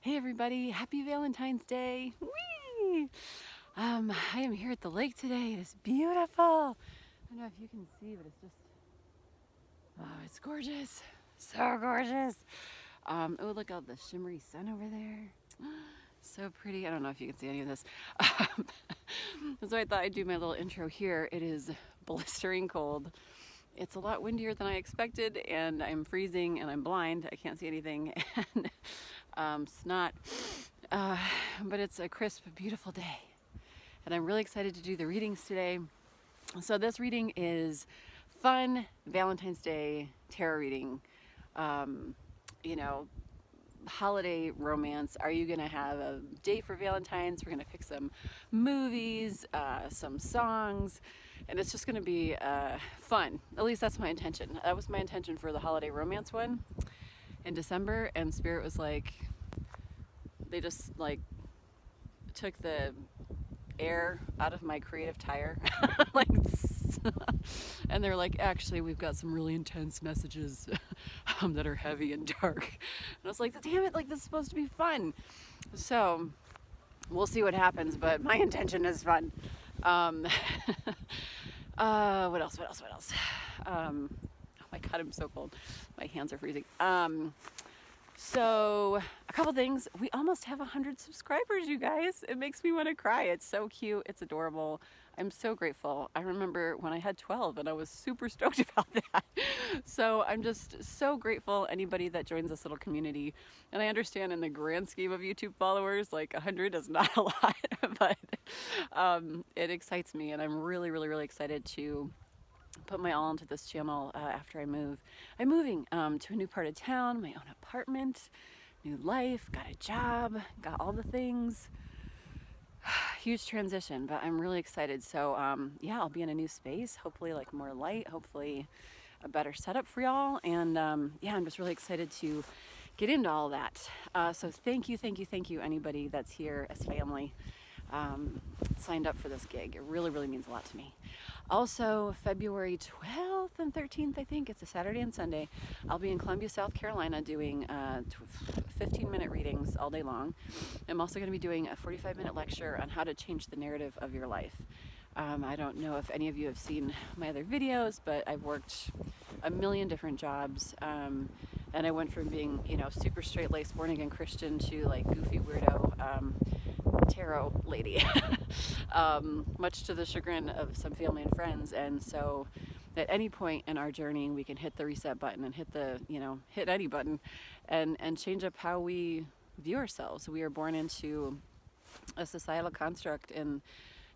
Hey everybody, happy Valentine's Day. Whee! I am here at the lake today. It is beautiful. I don't know if you can see, but it's just, oh, it's gorgeous. So gorgeous. Oh, look out the shimmery sun over there. So pretty. I don't know if you can see any of this. So I thought I'd do my little intro here. It is blistering cold. It's a lot windier than I expected, and I'm freezing and I'm blind. I can't see anything. And snot. But it's a crisp, beautiful day. And I'm really excited to do the readings today. So this reading is fun Valentine's Day tarot reading. You know, holiday romance. Are you gonna have a date for Valentine's? We're gonna pick some movies, some songs, and it's just gonna be fun. At least that's my intention. That was my intention for the holiday romance one in December, and Spirit was like, they just like took the air out of my creative tire. Like, and they're like, actually, we've got some really intense messages that are heavy and dark. And I was like, damn it, like, this is supposed to be fun. So we'll see what happens, but my intention is fun. What else? Oh my God, I'm so cold. My hands are freezing. So a couple things. We almost have 100 subscribers, you guys. It makes me want to cry. It's so cute. It's adorable. I'm so grateful. I remember when I had 12 and I was super stoked about that. So I'm just so grateful anybody that joins this little community. And I understand in the grand scheme of YouTube followers, like 100 is not a lot, but it excites me, and I'm really, really, really excited to put my all into this channel after I move. I'm moving to a new part of town, my own apartment, new life, got a job, got all the things. Huge transition, but I'm really excited. So yeah, I'll be in a new space, hopefully like more light, hopefully a better setup for y'all. And yeah, I'm just really excited to get into all that. So thank you anybody that's here as family. Signed up for this gig. It really, really means a lot to me. Also, February 12th and 13th, I think, it's a Saturday and Sunday, I'll be in Columbia, South Carolina doing 15-minute readings all day long. I'm also going to be doing a 45-minute lecture on how to change the narrative of your life. I don't know if any of you have seen my other videos, but I've worked a million different jobs. And I went from being, you know, super straight-laced, born-again Christian to like goofy weirdo tarot lady, much to the chagrin of some family and friends. And so at any point in our journey, we can hit the reset button and hit the, you know, hit any button and change up how we view ourselves. We are born into a societal construct, and,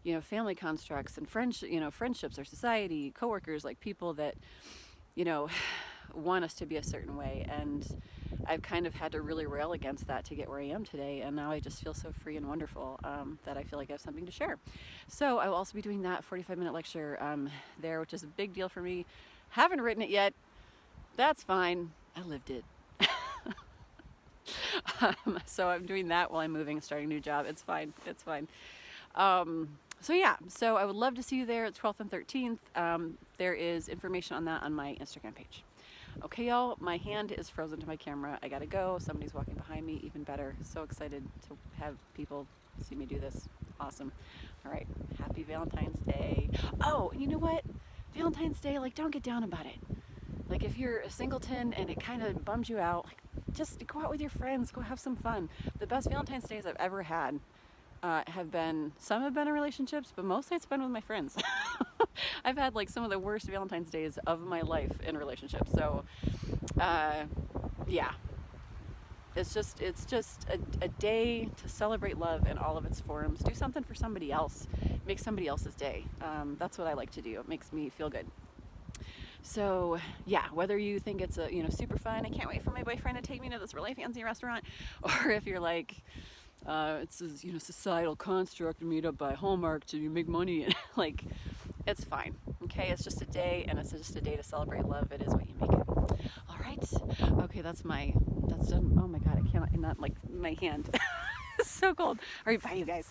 you know, family constructs and friendships or society, coworkers, like people that, you know, want us to be a certain way. And I've kind of had to really rail against that to get where I am today, and now I just feel so free and wonderful that I feel like I have something to share. So I will also be doing that 45-minute lecture there, which is a big deal for me. Haven't written it yet. That's fine. I lived it. So I'm doing that while I'm moving, starting a new job. It's fine. It's fine. So yeah, so I would love to see you there, 12th and 13th. There is information on that on my Instagram page. Okay, y'all, my hand is frozen to my camera. I gotta go. Somebody's walking behind me. Even better. So excited to have people see me do this. Awesome. All right. Happy Valentine's Day. Oh, you know what? Valentine's Day, like, don't get down about it. Like, if you're a singleton and it kind of bums you out, like, just go out with your friends. Go have some fun. The best Valentine's Days I've ever had some have been in relationships, but mostly it's been with my friends. I've had like some of the worst Valentine's days of my life in relationships. So yeah, it's just a day to celebrate love in all of its forms. Do something for somebody else. Make somebody else's day. That's what I like to do. It makes me feel good. So yeah, whether you think it's a, you know, super fun, I can't wait for my boyfriend to take me to this really fancy restaurant, or if you're like, it's a, you know, societal construct to meet up by Hallmark to make money, and like, it's fine. Okay, it's just a day, and it's just a day to celebrate love. It is what you make it. All right. Okay, that's done. Oh my God, I cannot, not like my hand. It's so cold. All right, bye, you guys.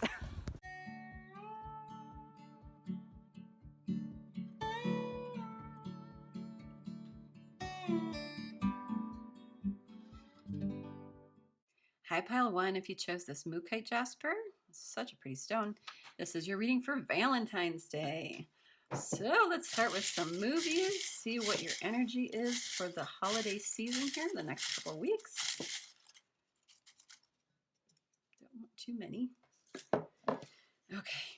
Hi, Pile 1, if you chose this Mookaite Jasper. Such a pretty stone. This is your reading for Valentine's Day. So let's start with some movies, see what your energy is for the holiday season here in the next couple of weeks. Don't want too many. Okay,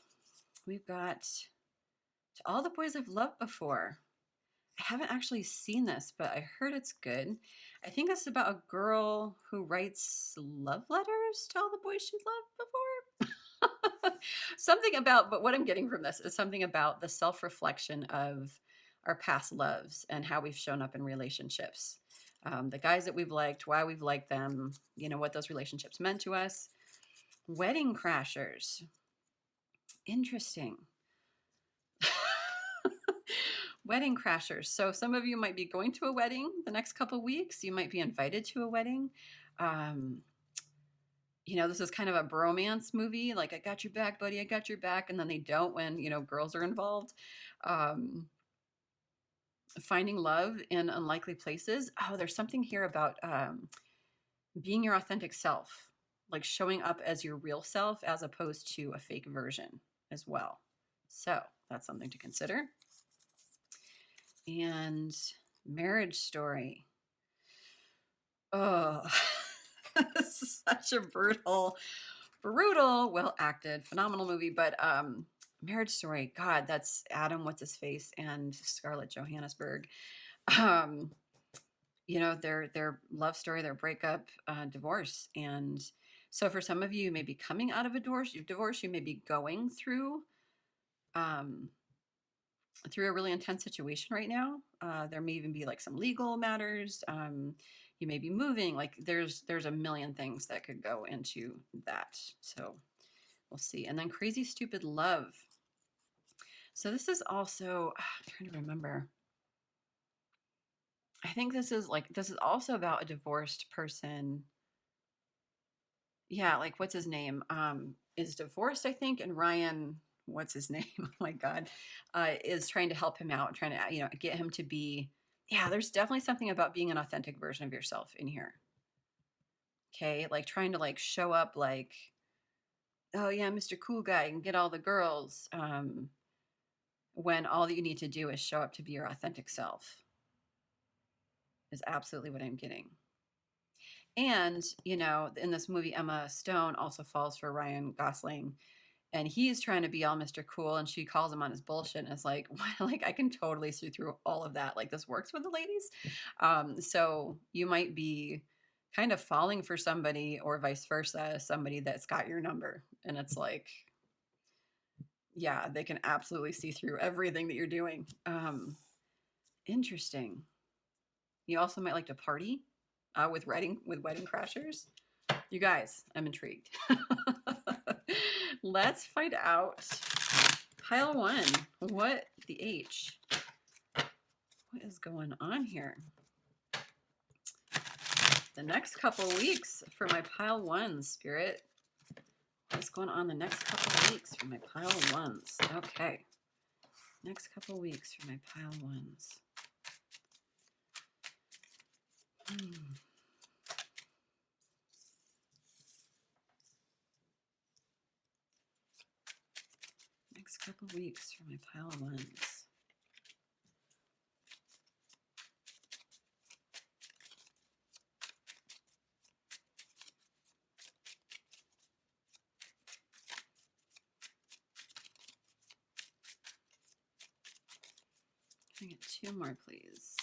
we've got To All the Boys I've Loved Before. I haven't actually seen this, but I heard it's good. I think it's about a girl who writes love letters to all the boys she's loved before. Something about, but what I'm getting from this is something about the self-reflection of our past loves and how we've shown up in relationships. The guys that we've liked, why we've liked them, you know, what those relationships meant to us. Wedding crashers. Interesting. Wedding crashers. So some of you might be going to a wedding the next couple of weeks. You might be invited to a wedding. You know, this is kind of a bromance movie. Like, I got your back, buddy. I got your back. And then they don't when, you know, girls are involved. Finding love in unlikely places. Oh, there's something here about being your authentic self, like showing up as your real self as opposed to a fake version as well. So that's something to consider. And Marriage Story. Oh, such a brutal, well acted, phenomenal movie. But Marriage Story, God, that's Adam what's his face and Scarlett Johannesburg. You know, their love story, their breakup, divorce. And so for some of you, you may be coming out of a divorce, you may be going through a really intense situation right now. There may even be like some legal matters. You may be moving. Like there's a million things that could go into that. So we'll see. And then Crazy Stupid Love. So this is also, I'm trying to remember. I think this is also about a divorced person. Yeah, like what's his name? Is divorced, I think, and Ryan, what's his name? Oh my God, is trying to help him out, trying to, you know, get him to be, yeah, there's definitely something about being an authentic version of yourself in here. Okay, like trying to like show up like, oh yeah, Mr. Cool Guy and get all the girls, when all that you need to do is show up to be your authentic self is absolutely what I'm getting. And, you know, in this movie, Emma Stone also falls for Ryan Gosling. And he's trying to be all Mr. Cool, and she calls him on his bullshit. And it's like, like I can totally see through all of that. Like this works with the ladies. So you might be kind of falling for somebody, or vice versa, somebody that's got your number. And it's like, yeah, they can absolutely see through everything that you're doing. Interesting. You also might like to party with wedding crashers. You guys, I'm intrigued. Let's find out. Pile 1. What the H? What is going on here? The next couple weeks for my Pile 1, Spirit. What's going on the next couple of weeks for my Pile 1s? Okay. Next couple of weeks for my Pile 1s. Next couple of weeks for my Pile 1s. Can I get 2 more, please?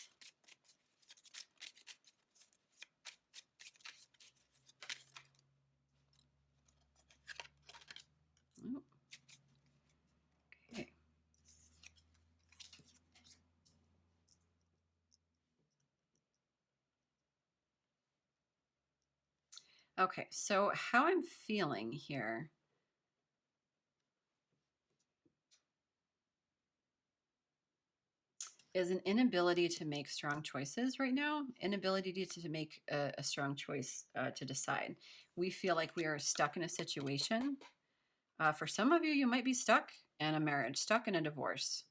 Oh. Okay. Okay, so how I'm feeling here. Is an inability to make strong choices right now, inability to make a strong choice to decide. We feel like we are stuck in a situation. For some of you, you might be stuck in a marriage, stuck in a divorce,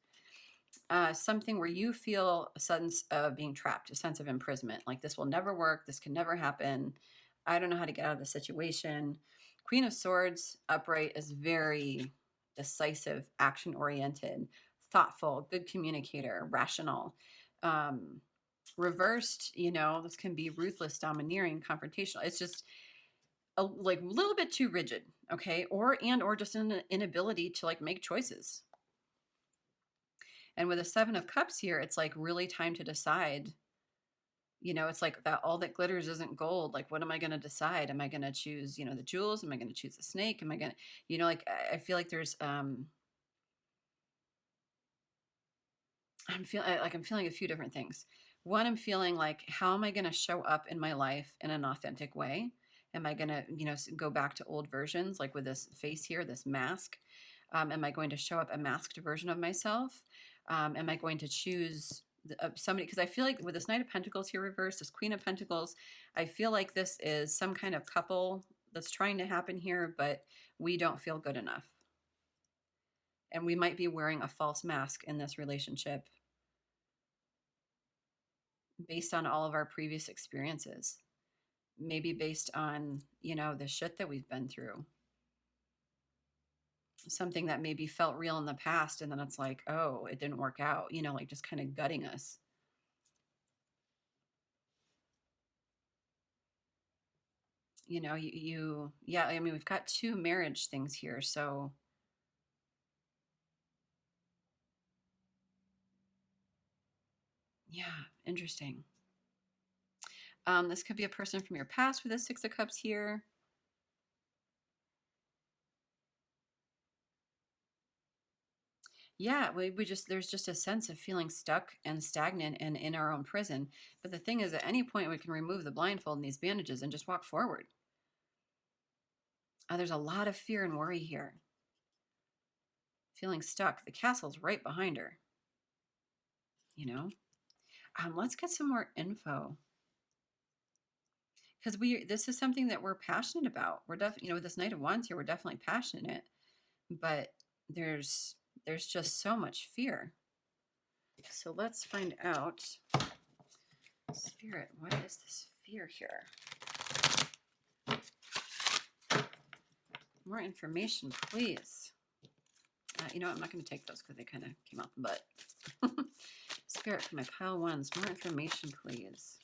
something where you feel a sense of being trapped, a sense of imprisonment, like this will never work, this can never happen. I don't know how to get out of the situation. Queen of Swords upright is very decisive, action oriented, thoughtful, good communicator, rational. Reversed, this can be ruthless, domineering, confrontational. It's just like a little bit too rigid, okay? Or just an inability to like make choices. And with a 7 of Cups here, it's like really time to decide. It's like that all that glitters isn't gold. Like, what am I going to decide? Am I going to choose, the jewels? Am I going to choose the snake? Am I going to, like, I feel like there's, I'm feeling a few different things. One, I'm feeling like, how am I going to show up in my life in an authentic way? Am I going to, go back to old versions, like with this face here, this mask? Am I going to show up a masked version of myself? Am I going to choose somebody? Because I feel like with this Knight of Pentacles here reversed, this Queen of Pentacles, I feel like this is some kind of couple that's trying to happen here, but we don't feel good enough. And we might be wearing a false mask in this relationship based on all of our previous experiences. Maybe based on, the shit that we've been through. Something that maybe felt real in the past, and then it's like, oh, it didn't work out, like just kind of gutting us. Yeah, I mean, we've got 2 marriage things here, so yeah, interesting. This could be a person from your past with a 6 of Cups here. Yeah, there's just a sense of feeling stuck and stagnant and in our own prison. But the thing is, at any point, we can remove the blindfold and these bandages and just walk forward. There's a lot of fear and worry here. Feeling stuck. The castle's right behind her. Let's get some more info. Because this is something that we're passionate about. We're definitely, with this Knight of Wands here, we're definitely passionate. But there's just so much fear. So let's find out. Spirit, what is this fear here? More information, please. You know what? I'm not going to take those because they kind of came out the butt. Spirit, for my pile ones, more information, please.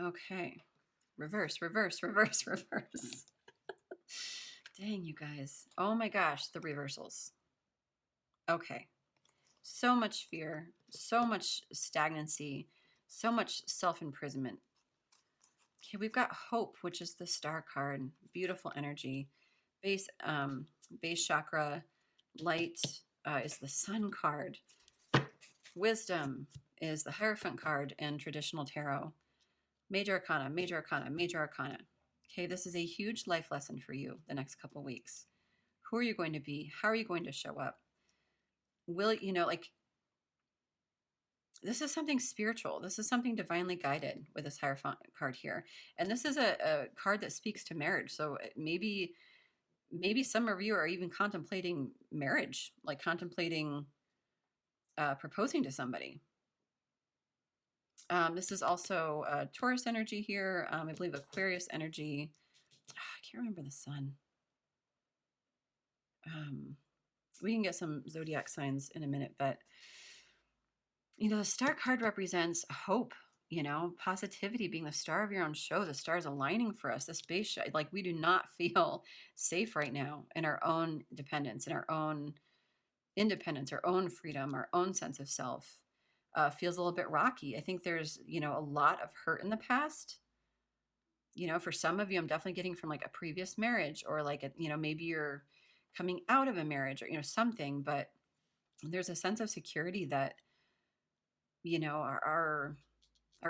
Okay. Reverse, reverse, reverse, reverse. Dang, you guys. Oh my gosh, the reversals. Okay. So much fear, so much stagnancy, so much self-imprisonment. Okay, we've got hope, which is the star card. Beautiful energy. Base chakra. Light is the sun card. Wisdom is the Hierophant card in traditional tarot. Major Arcana, Major Arcana, Major Arcana. Okay, this is a huge life lesson for you the next couple weeks. Who are you going to be? How are you going to show up? Will, this is something spiritual. This is something divinely guided with this Hierophant card here. And this is a card that speaks to marriage. So maybe some of you are even contemplating marriage, like contemplating proposing to somebody. This is also Taurus energy here. I believe Aquarius energy. I can't remember the sun. We can get some zodiac signs in a minute, but the star card represents hope, positivity, being the star of your own show. The stars aligning for us. The space, like we do not feel safe right now in our own dependence, in our own independence, our own freedom, our own sense of self. Feels a little bit rocky. I think there's, a lot of hurt in the past. For some of you, I'm definitely getting from like a previous marriage or like, maybe you're coming out of a marriage or, something, but there's a sense of security that, our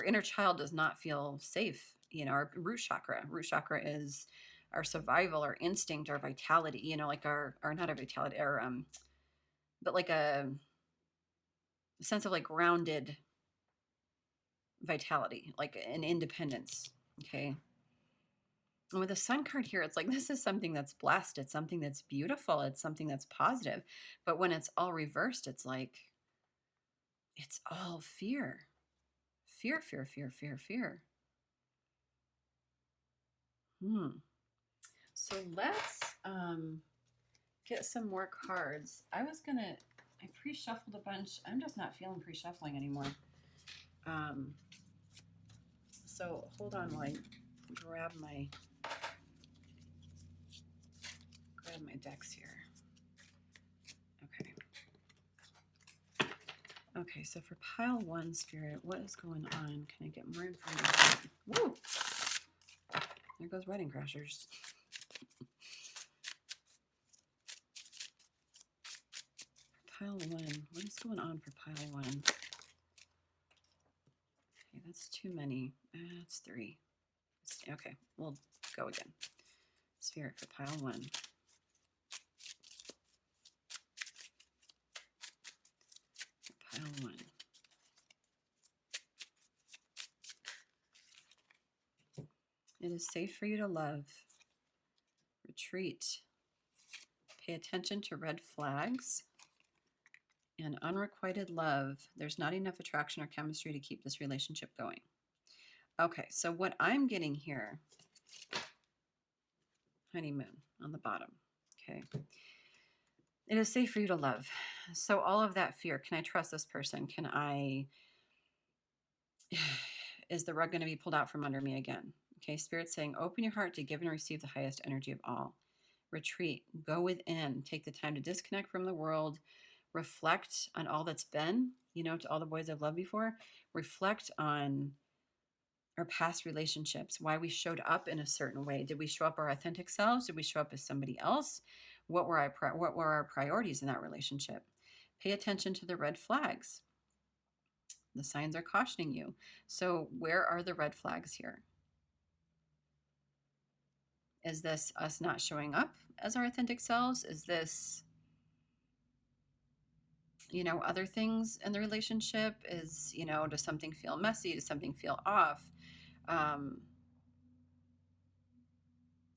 inner child does not feel safe. Our root chakra is our survival, our instinct, our vitality, like our not our vitality, but like a sense of like grounded vitality, like an independence. Okay. And with the sun card here, it's like, this is something that's blessed. It's something that's beautiful. It's something that's positive. But when it's all reversed, it's like, it's all fear. Fear, fear, fear, fear, fear. So let's get some more cards. I pre-shuffled a bunch. I'm just not feeling pre-shuffling anymore. So hold on while I grab my decks here. Okay, so for pile 1, Spirit, what is going on? Can I get more information? Woo! There goes Wedding Crashers. For pile 1, what is going on for pile 1? Okay, that's too many. That's 3. Okay, we'll go again. Spirit for pile 1. For pile 1. It is safe for you to love. Retreat. Pay attention to red flags. And unrequited love. There's not enough attraction or chemistry to keep this relationship going. Okay, so what I'm getting here, honeymoon on the bottom. Okay. It is safe for you to love. So all of that fear, can I trust this person? Is the rug going to be pulled out from under me again? Okay, Spirit's saying, open your heart to give and receive the highest energy of all. Retreat, go within, take the time to disconnect from the world, reflect on all that's been, to all the boys I've loved before, reflect on our past relationships, why we showed up in a certain way. Did we show up our authentic selves? Did we show up as somebody else? What were our priorities in that relationship? Pay attention to the red flags. The signs are cautioning you. So where are the red flags here? Is this us not showing up as our authentic selves? Is this, other things in the relationship? Is, does something feel messy? Does something feel off?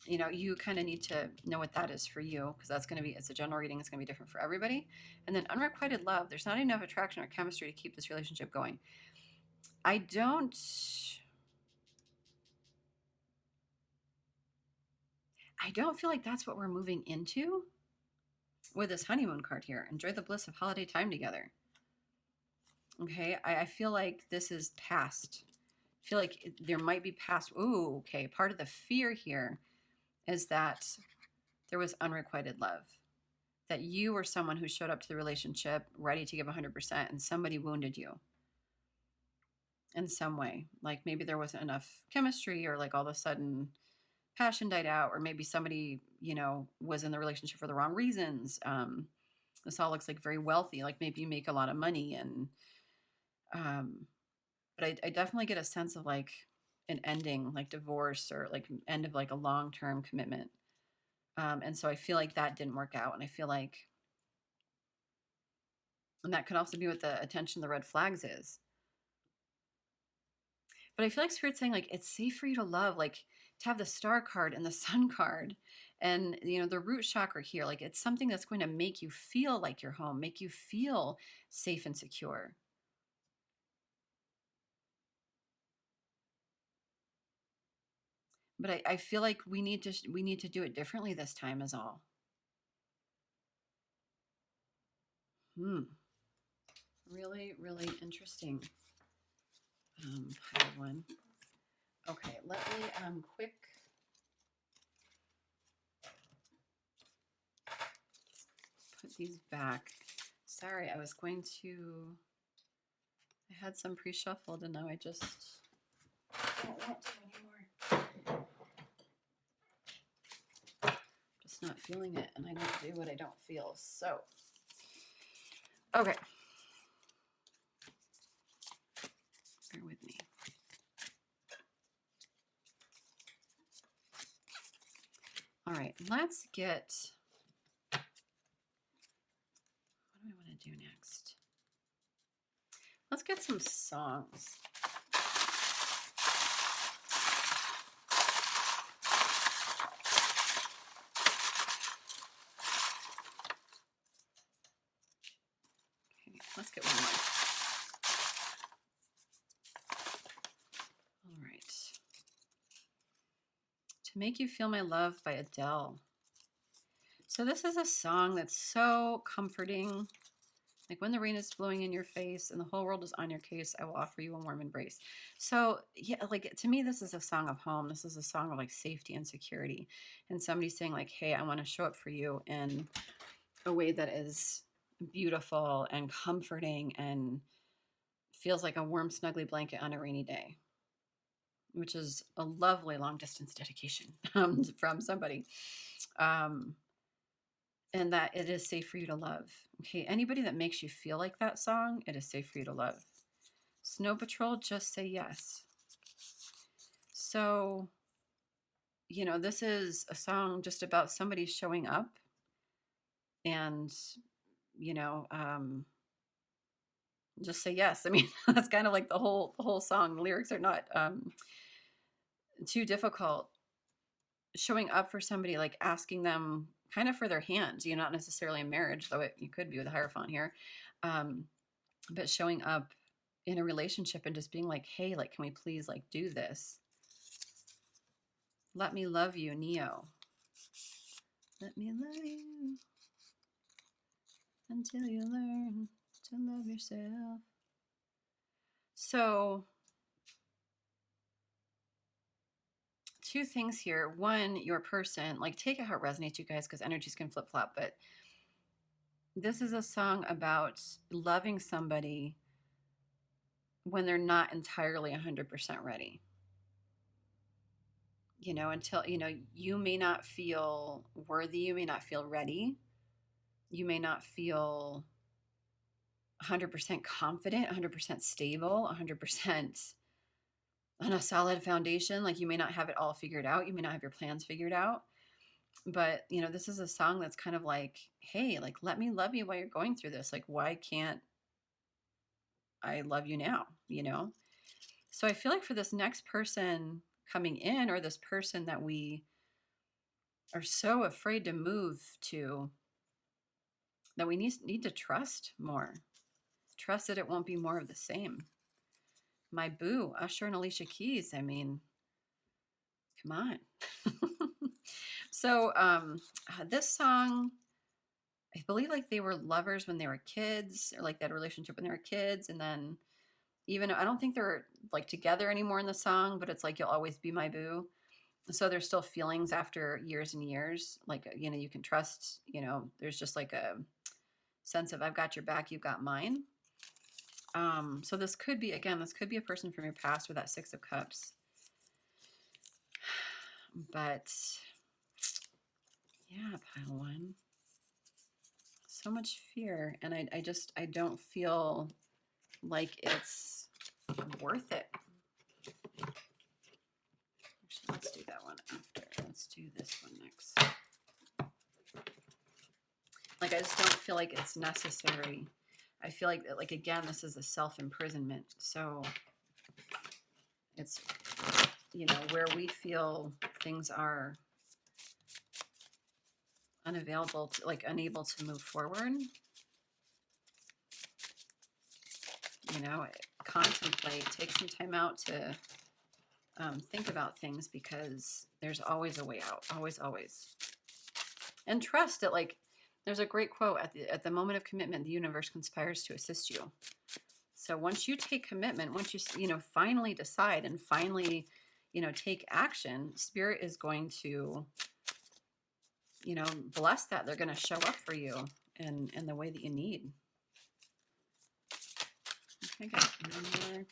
You kind of need to know what that is for you, because it's a general reading. It's going to be different for everybody. And then unrequited love. There's not enough attraction or chemistry to keep this relationship going. I don't feel like that's what we're moving into with this honeymoon card here. Enjoy the bliss of holiday time together. Okay, I feel like this is past. I feel like there might be past. Ooh, okay. Part of the fear here is that there was unrequited love. That you were someone who showed up to the relationship ready to give 100% and somebody wounded you in some way. Like maybe there wasn't enough chemistry, or like all of a sudden passion died out, or maybe somebody, was in the relationship for the wrong reasons. This all looks like very wealthy, like maybe you make a lot of money, and but I definitely get a sense of like an ending, like divorce, or like end of like a long-term commitment. And so I feel like that didn't work out. And I feel like, and that could also be what the attention the red flags is. But I feel like Spirit's saying like, it's safe for you to love, like to have the star card and the sun card and, the root chakra here. Like it's something that's going to make you feel like you're home, make you feel safe and secure. But I feel like we need to do it differently this time is all. Really, really interesting. Pile 1. Okay, let me quick put these back. Sorry, I had some pre-shuffled and now I just don't want to anymore. Just not feeling it, and I don't do what I don't feel. So, okay. Bear with me. All right, let's get, what do I want to do next? Let's get some songs. Okay, let's get one more. To Make You Feel My Love by Adele. So this is a song that's so comforting. Like, when the rain is blowing in your face and the whole world is on your case, I will offer you a warm embrace. So yeah, like, to me, this is a song of home. This is a song of like safety and security. And somebody saying like, hey, I want to show up for you in a way that is beautiful and comforting and feels like a warm, snuggly blanket on a rainy day, which is a lovely long distance dedication from somebody. And that it is safe for you to love. Okay, anybody that makes you feel like that song, it is safe for you to love. Snow Patrol, Just Say Yes. So, you know, this is a song just about somebody showing up and, you know, just say yes. I mean, that's kind of like the whole song. The lyrics are not too difficult. Showing up for somebody, like asking them kind of for their hand, you know, not necessarily in marriage, though you could be with a Hierophant here, but showing up in a relationship and just being like, hey, like, can we please like do this? Let Me Love You, Neo. Let me love you until you learn to love yourself. So, two things here. One, your person, like, take it how it resonates, you guys, because energies can flip flop. But this is a song about loving somebody when they're not entirely 100% ready. You know, until, you know, you may not feel worthy, you may not feel ready, you may not feel 100% confident, 100% stable, 100% on a solid foundation. Like, you may not have it all figured out, you may not have your plans figured out. But, you know, this is a song that's kind of like, hey, like, let me love you while you're going through this. Like, why can't I love you now, you know? So I feel like for this next person coming in, or this person that we are so afraid to move to, that we need to trust more. Trust that it won't be more of the same. My boo, Usher and Alicia Keys. I mean, come on. So this song, I believe like they were lovers when they were kids, or like that relationship when they were kids. And then even, I don't think they're like together anymore in the song, but it's like, you'll always be my boo. So there's still feelings after years and years. Like, you know, you can trust, you know, there's just like a sense of, I've got your back, you've got mine. So this could be, again, this could be a person from your past with that Six of Cups. But yeah, pile one. So much fear. And I don't feel like it's worth it. Actually, let's do that one after. Let's do this one next. Like, I just don't feel like it's necessary. I feel like again, this is a self-imprisonment. So it's, you know, where we feel things are unavailable, to, like, unable to move forward. You know, contemplate, take some time out to think about things, because there's always a way out, always, always. And trust that, like, there's a great quote, at the moment of commitment, the universe conspires to assist you. So once you take commitment, once you know, finally decide and finally, you know, take action, Spirit is going to, you know, bless that. They're going to show up for you in the way that you need. Okay, got one more.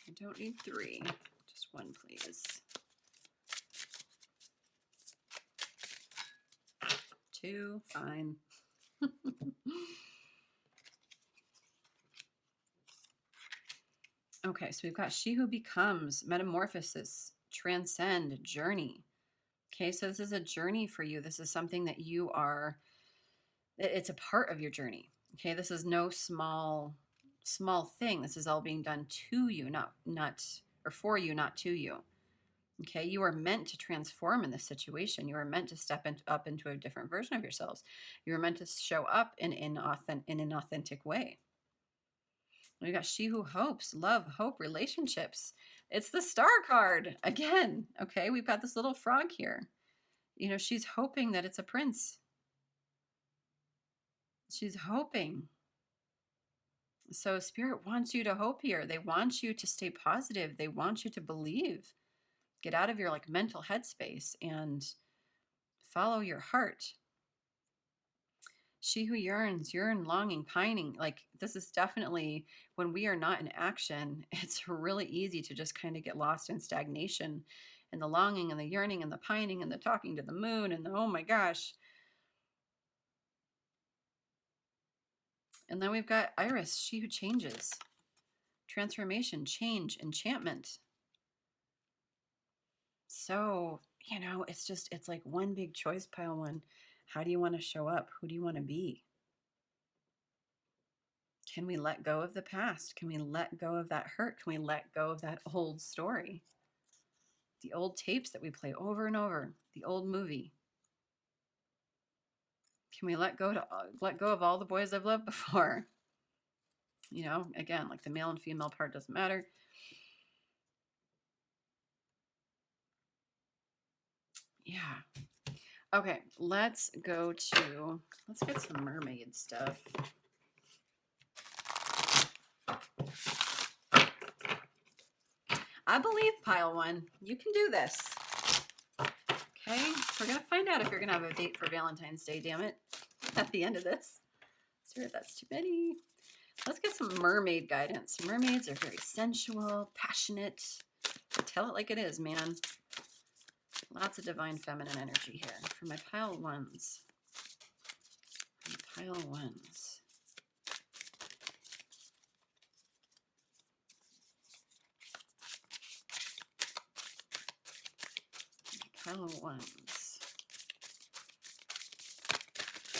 I don't need three, just one, please. Two, fine. Okay, so we've got She Who Becomes, Metamorphosis, Transcend, Journey. Okay, so this is a journey for you. This is something that you are, it's a part of your journey. Okay, this is no small thing. This is all being done to you, not or for you, not to you. Okay, you are meant to transform in this situation. You are meant to step up into a different version of yourselves. You are meant to show up in an authentic way. We've got She Who Hopes, Love, Hope, Relationships. It's the Star card again. Okay, we've got this little frog here. You know, she's hoping that it's a prince. She's hoping. So Spirit wants you to hope here. They want you to stay positive. They want you to believe. Get out of your like mental headspace and follow your heart. She who yearns, longing, pining. Like this is definitely when we are not in action, it's really easy to just kind of get lost in stagnation and the longing and the yearning and the pining and the talking to the moon and the, oh my gosh. And then we've got Iris, she who changes. Transformation, change, enchantment. So, you know, it's like one big choice pile one. How do you want to show up? Who do you want to be? Can we let go of the past? Can we let go of that hurt? Can we let go of that old story? The old tapes that we play over and over, the old movie. Can we let go of all the boys I've loved before? You know, again, like the male and female part doesn't matter. Yeah. Okay, let's get some mermaid stuff. I believe, pile one, you can do this. Okay, we're going to find out if you're going to have a date for Valentine's Day, damn it, at the end of this. Spirit, that's too many. Let's get some mermaid guidance. Mermaids are very sensual, passionate. Tell it like it is, man. Lots of divine feminine energy here for my pile ones. Pile ones. Pile ones.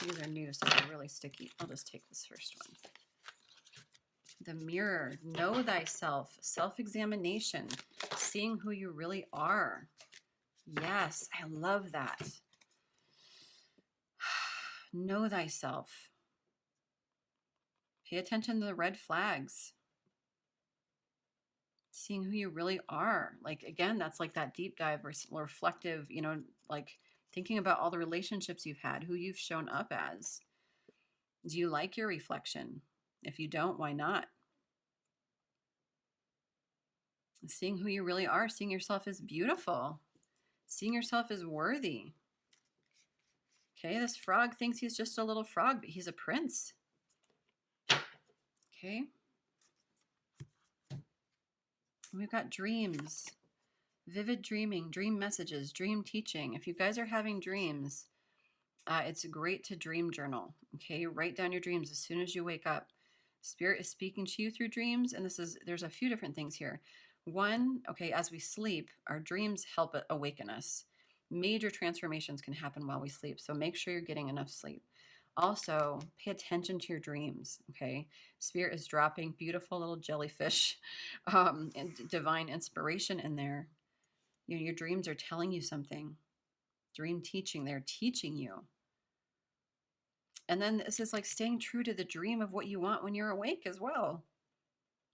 These are new, so they're really sticky. I'll just take this first one. The mirror. Know thyself. Self-examination. Seeing who you really are. Yes, I love that. Know thyself. Pay attention to the red flags. Seeing who you really are. Like, again, that's like that deep dive or reflective, you know, like thinking about all the relationships you've had, who you've shown up as. Do you like your reflection? If you don't, why not? Seeing who you really are, seeing yourself as beautiful, seeing yourself as worthy. Okay, this frog thinks he's just a little frog, but he's a prince. Okay. We've got dreams, vivid dreaming, dream messages, dream teaching. If you guys are having dreams, it's great to dream journal. Okay, write down your dreams as soon as you wake up. Spirit is speaking to you through dreams, and there's a few different things here. One, okay, as we sleep, our dreams help awaken us. Major transformations can happen while we sleep, so make sure you're getting enough sleep. Also, pay attention to your dreams, okay? Spirit is dropping beautiful little jellyfish and divine inspiration in there. You know, your dreams are telling you something. Dream teaching, they're teaching you. And then this is like staying true to the dream of what you want when you're awake as well.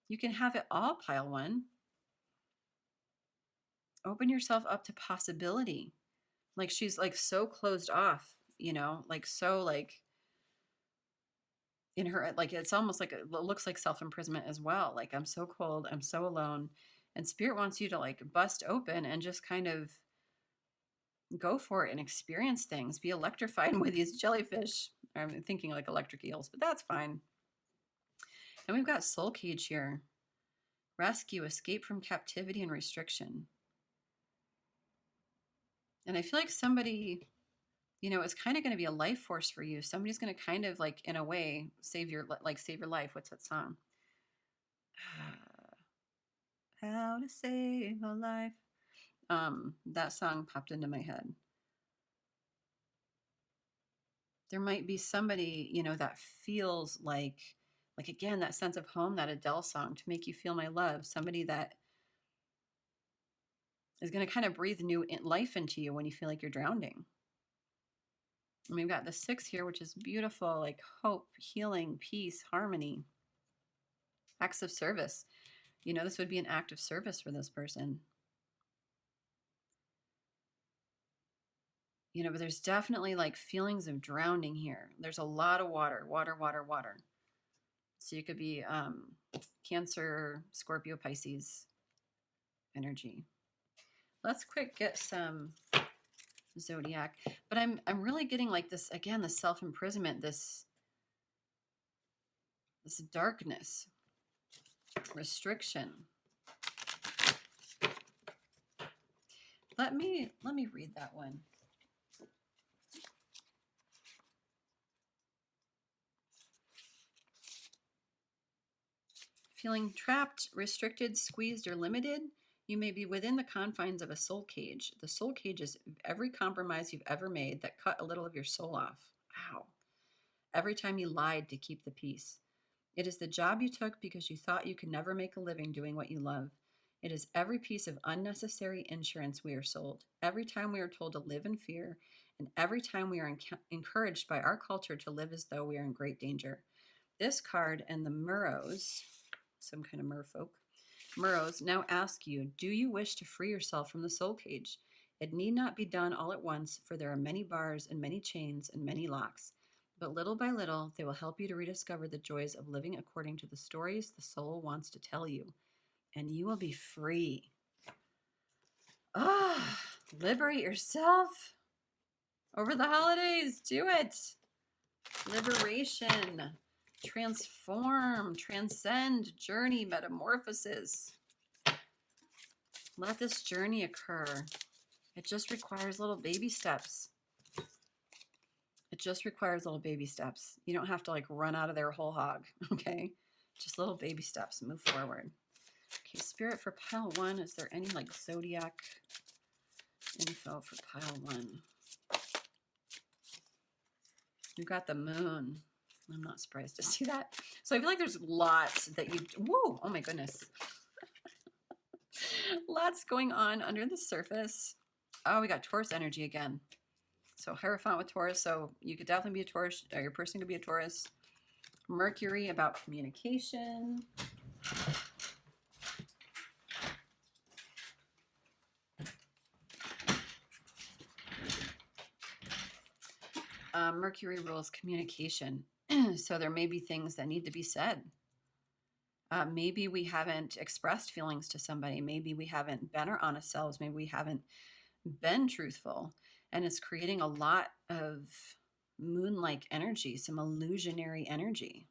You can have it all, pile one. Open yourself up to possibility. Like she's like so closed off, you know, like so like in her, like it's almost like it looks like self-imprisonment as well. Like I'm so cold, I'm so alone. And Spirit wants you to like bust open and just kind of go for it and experience things. Be electrified with these jellyfish. I'm thinking like electric eels, but that's fine. And we've got soul cage here. Rescue, escape from captivity and restriction. And I feel like somebody, you know, is kind of going to be a life force for you. Somebody's going to kind of like, in a way, save your life. What's that song? How to Save a Life. That song popped into my head. There might be somebody, you know, that feels like again, that sense of home, that Adele song, To Make You Feel My Love. Somebody that is going to kind of breathe new life into you when you feel like you're drowning. And we've got the 6 here, which is beautiful, like hope, healing, peace, harmony, acts of service. You know, this would be an act of service for this person. You know, but there's definitely like feelings of drowning here. There's a lot of water, water, water, water. So you could be Cancer, Scorpio, Pisces energy. Let's quick get some zodiac. But I'm really getting like this again, the self-imprisonment, this darkness, restriction. Let me read that one. Feeling trapped, restricted, squeezed, or limited, you may be within the confines of a soul cage. The soul cage is every compromise you've ever made that cut a little of your soul off. Wow. Every time you lied to keep the peace. It is the job you took because you thought you could never make a living doing what you love. It is every piece of unnecessary insurance we are sold. Every time we are told to live in fear, and every time we are encouraged by our culture to live as though we are in great danger. This card and the Murrows, some kind of merfolk, Murrows now ask you, do you wish to free yourself from the soul cage? It need not be done all at once, for there are many bars and many chains and many locks. But little by little, they will help you to rediscover the joys of living according to the stories the soul wants to tell you. And you will be free. Ah, liberate yourself over the holidays. Do it. Liberation. Transform, transcend, journey, metamorphosis. Let this journey occur. It just requires little baby steps. It just requires little baby steps. You don't have to like run out of there whole hog, okay? Just little baby steps. Move forward. Okay, Spirit for pile 1. Is there any like zodiac info for pile 1? We've got the moon. I'm not surprised to see that. So I feel like there's lots that you, whoa, oh my goodness. Lots going on under the surface. Oh, we got Taurus energy again. So Hierophant with Taurus. So you could definitely be a Taurus, or your person could be a Taurus. Mercury about communication. Mercury rules communication. So there may be things that need to be said. Maybe we haven't expressed feelings to somebody. Maybe we haven't been our honest selves. Maybe we haven't been truthful. And it's creating a lot of moon-like energy, some illusionary energy.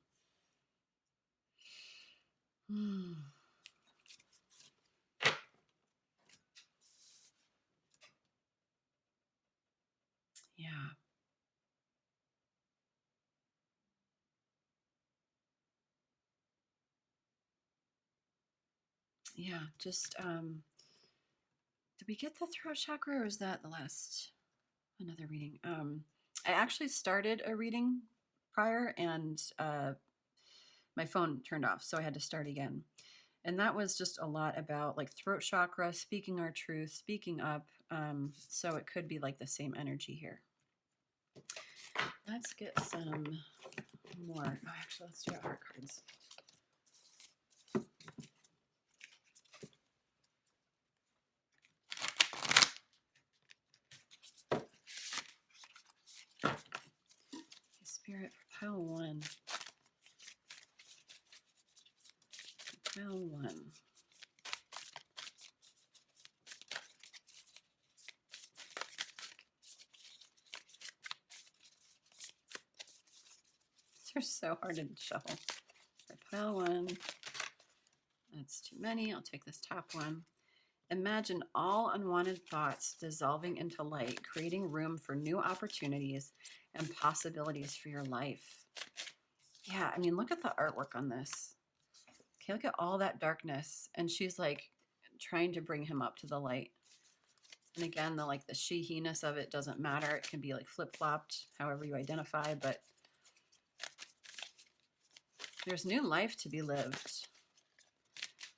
Yeah. Yeah, just, did we get the throat chakra or is that the last, another reading? I actually started a reading prior and my phone turned off, so I had to start again. And that was just a lot about like throat chakra, speaking our truth, speaking up. So it could be like the same energy here. Let's get some more. Oh, actually, let's do heart cards. Spirit for pile 1. Pile 1. They're so hard to shuffle. For pile 1. That's too many. I'll take this top one. Imagine all unwanted thoughts dissolving into light, creating room for new opportunities and possibilities for your life. Yeah, I mean, look at the artwork on this. Okay, look at all that darkness. And she's like trying to bring him up to the light. And again, the like the she, he-ness of it doesn't matter. It can be like flip-flopped, however you identify, but there's new life to be lived.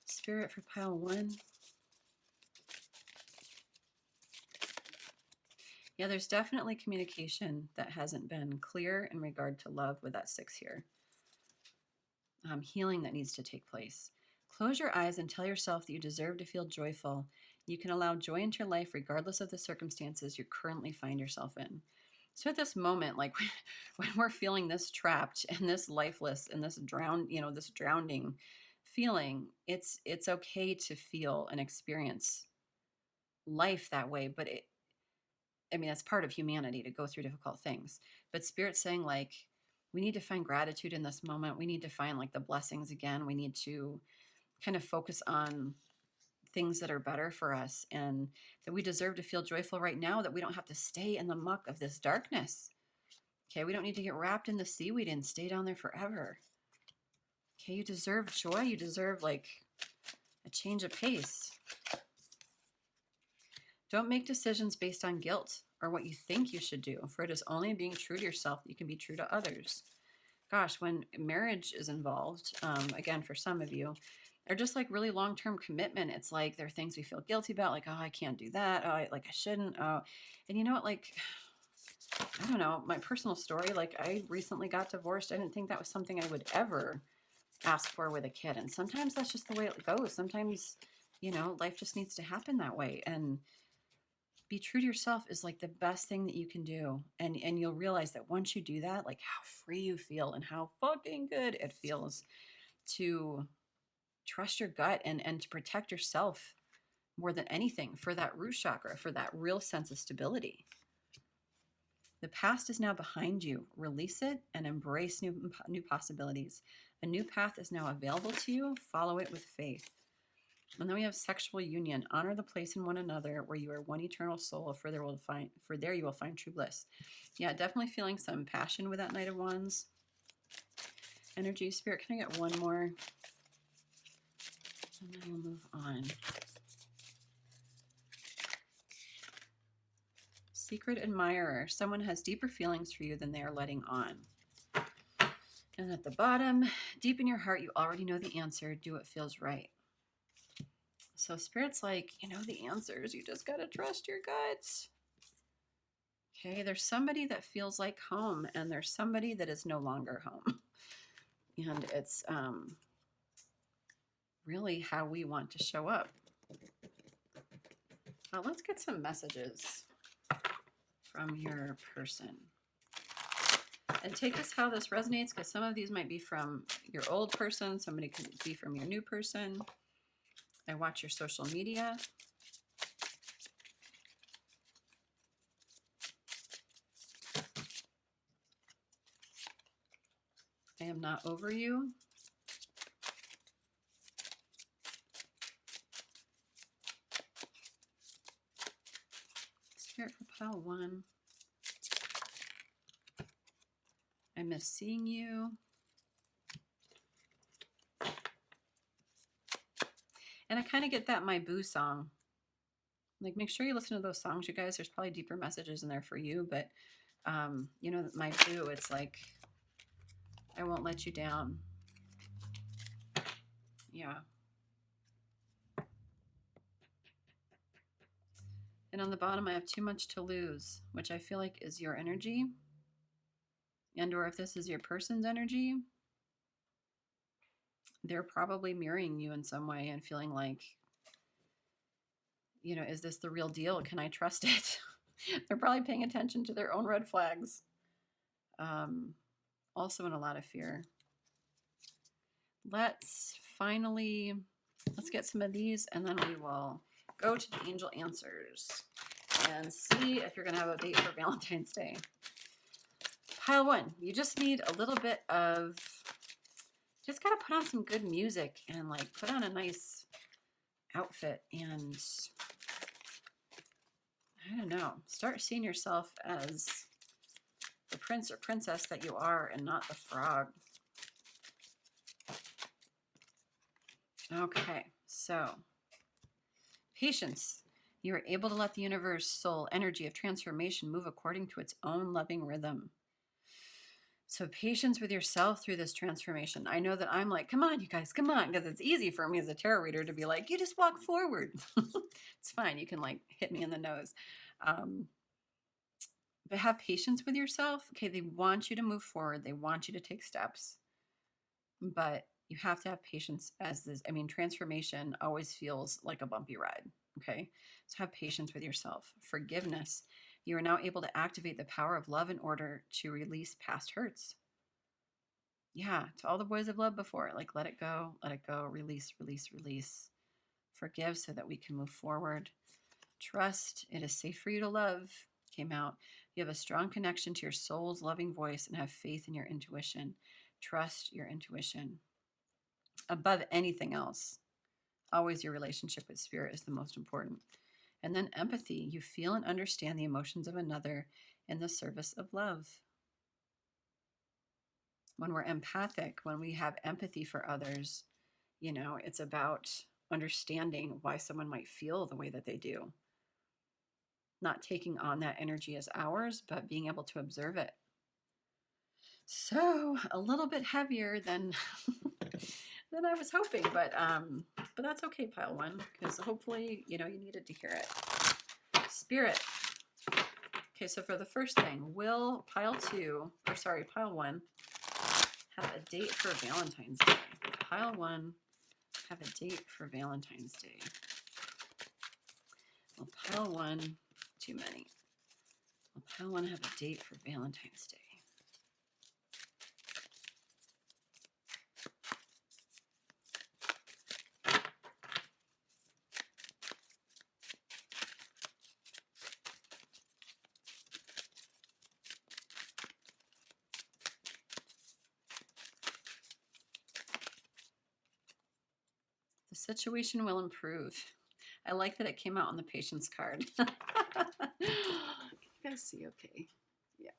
Spirit for pile 1. Yeah, there's definitely communication that hasn't been clear in regard to love with that 6 here. Healing that needs to take place. Close your eyes and tell yourself that you deserve to feel joyful. You can allow joy into your life regardless of the circumstances you currently find yourself in. So at this moment, like when we're feeling this trapped and this lifeless and this this drowning feeling, it's okay to feel and experience life that way. But that's part of humanity, to go through difficult things. But Spirit's saying, like, we need to find gratitude in this moment. We need to find like the blessings again. We need to kind of focus on things that are better for us, and that we deserve to feel joyful right now, that we don't have to stay in the muck of this darkness. Okay, we don't need to get wrapped in the seaweed and stay down there forever. Okay, you deserve joy. You deserve like a change of pace. Don't make decisions based on guilt or what you think you should do, for it is only being true to yourself that you can be true to others. Gosh, when marriage is involved, again, for some of you, or just like really long-term commitment, it's like there are things we feel guilty about, like, oh, I can't do that. Oh, I shouldn't. Oh, and you know what? Like, I don't know, my personal story, like I recently got divorced. I didn't think that was something I would ever ask for with a kid. And sometimes that's just the way it goes. Sometimes, life just needs to happen that way. And be true to yourself is like the best thing that you can do. And you'll realize that once you do that, like how free you feel and how fucking good it feels to trust your gut and to protect yourself more than anything, for that root chakra, for that real sense of stability. The past is now behind you. Release it and embrace new possibilities. A new path is now available to you. Follow it with faith. And then we have sexual union. Honor the place in one another where you are one eternal soul, for there you will find true bliss. Yeah, definitely feeling some passion with that Knight of Wands energy. Spirit, can I get one more? And then we'll move on. Secret admirer. Someone has deeper feelings for you than they are letting on. And at the bottom, deep in your heart, you already know the answer. Do what feels right. So Spirit's like, you know the answers. You just got to trust your guts. Okay, there's somebody that feels like home, and there's somebody that is no longer home. And it's really how we want to show up. Let's get some messages from your person. And take this how this resonates, because some of these might be from your old person. Somebody could be from your new person. I watch your social media. I am not over you. Spirit for pile 1. I miss seeing you. And I kind of get that My Boo song. Like, make sure you listen to those songs, you guys. There's probably deeper messages in there for you. But, My Boo, it's like, I won't let you down. Yeah. And on the bottom, I have too much to lose, which I feel like is your energy. And or if this is your person's energy, they're probably mirroring you in some way and feeling like, is this the real deal? Can I trust it? They're probably paying attention to their own red flags. Also in a lot of fear. Let's get some of these, and then we will go to the angel answers and see if you're going to have a date for Valentine's Day. Pile 1, you just need a little bit of, just got to put on some good music and like put on a nice outfit and, I don't know, start seeing yourself as the prince or princess that you are and not the frog. Okay, so patience. You are able to let the universe, soul, energy of transformation move according to its own loving rhythm. So patience with yourself through this transformation. I know that I'm like, come on, you guys, come on, because it's easy for me as a tarot reader to be like, you just walk forward. It's fine. You can like hit me in the nose. But have patience with yourself. Okay, they want you to move forward. They want you to take steps. but you have to have patience as this. I mean, transformation always feels like a bumpy ride. Okay. So have patience with yourself. Forgiveness. You are now able to activate the power of love in order to release past hurts. Yeah. To all the boys I've loved before, like, let it go, release, release, release. Forgive so that we can move forward. Trust. It is safe for you to love. Came out. You have a strong connection to your soul's loving voice and have faith in your intuition. Trust your intuition. Above anything else, always your relationship with spirit is the most important. And then empathy. You feel and understand the emotions of another in the service of love. When we're empathic, when we have empathy for others, it's about understanding why someone might feel the way that they do. Not taking on that energy as ours, but being able to observe it. So a little bit heavier than than I was hoping, but that's okay, pile one, because hopefully you needed to hear it. Spirit. Okay, so for the first thing, will pile one have a date for Valentine's Day? Pile one have a date for Valentine's Day? Will pile one, too many. Will pile one have a date for Valentine's Day? The situation will improve. I like that it came out on the patience card. Can you guys see okay? Yeah.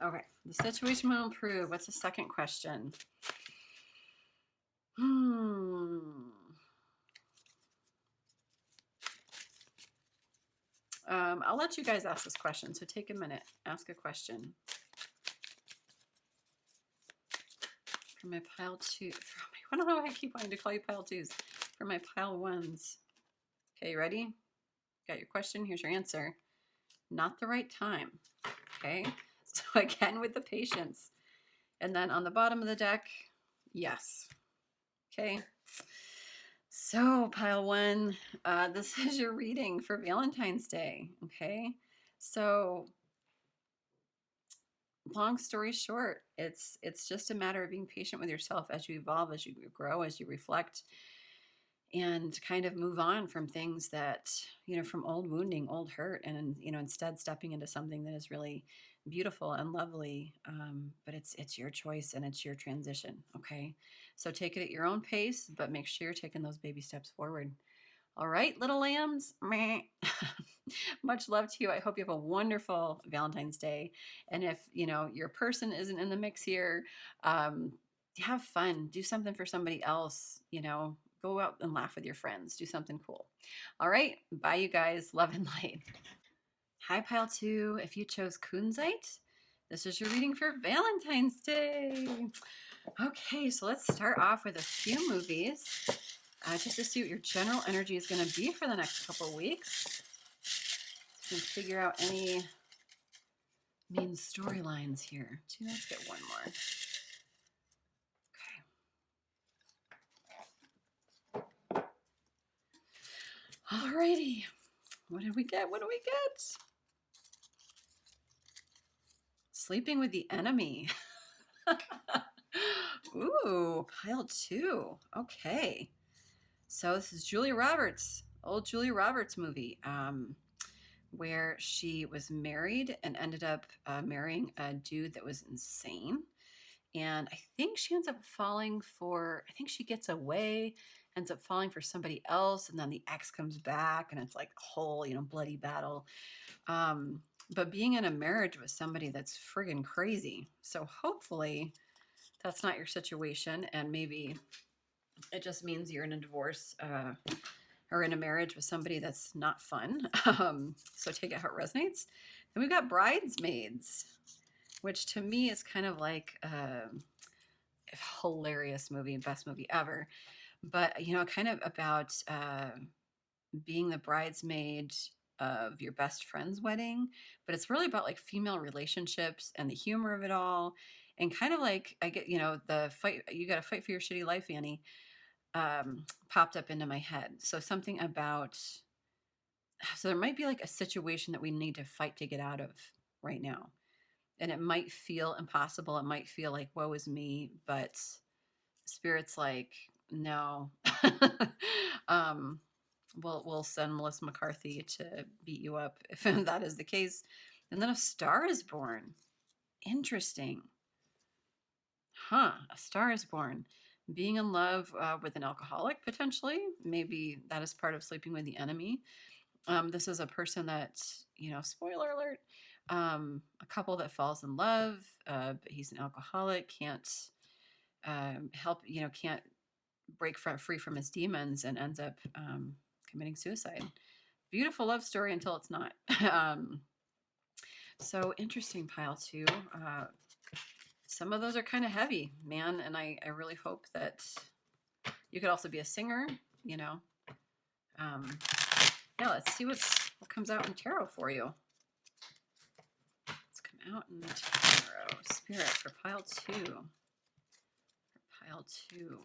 Okay, the situation will improve. What's the second question? I'll let you guys ask this question, so take a minute. Ask a question. For my pile two, I don't know why I keep wanting to call you pile twos. For my pile ones. Okay, you ready? Got your question? Here's your answer. Not the right time. Okay, so again with the patience. And then on the bottom of the deck, yes. Okay. So pile one, this is your reading for Valentine's Day. Okay. So long story short, it's just a matter of being patient with yourself as you evolve, as you grow, as you reflect, and kind of move on from things that, from old wounding, old hurt, and, instead stepping into something that is really beautiful and lovely. But it's your choice and it's your transition. Okay. So take it at your own pace, but make sure you're taking those baby steps forward. All right, little lambs. Much love to you. I hope you have a wonderful Valentine's Day. And if, your person isn't in the mix here, have fun. Do something for somebody else. Go out and laugh with your friends. Do something cool. All right. Bye, you guys. Love and light. Hi, pile two. If you chose Kunzite, this is your reading for Valentine's Day. Okay, so let's start off with a few movies. Just to see what your general energy is going to be for the next couple of weeks. So you can figure out any main storylines here. Let's get one more. Okay. Alrighty. What did we get? What do we get? Sleeping with the enemy. Ooh, pile two. Okay. So this is Julia Roberts, old Julia Roberts movie, where she was married and ended up marrying a dude that was insane. And I think she ends up I think she gets away, ends up falling for somebody else. And then the ex comes back and it's like a whole, bloody battle. But being in a marriage with somebody that's friggin' crazy. So hopefully that's not your situation. And maybe it just means you're in a divorce or in a marriage with somebody that's not fun. So take it how it resonates. Then we've got Bridesmaids, which to me is kind of like a hilarious movie, best movie ever. But, kind of about being the bridesmaid of your best friend's wedding, but it's really about like female relationships and the humor of it all. And kind of like, I get, the fight, you got to fight for your shitty life, Annie, popped up into my head. So something about, so there might be like a situation that we need to fight to get out of right now. And it might feel impossible. It might feel like, woe is me, but Spirit's like, no. We'll send Melissa McCarthy to beat you up if that is the case. And then a star is born. Interesting. A star is born. Being in love with an alcoholic, potentially. Maybe that is part of sleeping with the enemy. This is a person that, spoiler alert, a couple that falls in love, but he's an alcoholic, can't help, can't break free from his demons, and ends up committing suicide. Beautiful love story until it's not. So interesting, pile 2. Some of those are kind of heavy, man, and I really hope that you could also be a singer, Yeah, let's see what comes out in tarot for you. Let's come out in tarot. Spirit for pile 2. For pile 2.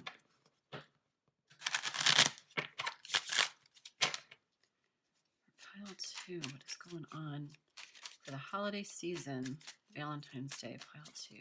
Pile 2, what is going on for the holiday season? Valentine's Day, pile 2.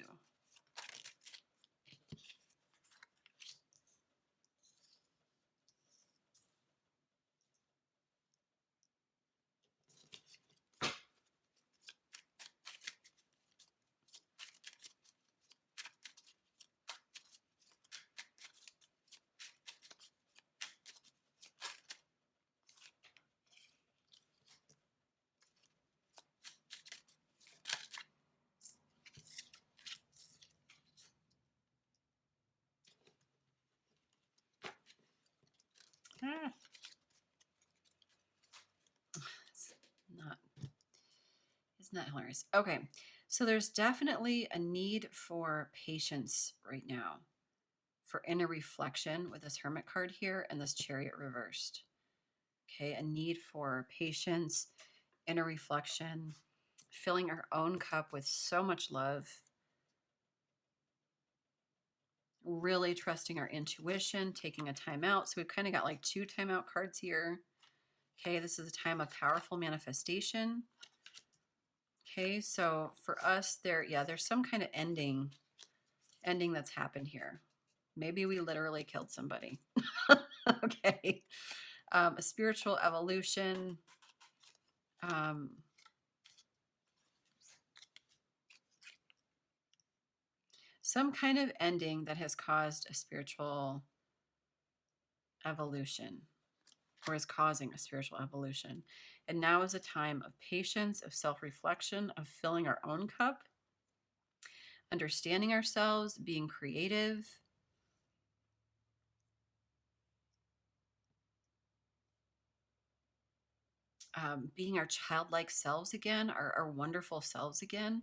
Isn't that hilarious? Okay, so there's definitely a need for patience right now, for inner reflection with this Hermit card here and this Chariot reversed. Okay, a need for patience, inner reflection, filling our own cup with so much love, really trusting our intuition, taking a time out. So we've kind of got like 2 timeout cards here. Okay, this is a time of powerful manifestation. Okay, so for us there's some kind of ending that's happened here. Maybe we literally killed somebody. Okay. A spiritual evolution. Some kind of ending that has caused a spiritual evolution, or is causing a spiritual evolution. And now is a time of patience, of self-reflection, of filling our own cup, understanding ourselves, being creative. Being our childlike selves again, our wonderful selves again.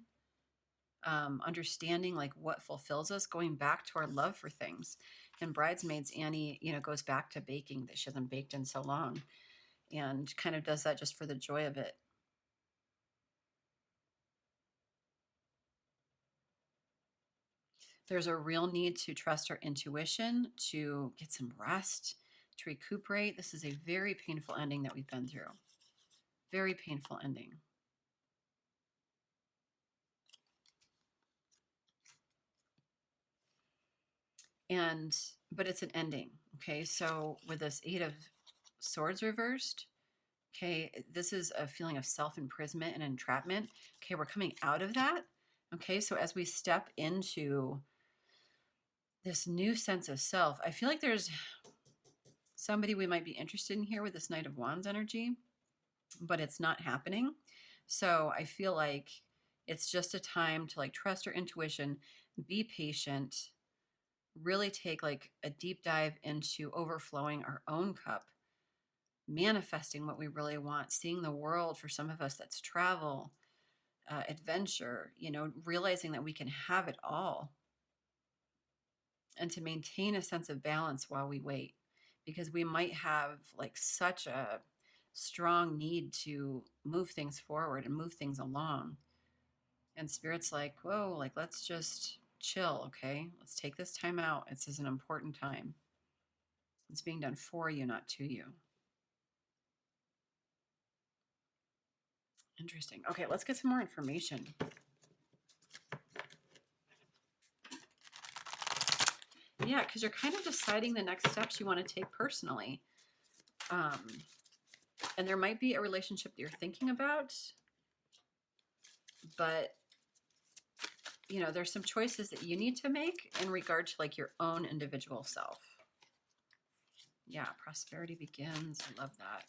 Understanding like what fulfills us, going back to our love for things. And Bridesmaids, Annie, goes back to baking that she hasn't baked in so long, and kind of does that just for the joy of it. There's a real need to trust our intuition, to get some rest, to recuperate. This is a very painful ending that we've been through. Very painful ending. But it's an ending. Okay, so with this 8 of Swords reversed, okay, this is a feeling of self-imprisonment and entrapment. Okay, we're coming out of that. Okay, so as we step into this new sense of self, I feel like there's somebody we might be interested in here with this Knight of Wands energy, but it's not happening. So I feel like it's just a time to like trust our intuition, be patient, really take like a deep dive into overflowing our own cup, manifesting what we really want, seeing the world. For some of us, that's travel, adventure, realizing that we can have it all, and to maintain a sense of balance while we wait, because we might have like such a strong need to move things forward and move things along. And Spirit's like, whoa, like, let's just chill, okay? Let's take this time out. This is an important time. It's being done for you, not to you. Interesting. Okay, let's get some more information. Yeah, because you're kind of deciding the next steps you want to take personally. And there might be a relationship that you're thinking about, but you know, there's some choices that you need to make in regard to like your own individual self. Yeah, prosperity begins. I love that.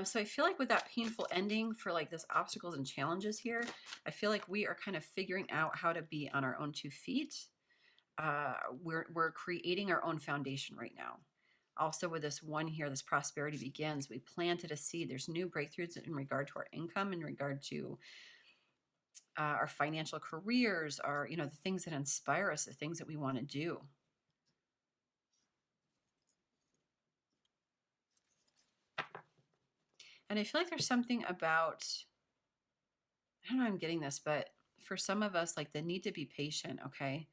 So I feel like with that painful ending for like this obstacles and challenges here, I feel like we are kind of figuring out how to be on our own 2 feet. We're creating our own foundation right now. Also with this one here, this prosperity begins, we planted a seed. There's new breakthroughs in regard to our income, in regard to our financial careers, our, you know, the things that inspire us, the things that we want to do. And I feel like there's something about, I don't know how I'm getting this, but for some of us, like the need to be patient, okay?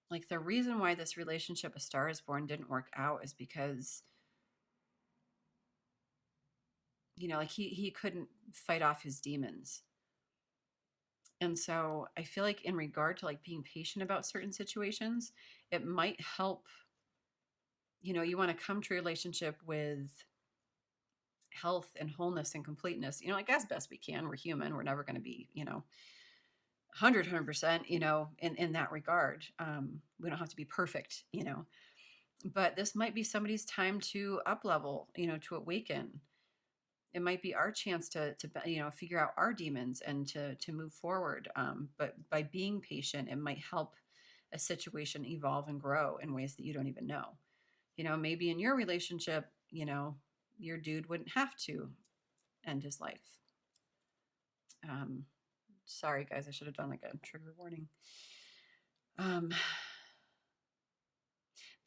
Like the reason why this relationship, A Star is Born, didn't work out is because, you know, like he couldn't fight off his demons. And so I feel like in regard to like being patient about certain situations, it might help, you know, you want to come to a relationship with health and wholeness and completeness, you know, like as best we can. We're human. We're never going to be, you know, 100%, you know, in that regard. We don't have to be perfect, you know, but this might be somebody's time to up level, you know, to awaken. It might be our chance to you know, figure out our demons and to move forward. But by being patient, it might help a situation evolve and grow in ways that you don't even know. You know, maybe in your relationship, you know, your dude wouldn't have to end his life. Sorry guys, I should have done like a trigger warning. But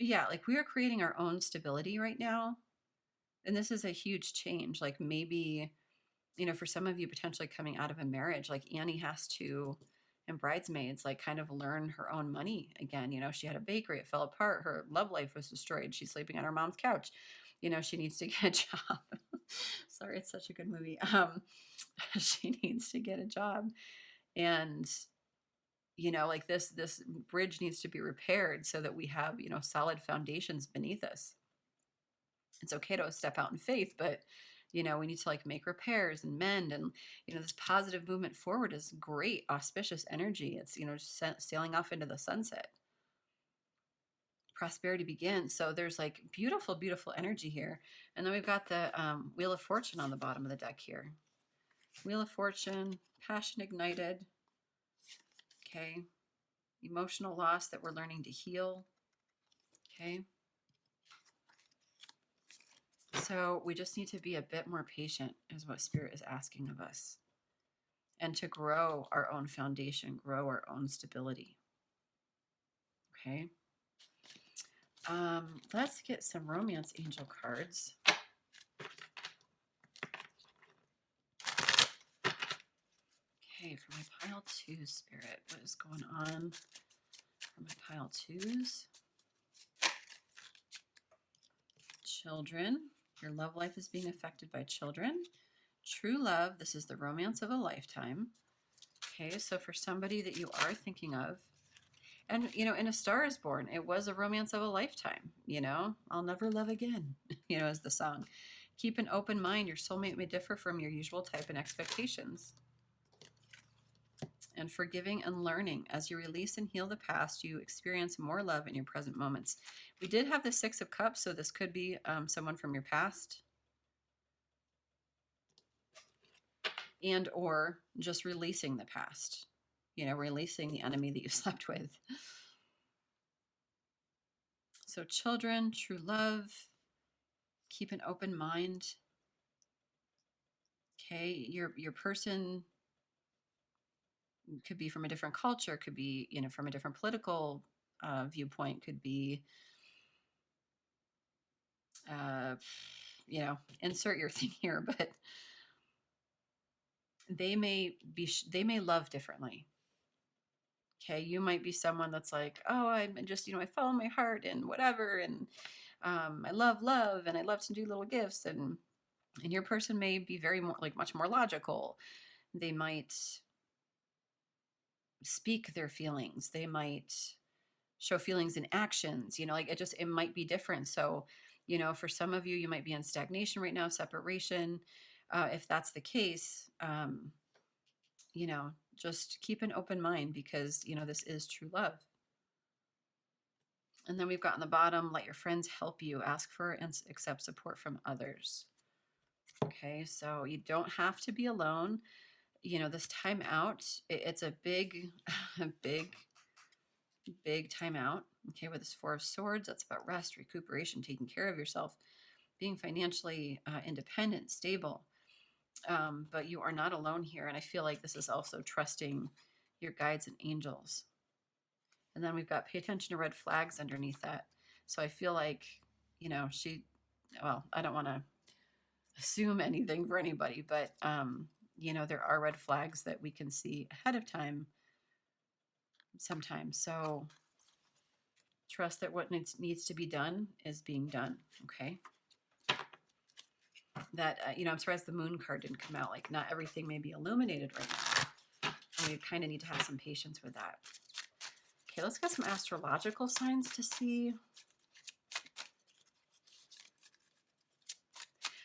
yeah, like we are creating our own stability right now. And this is a huge change. Like maybe, you know, for some of you potentially coming out of a marriage, like Annie has to, and Bridesmaids, like kind of learn her own money again. You know, she had a bakery, it fell apart. Her love life was destroyed. She's sleeping on her mom's couch. You know, she needs to get a job. Sorry, it's such a good movie. She needs to get a job. And, you know, like this bridge needs to be repaired so that we have, you know, solid foundations beneath us. It's okay to step out in faith, but you know, we need to like make repairs and mend. And you know, this positive movement forward is great, auspicious energy. It's, you know, sailing off into the sunset. Prosperity begins. So there's like beautiful, beautiful energy here. And then we've got the Wheel of Fortune on the bottom of the deck here. Wheel of Fortune, passion ignited. Okay. Emotional loss that we're learning to heal. Okay. So we just need to be a bit more patient, is what Spirit is asking of us. And to grow our own foundation, grow our own stability. Okay. Let's get some romance angel cards. Okay, for my pile 2, Spirit, what is going on for my pile 2s? Children. Your love life is being affected by children. True love. This is the romance of a lifetime. Okay, so for somebody that you are thinking of, and, you know, in A Star is Born, it was a romance of a lifetime, you know, I'll never love again, you know, as the song. Keep an open mind. Your soulmate may differ from your usual type and expectations. And forgiving and learning. As you release and heal the past, you experience more love in your present moments. We did have the 6 of Cups, so this could be someone from your past. And or just releasing the past. You know, releasing the enemy that you slept with. So children, true love, keep an open mind. Okay, your person could be from a different culture, could be, you know, from a different political viewpoint could be, insert your thing here, but they may love differently. Okay, you might be someone that's like, oh, I'm just, I follow my heart and whatever, and I love love, and I love to do little gifts, and your person may be much more logical. They might speak their feelings. They might show feelings in actions. It might be different. So, for some of you, you might be in stagnation right now, separation. If that's the case, just keep an open mind, because, this is true love. And then we've got on the bottom, let your friends help you, ask for and accept support from others. Okay, so you don't have to be alone. This time out, it's a big, big time out. Okay, with this Four of Swords, that's about rest, recuperation, taking care of yourself, being financially independent, stable. But you are not alone here. And I feel like this is also trusting your guides and angels. And then we've got pay attention to red flags underneath that. So I feel like, I don't want to assume anything for anybody, but, there are red flags that we can see ahead of time sometimes. So trust that what needs to be done is being done. Okay. That, I'm surprised the moon card didn't come out. Like, not everything may be illuminated right now. And we kind of need to have some patience with that. Okay, let's get some astrological signs to see.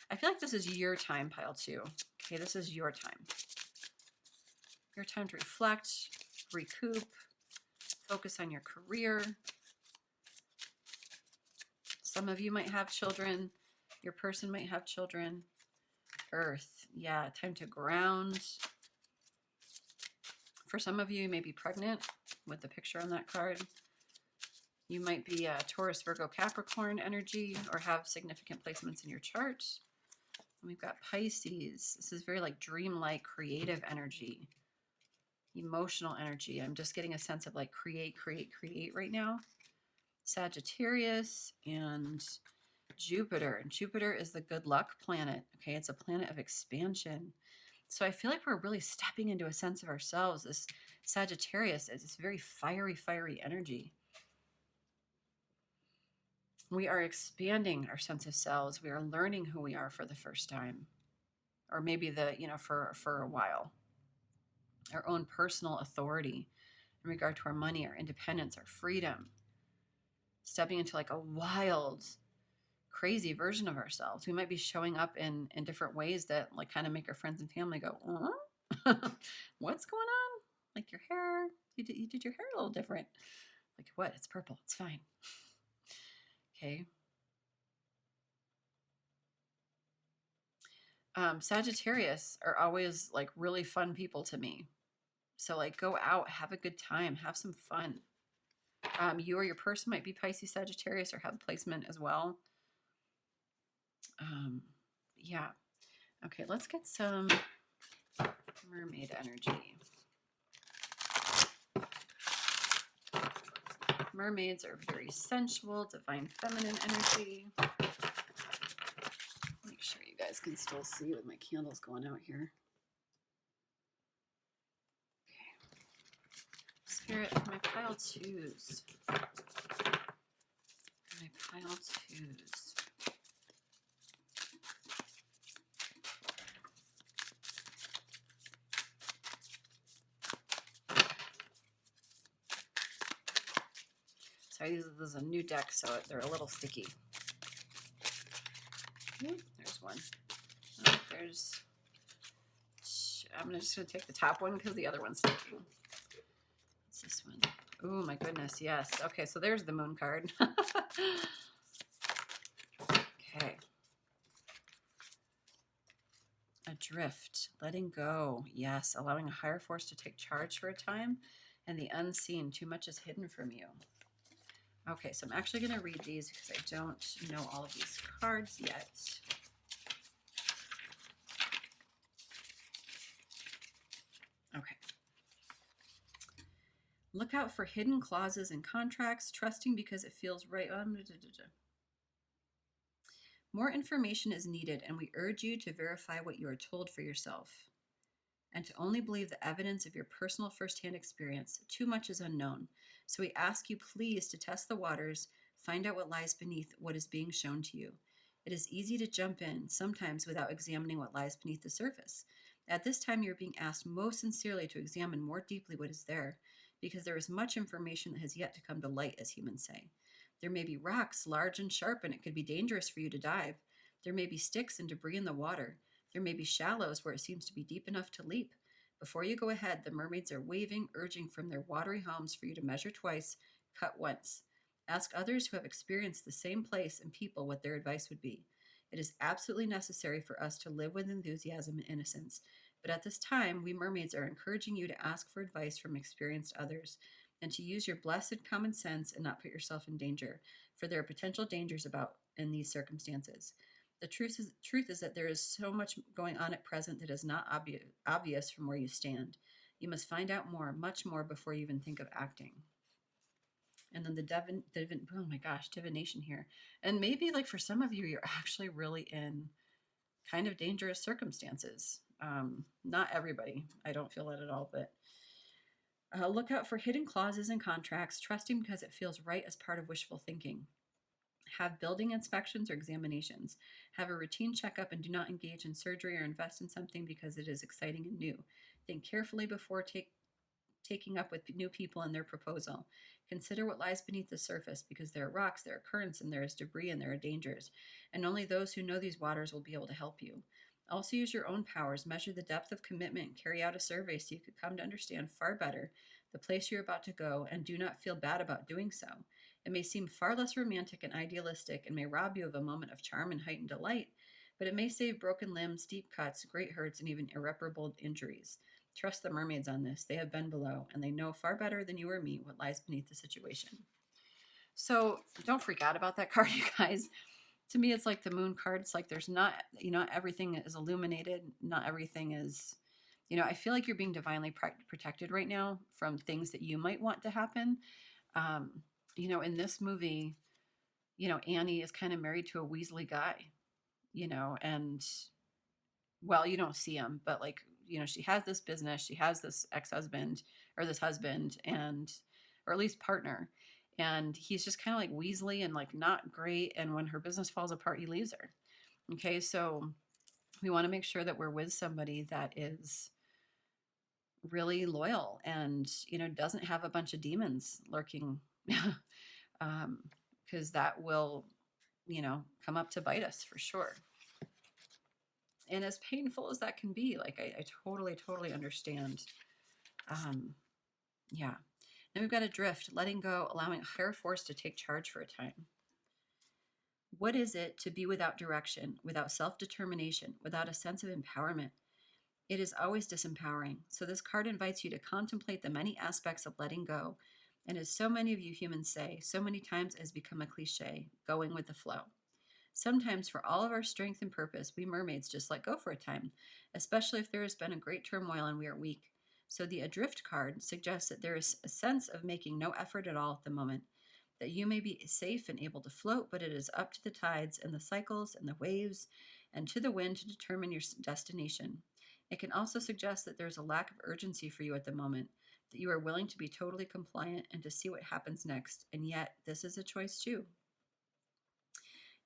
I feel like this is your time, pile 2. Okay, this is your time. Your time to reflect, recoup, focus on your career. Some of you might have children. Your person might have children. Earth, yeah, time to ground. For some of you, you may be pregnant with the picture on that card. You might be a Taurus, Virgo, Capricorn energy, or have significant placements in your chart. And we've got Pisces. This is very dreamlike, creative energy, emotional energy. I'm just getting a sense of create right now. Sagittarius and Jupiter. And Jupiter is the good luck planet. Okay, it's a planet of expansion. So I feel like we're really stepping into a sense of ourselves. This Sagittarius is this very fiery energy. We are expanding our sense of selves. We are learning who we are for the first time, or maybe for a while. Our own personal authority in regard to our money, our independence, our freedom. Stepping into a wild, crazy version of ourselves. We might be showing up in different ways that kind of make our friends and family go, what's going on? Your hair, you did your hair a little different. What? It's purple. It's fine. Okay. Sagittarius are always really fun people to me. So go out, have a good time, have some fun. You or your person might be Pisces, Sagittarius, or have a placement as well. Yeah. Okay, let's get some mermaid energy. Mermaids are very sensual, divine feminine energy. Make sure you guys can still see with my candles going out here. Okay. Spirit, my pile 2s. My pile 2s. Sorry, this is a new deck, so they're a little sticky. There's one. Oh, I'm just going to take the top one because the other one's sticky. What's this one? Oh, my goodness, yes. Okay, so there's the moon card. Okay. Adrift, letting go. Yes, allowing a higher force to take charge for a time. And the unseen, too much is hidden from you. Okay, so I'm actually going to read these because I don't know all of these cards yet. Okay. Look out for hidden clauses in contracts, trusting because it feels right. More information is needed, and we urge you to verify what you are told for yourself and to only believe the evidence of your personal firsthand experience. Too much is unknown. So we ask you please to test the waters, find out what lies beneath what is being shown to you. It is easy to jump in, sometimes without examining what lies beneath the surface. At this time, you're being asked most sincerely to examine more deeply what is there, because there is much information that has yet to come to light, as humans say. There may be rocks large and sharp, and it could be dangerous for you to dive. There may be sticks and debris in the water. There may be shallows where it seems to be deep enough to leap. Before you go ahead, the mermaids are waving, urging from their watery homes for you to measure twice, cut once. Ask others who have experienced the same place and people what their advice would be. It is absolutely necessary for us to live with enthusiasm and innocence. But at this time, we mermaids are encouraging you to ask for advice from experienced others and to use your blessed common sense and not put yourself in danger, for there are potential dangers about in these circumstances. The truth is that there is so much going on at present that is not obvious from where you stand. You must find out more, much more, before you even think of acting. And then oh my gosh, divination here. And maybe like for some of you, you're actually really in kind of dangerous circumstances. Not everybody. I don't feel that at all, but look out for hidden clauses in contracts, trusting because it feels right as part of wishful thinking. Have building inspections or examinations. Have a routine checkup and do not engage in surgery or invest in something because it is exciting and new. Think carefully before taking up with new people and their proposal. Consider what lies beneath the surface because there are rocks, there are currents, and there is debris and there are dangers. And only those who know these waters will be able to help you. Also use your own powers, measure the depth of commitment, and carry out a survey so you could come to understand far better the place you're about to go and do not feel bad about doing so. It may seem far less romantic and idealistic and may rob you of a moment of charm and heightened delight, but it may save broken limbs, deep cuts, great hurts, and even irreparable injuries. Trust the mermaids on this. They have been below, and they know far better than you or me what lies beneath the situation. So don't freak out about that card, you guys. To me, it's like the moon card. It's like there's not, everything is illuminated. Not everything is, I feel like you're being divinely protected right now from things that you might want to happen. In this movie, Annie is kind of married to a Weasley guy, and well, you don't see him, but like, she has this business, she has this ex-husband or this husband or at least partner. And he's just kind of like Weasley and like not great. And when her business falls apart, he leaves her. Okay. So we want to make sure that we're with somebody that is really loyal and, doesn't have a bunch of demons lurking, because that will, come up to bite us for sure. And as painful as that can be, like I totally understand. Yeah. Then we've got adrift, letting go, allowing a higher force to take charge for a time. What is it to be without direction, without self-determination, without a sense of empowerment? It is always disempowering. So this card invites you to contemplate the many aspects of letting go. And as so many of you humans say, so many times it has become a cliche, going with the flow. Sometimes for all of our strength and purpose, we mermaids just let go for a time, especially if there has been a great turmoil and we are weak. So the adrift card suggests that there is a sense of making no effort at all at the moment, that you may be safe and able to float, but it is up to the tides and the cycles and the waves and to the wind to determine your destination. It can also suggest that there's a lack of urgency for you at the moment, that you are willing to be totally compliant and to see what happens next, and yet this is a choice too.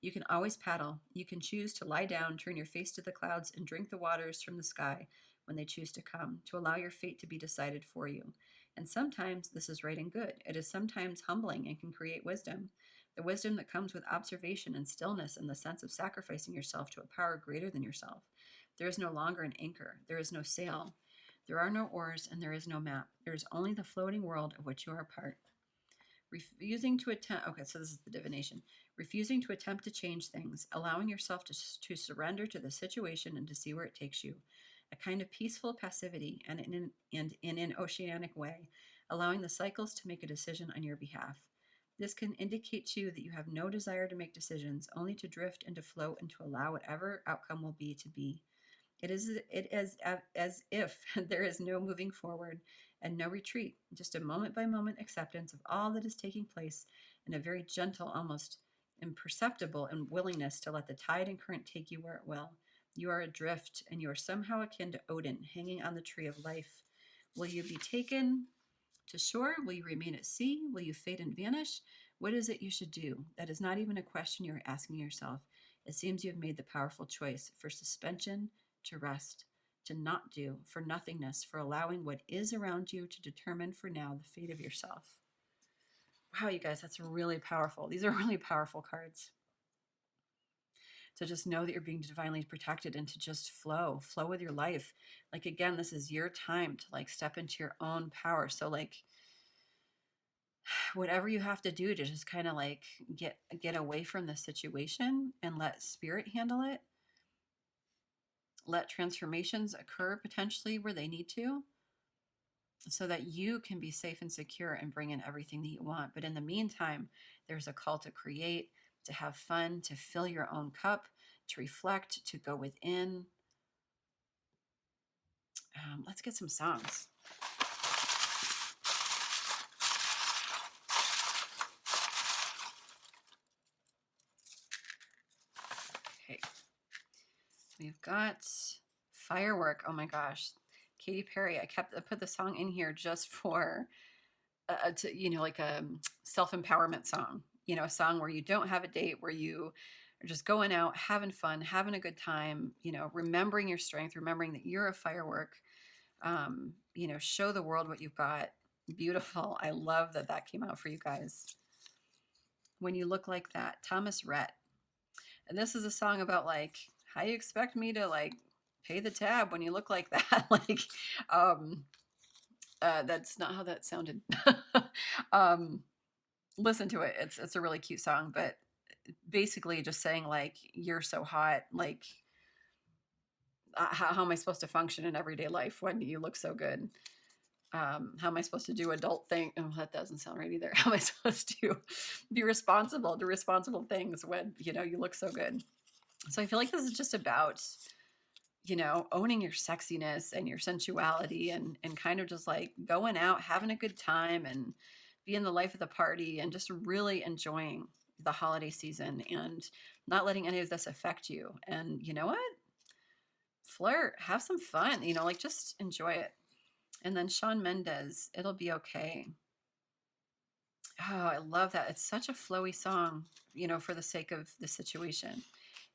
You can always paddle. You can choose to lie down, turn your face to the clouds, and drink the waters from the sky when they choose to come, to allow your fate to be decided for you. And sometimes this is right and good. It is sometimes humbling and can create wisdom, the wisdom that comes with observation and stillness and the sense of sacrificing yourself to a power greater than yourself. There is no longer an anchor. There is no sail. There are no oars, and there is no map. There is only the floating world of which you are a part. Refusing to attempt, okay, so this is the divination. Refusing to attempt to change things, allowing yourself to surrender to the situation and to see where it takes you. A kind of peaceful passivity and in an oceanic way, allowing the cycles to make a decision on your behalf. This can indicate to you that you have no desire to make decisions, only to drift and to float and to allow whatever outcome will be to be. It is as if there is no moving forward and no retreat, just a moment by moment acceptance of all that is taking place, and a very gentle, almost imperceptible and willingness to let the tide and current take you where it will. You are adrift, and you are somehow akin to Odin, hanging on the tree of life. Will you be taken to shore? Will you remain at sea? Will you fade and vanish? What is it you should do? That is not even a question you are asking yourself. It seems you have made the powerful choice for suspension, to rest, to not do, for nothingness, for allowing what is around you to determine for now the fate of yourself. Wow, you guys, that's really powerful. These are really powerful cards. So just know that you're being divinely protected and to just flow with your life. Like, again, this is your time to like step into your own power. So like whatever you have to do to just kind of like get away from the situation and let spirit handle it. Let transformations occur potentially where they need to, so that you can be safe and secure and bring in everything that you want. But in the meantime, there's a call to create, to have fun, to fill your own cup, to reflect, to go within. Let's get some songs. Okay. We've got Firework. Oh my gosh. Katy Perry. I put the song in here just for, like a self-empowerment song, a song where you don't have a date, where you are just going out, having fun, having a good time, remembering your strength, remembering that you're a firework, show the world what you've got. Beautiful. I love that came out for you guys. When You Look Like That, Thomas Rhett. And this is a song about like, how you expect me to like pay the tab when you look like that? Like, that's not how that sounded. Listen to it. It's a really cute song, but basically just saying like, you're so hot. Like, how am I supposed to function in everyday life when you look so good? How am I supposed to do adult things? Oh, that doesn't sound right either. How am I supposed to be responsible, do responsible things when, you look so good? So I feel like this is just about, owning your sexiness and your sensuality and kind of just like going out, having a good time and being the life of the party and just really enjoying the holiday season and not letting any of this affect you. And you know what? Flirt, have some fun, like just enjoy it. And then Shawn Mendes, It'll Be Okay. Oh, I love that. It's such a flowy song, for the sake of the situation.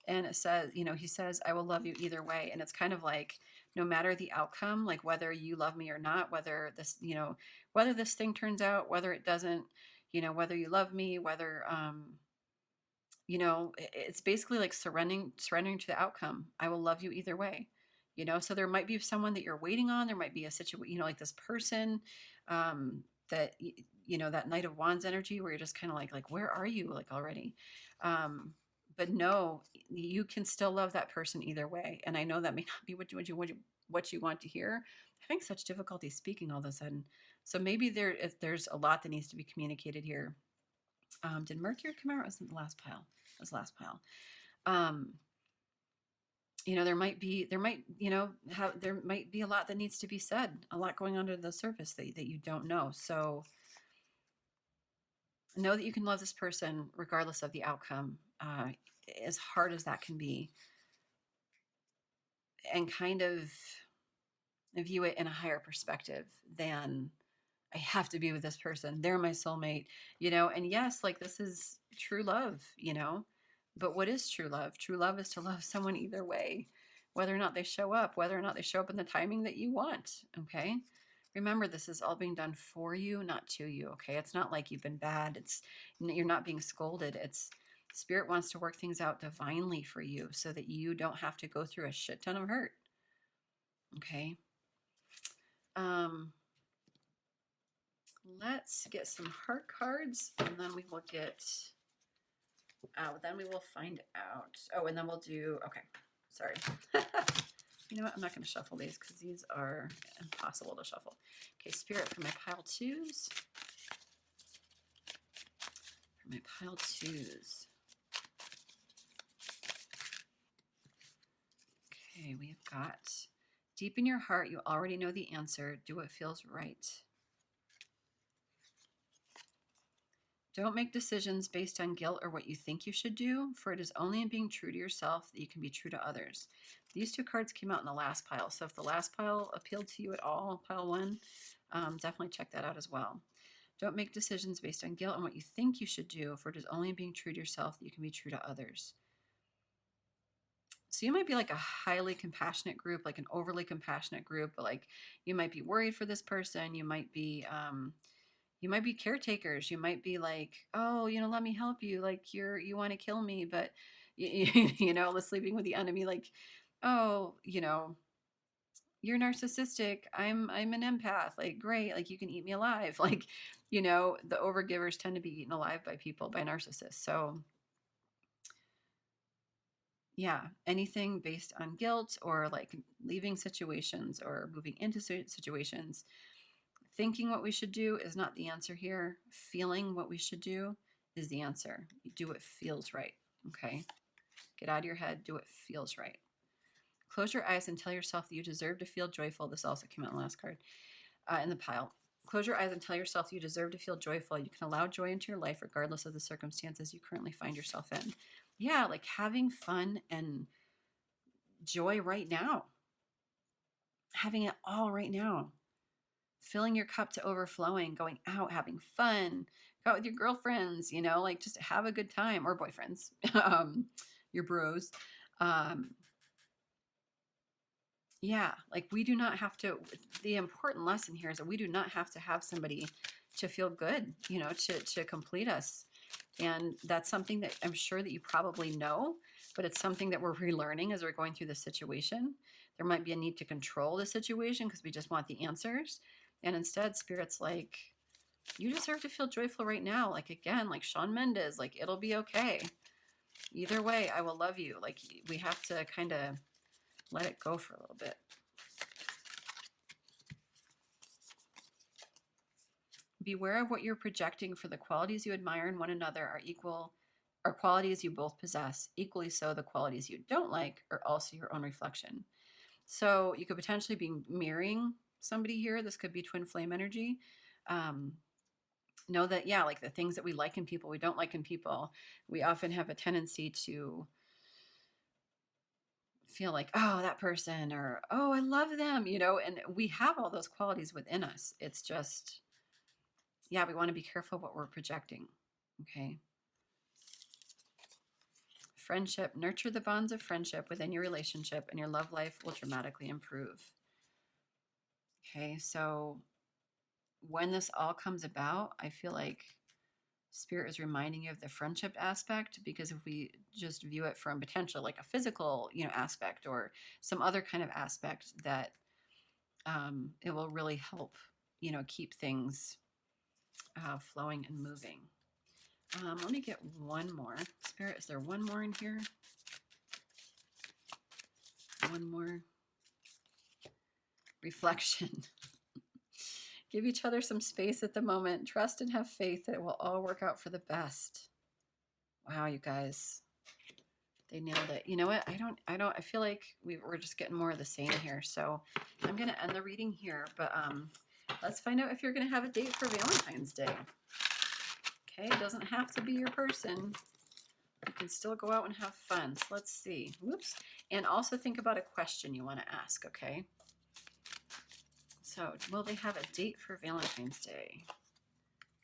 And it says, he says, I will love you either way. And it's kind of like, no matter the outcome, like whether you love me or not, whether this thing turns out, whether it doesn't, whether you love me, whether, it's basically like surrendering to the outcome. I will love you either way. So there might be someone that you're waiting on. There might be a situation, like this person, that, that Knight of Wands energy where you're just kind of like, where are you like already? But no, you can still love that person either way. And I know that may not be what you want to hear. Having such difficulty speaking all of a sudden. So maybe there's a lot that needs to be communicated here. Did Mercury come out? Or was it the last pile? It was the last pile. There might be a lot that needs to be said, a lot going under the surface that you don't know. So know that you can love this person regardless of the outcome, as hard as that can be, and kind of view it in a higher perspective than I have to be with this person. They're my soulmate, and yes, like this is true love, but what is true love? True love is to love someone either way, whether or not they show up, in the timing that you want. Okay. Remember, this is all being done for you, not to you. Okay. It's not like you've been bad. You're not being scolded. It's Spirit wants to work things out divinely for you so that you don't have to go through a shit ton of hurt. Okay. Let's get some heart cards and then we will find out. Oh, and then we'll do, okay. Sorry. You know what? I'm not going to shuffle these because these are impossible to shuffle. Okay, Spirit for my pile twos. For my pile twos. Okay, we've got Deep in your heart, you already know the answer. Do what feels right. Don't make decisions based on guilt or what you think you should do, for it is only in being true to yourself that you can be true to others. These two cards came out in the last pile, so if the last pile appealed to you at all, pile 1, definitely check that out as well. Don't make decisions based on guilt and what you think you should do, for it is only in being true to yourself that you can be true to others. So you might be like a highly compassionate group, like an overly compassionate group, but like you might be worried for this person. You might be caretakers. You might be like, oh, let me help you. Like you want to kill me, but the sleeping with the enemy, like, oh, you're narcissistic. I'm an empath. Like, great. Like you can eat me alive. Like, the overgivers tend to be eaten alive by narcissists. So yeah, anything based on guilt or like leaving situations or moving into situations. Thinking what we should do is not the answer here. Feeling what we should do is the answer. You do what feels right, okay? Get out of your head, do what feels right. Close your eyes and tell yourself that you deserve to feel joyful. This also came out in the last card in the pile. Close your eyes and tell yourself you deserve to feel joyful. You can allow joy into your life regardless of the circumstances you currently find yourself in. Yeah, like having fun and joy right now. Having it all right now. Filling your cup to overflowing, going out, having fun, go out with your girlfriends, like just have a good time, or boyfriends, your bros. Yeah, like we do not have to, the important lesson here is that we do not have to have somebody to feel good, to complete us. And that's something that I'm sure that you probably know, but it's something that we're relearning as we're going through this situation. There might be a need to control the situation because we just want the answers. And instead, Spirit's like, you deserve to feel joyful right now. Like, again, like Shawn Mendes, like, it'll be okay. Either way, I will love you. Like, we have to kind of let it go for a little bit. Beware of what you're projecting, for the qualities you admire in one another are qualities you both possess. Equally so, the qualities you don't like are also your own reflection. So you could potentially be mirroring somebody here. This could be twin flame energy. Know that, yeah, like the things that we like in people, we don't like in people. We often have a tendency to feel like, oh, that person, or, oh, I love them, and we have all those qualities within us. It's just, yeah, we want to be careful what we're projecting. Okay. Friendship. Nurture the bonds of friendship within your relationship, and your love life will dramatically improve. Okay, so when this all comes about, I feel like Spirit is reminding you of the friendship aspect, because if we just view it from potential, like a physical, aspect or some other kind of aspect, that it will really help, keep things flowing and moving. Let me get one more. Spirit, is there one more in here? One more reflection. Give each other some space at the moment. Trust and have faith that it will all work out for the best. Wow, you guys. They nailed it. You know what? I feel like we're just getting more of the same here. So I'm going to end the reading here, but let's find out if you're going to have a date for Valentine's Day. Okay, it doesn't have to be your person. You can still go out and have fun. So let's see. Whoops. And also think about a question you want to ask, okay? So, will they have a date for Valentine's Day?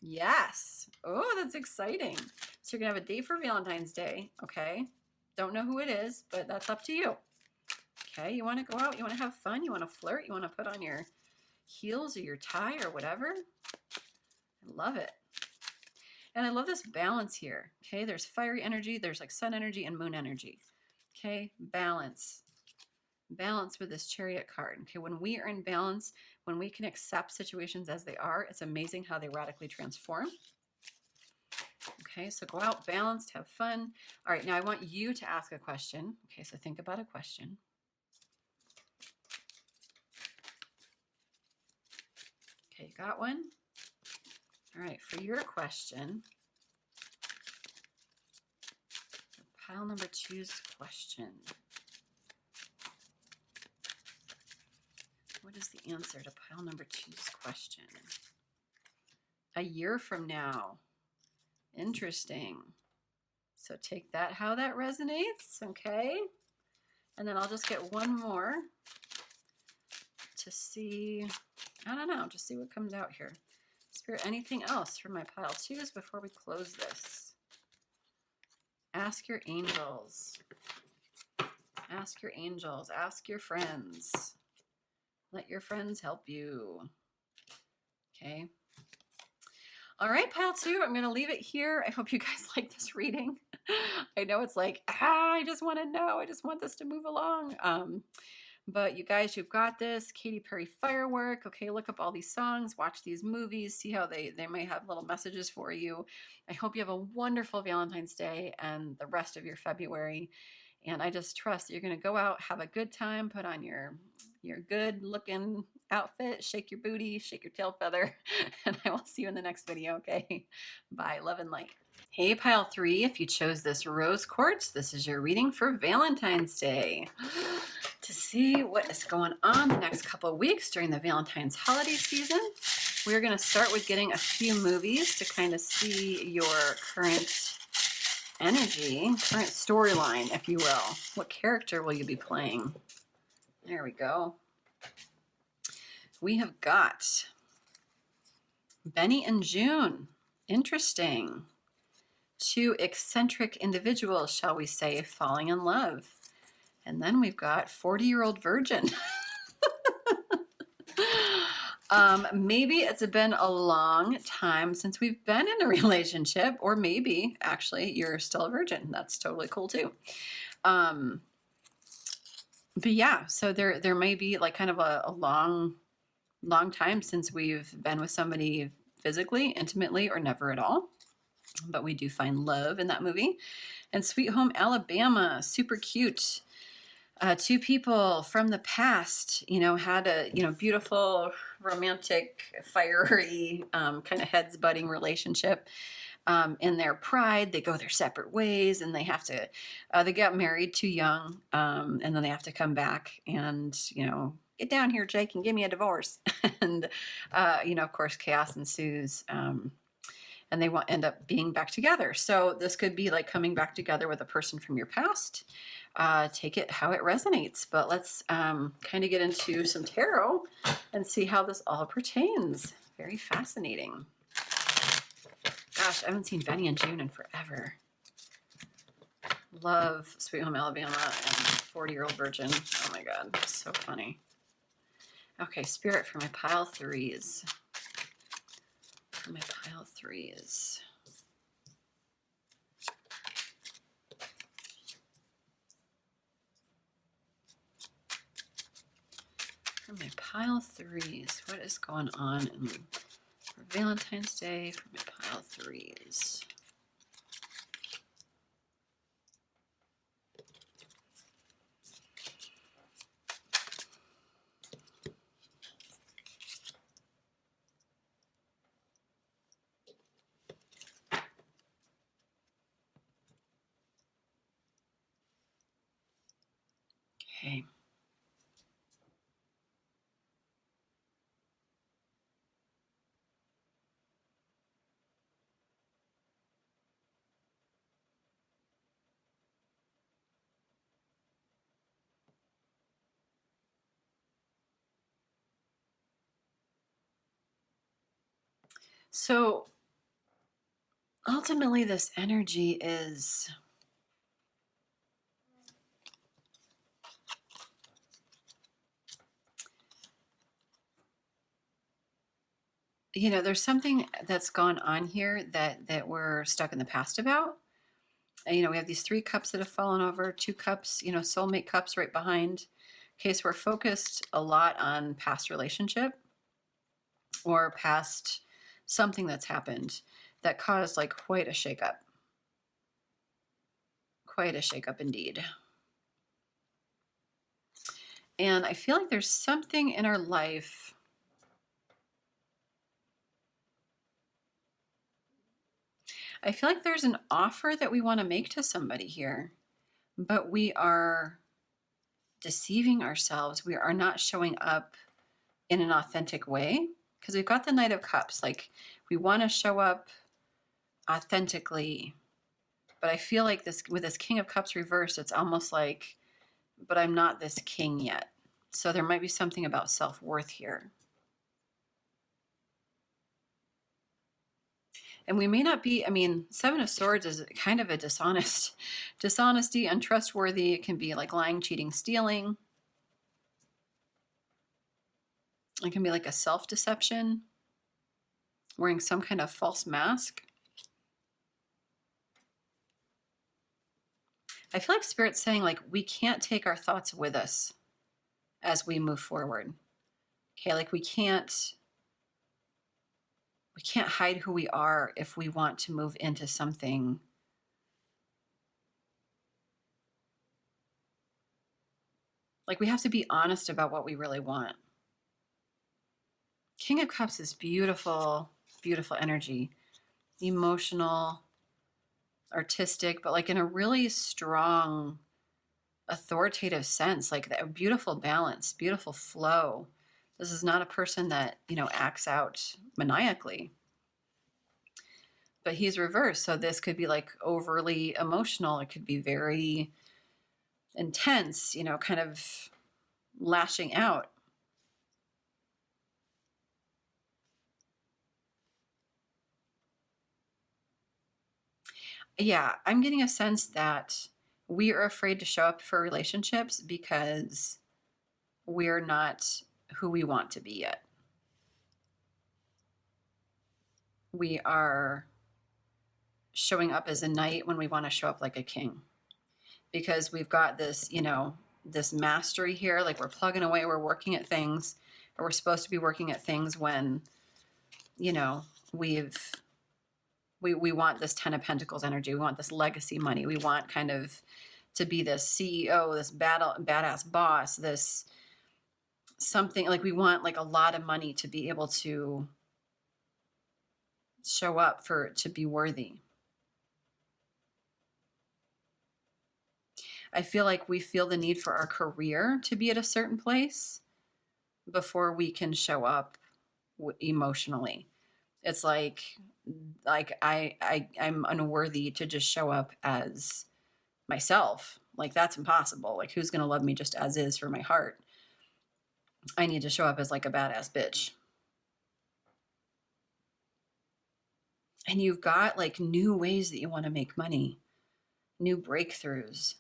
Yes. Oh, that's exciting. So you're going to have a date for Valentine's Day, okay? Don't know who it is, but that's up to you. Okay, you want to go out, you want to have fun, you want to flirt, you want to put on your heels or your tie or whatever. I love it. And I love this balance here. Okay, there's fiery energy, there's like sun energy and moon energy. Okay, balance. Balance with this Chariot card. Okay, when we are in balance, when we can accept situations as they are, it's amazing how they radically transform. Okay, so go out balanced, have fun. All right, now I want you to ask a question. Okay, so think about a question. Okay, you got one? All right, for your question, pile number 2's question. What is the answer to pile number 2's question? A year from now. Interesting. So take that how that resonates, okay? And then I'll just get one more to see, I don't know, just see what comes out here. Spirit, anything else for my pile 2s before we close this? Ask your angels. Ask your angels. Ask your friends. Let your friends help you. Okay. All right, pile 2, I'm going to leave it here. I hope you guys like this reading. I know it's like, I just want to know. I just want this to move along. But you guys, you've got this. Katy Perry Firework. Okay, look up all these songs. Watch these movies. See how they might have little messages for you. I hope you have a wonderful Valentine's Day and the rest of your February. And I just trust that you're going to go out, have a good time, put on your good looking outfit, shake your booty, shake your tail feather, and I will see you in the next video, okay? Bye, love and light. Hey, pile 3, if you chose this rose quartz, this is your reading for Valentine's Day. To see what is going on the next couple of weeks during the Valentine's holiday season, we're going to start with getting a few movies to kind of see your current energy, current storyline, if you will. What character will you be playing? There we go. We have got Benny and June. Interesting. 2 eccentric individuals, shall we say, falling in love. And then we've got 40-year-old virgin. Maybe it's been a long time since we've been in a relationship, or maybe actually you're still a virgin. That's totally cool too. But yeah, so there may be like kind of a long time since we've been with somebody physically, intimately, or never at all. But we do find love in that movie. And Sweet Home Alabama, super cute. 2 people from the past, had a, beautiful, romantic, fiery, kind of heads butting relationship. In their pride, they go their separate ways, and they have to, they got married too young, and then they have to come back and, get down here, Jake, and give me a divorce. And, of course, chaos ensues. And they end up being back together. So this could be like coming back together with a person from your past. Take it how it resonates. But let's kind of get into some tarot and see how this all pertains. Very fascinating. Gosh, I haven't seen Benny and June in forever. Love Sweet Home Alabama and 40-year-old virgin. Oh my God, so funny. Okay, Spirit for my pile 3s. For my pile 3s. For my pile 3s, what is going on for Valentine's Day for my pile 3s? Okay. So ultimately, this energy is there's something that's gone on here that we're stuck in the past about. We have these 3 cups that have fallen over, 2 cups, soulmate cups right behind. Okay, so we're focused a lot on past relationship or past something that's happened that caused like quite a shakeup. Quite a shakeup indeed. And I feel like there's something in our life I feel like there's an offer that we want to make to somebody here, but we are deceiving ourselves. We are not showing up in an authentic way. Because we've got the Knight of Cups. Like, we want to show up authentically. But I feel like this, with this King of Cups reversed, it's almost like, but I'm not this king yet. So there might be something about self-worth here. And we may not be, I mean, Seven of Swords is kind of a dishonesty, untrustworthy. It can be like lying, cheating, stealing. It can be like a self-deception, wearing some kind of false mask. I feel like Spirit's saying, like, we can't take our thoughts with us as we move forward. Okay, like we can't hide who we are if we want to move into something. Like, we have to be honest about what we really want. King of Cups is beautiful, beautiful energy. Emotional, artistic, but like in a really strong, authoritative sense, like a beautiful balance, beautiful flow. This is not a person that, you know, acts out maniacally. But he's reversed. So this could be like overly emotional. It could be very intense, you know, kind of lashing out. Yeah, I'm getting a sense that we are afraid to show up for relationships because we're not who we want to be yet. We are showing up as a knight when we want to show up like a king, because we've got this, you know, this mastery here. Like, we're plugging away, we're working at things, or we're supposed to be working at things when, you know, we want this 10 of Pentacles energy. We want this legacy money. We want kind of to be this CEO, this badass boss, this something. Like, we want like a lot of money to be able to show up to be worthy. I feel like we feel the need for our career to be at a certain place before we can show up emotionally. It's like I'm unworthy to just show up as myself. Like, that's impossible. Like, who's going to love me just as is for my heart? I need to show up as like a badass bitch. And you've got like new ways that you want to make money, new breakthroughs.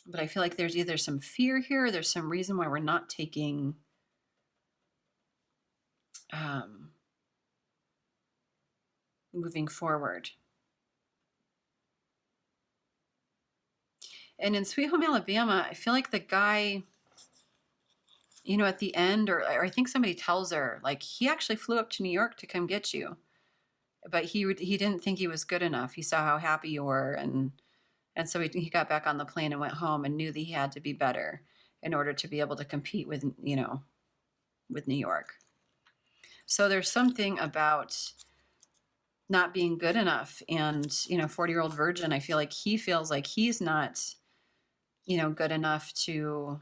But I feel like there's either some fear here, or there's some reason why we're not taking moving forward. And in Sweet Home Alabama, I feel like the guy, you know, at the end, or I think somebody tells her, like, he actually flew up to New York to come get you, but he didn't think he was good enough. He saw how happy you were, and so he got back on the plane and went home and knew that he had to be better in order to be able to compete with, you know, with New York. So there's something about not being good enough. And, you know, 40-year-old virgin, I feel like he feels like he's not, you know, good enough to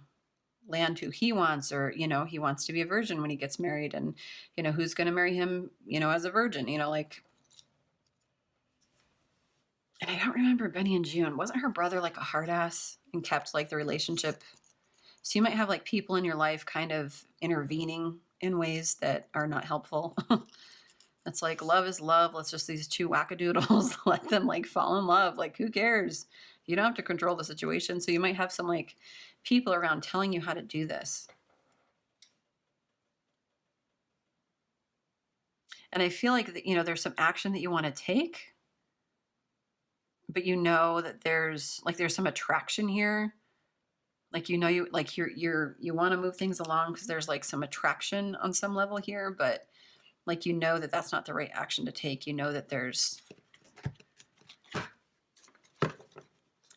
land who he wants, or, you know, he wants to be a virgin when he gets married, and, you know, who's going to marry him, you know, as a virgin, you know, like. And I don't remember Benny and June. Wasn't her brother like a hard ass and kept like the relationship? So you might have like people in your life kind of intervening in ways that are not helpful. It's like, love is love. Let's just, these two wackadoodles, let them like fall in love. Like, who cares? You don't have to control the situation. So you might have some like people around telling you how to do this. And I feel like, you know, there's some action that you want to take, but you know that there's some attraction here. Like, you know, you want to move things along because there's like some attraction on some level here, but like, you know that that's not the right action to take. You know that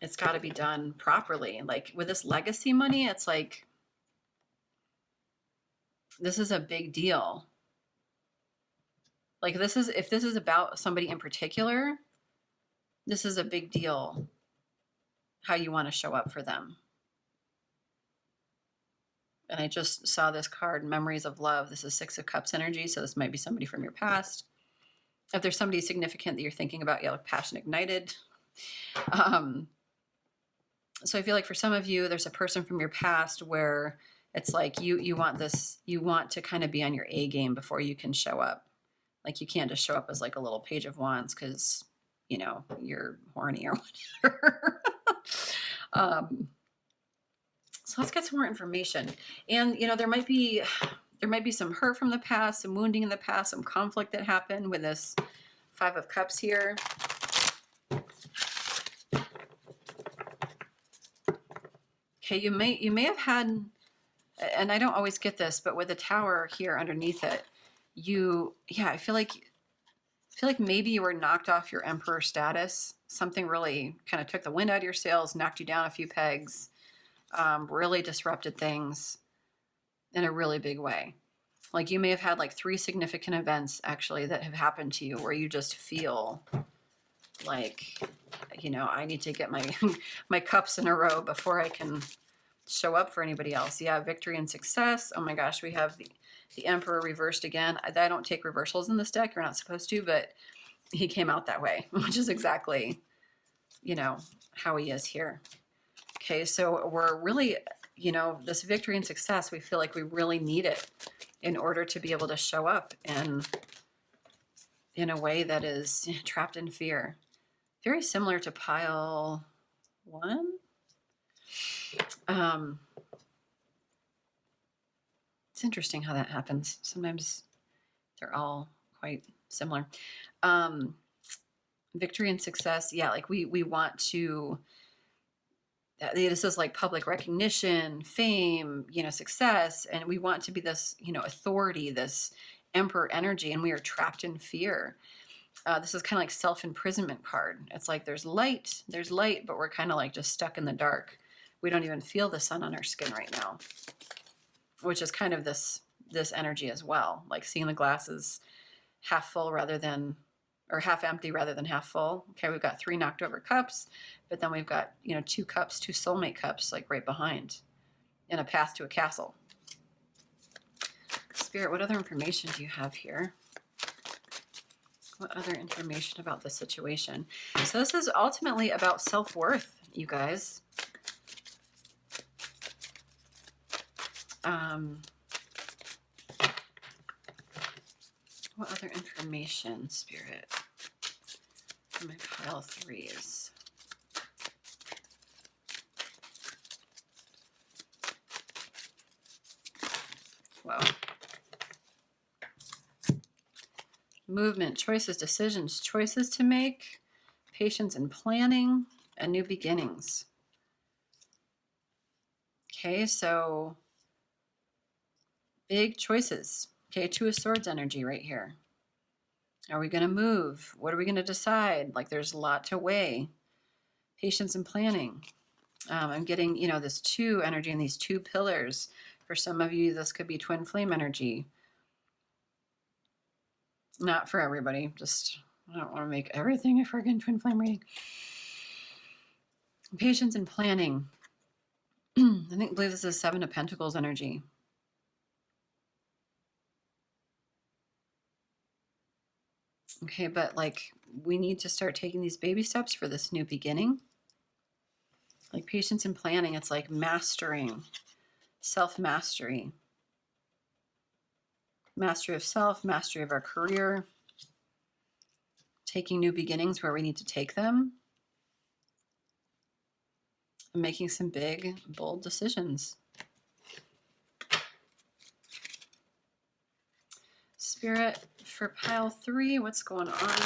it's got to be done properly. Like, with this legacy money, it's like, this is a big deal. Like, if this is about somebody in particular, this is a big deal, how you want to show up for them. And I just saw this card, Memories of Love. This is Six of Cups energy, so this might be somebody from your past. If there's somebody significant that you're thinking about, yeah, like passion ignited. So I feel like for some of you, there's a person from your past where it's like you want this, you want to kind of be on your A game before you can show up. Like you can't just show up as like a little page of wands because, you know, you're horny or whatever. So let's get some more information. And, you know, there might be some hurt from the past, some wounding in the past, some conflict that happened with this Five of Cups here. Okay, you may have had, and I don't always get this, but with the Tower here underneath it, I feel like maybe you were knocked off your Emperor status. Something really kind of took the wind out of your sails, knocked you down a few pegs, really disrupted things in a really big way. Like you may have had like 3 significant events actually that have happened to you where you just feel like, you know, I need to get my cups in a row before I can show up for anybody else. Yeah, victory and success. Oh my gosh, we have the Emperor reversed again. I don't take reversals in this deck. You're not supposed to, but he came out that way, which is exactly, you know, how he is here. Okay, so we're really, you know, this victory and success, we feel like we really need it in order to be able to show up and in a way that is trapped in fear. Very similar to pile 1. It's interesting how that happens. Sometimes they're all quite similar. Victory and success. Yeah, like we want to, this is like public recognition, fame, you know, success. And we want to be this, you know, authority, this Emperor energy, and we are trapped in fear. This is kind of like self-imprisonment card. It's like there's light, but we're kind of like just stuck in the dark. We don't even feel the sun on our skin right now, which is kind of this energy as well. Like seeing the glasses half full rather than, or half empty rather than half full. Okay, we've got 3 knocked over cups, but then we've got, you know, 2 cups, 2 soulmate cups, like right behind in a path to a castle. Spirit, what other information do you have here? What other information about the situation? So this is ultimately about self-worth, you guys. What other information, Spirit, for my pile 3s? Wow. Movement, choices, decisions, choices to make, patience and planning, and new beginnings. Okay, so big choices. Okay, 2 of Swords energy right here. Are we going to move? What are we going to decide? Like there's a lot to weigh. Patience and planning. I'm getting, you know, this 2 energy and these 2 pillars. For some of you, this could be twin flame energy. Not for everybody. Just, I don't want to make everything a friggin' twin flame reading. Patience and planning. I believe this is 7 of Pentacles energy. Okay, but like we need to start taking these baby steps for this new beginning. Like patience and planning, it's like mastering, self-mastery. Mastery of self, mastery of our career. Taking new beginnings where we need to take them. And making some big, bold decisions. Spirit, for pile 3, what's going on?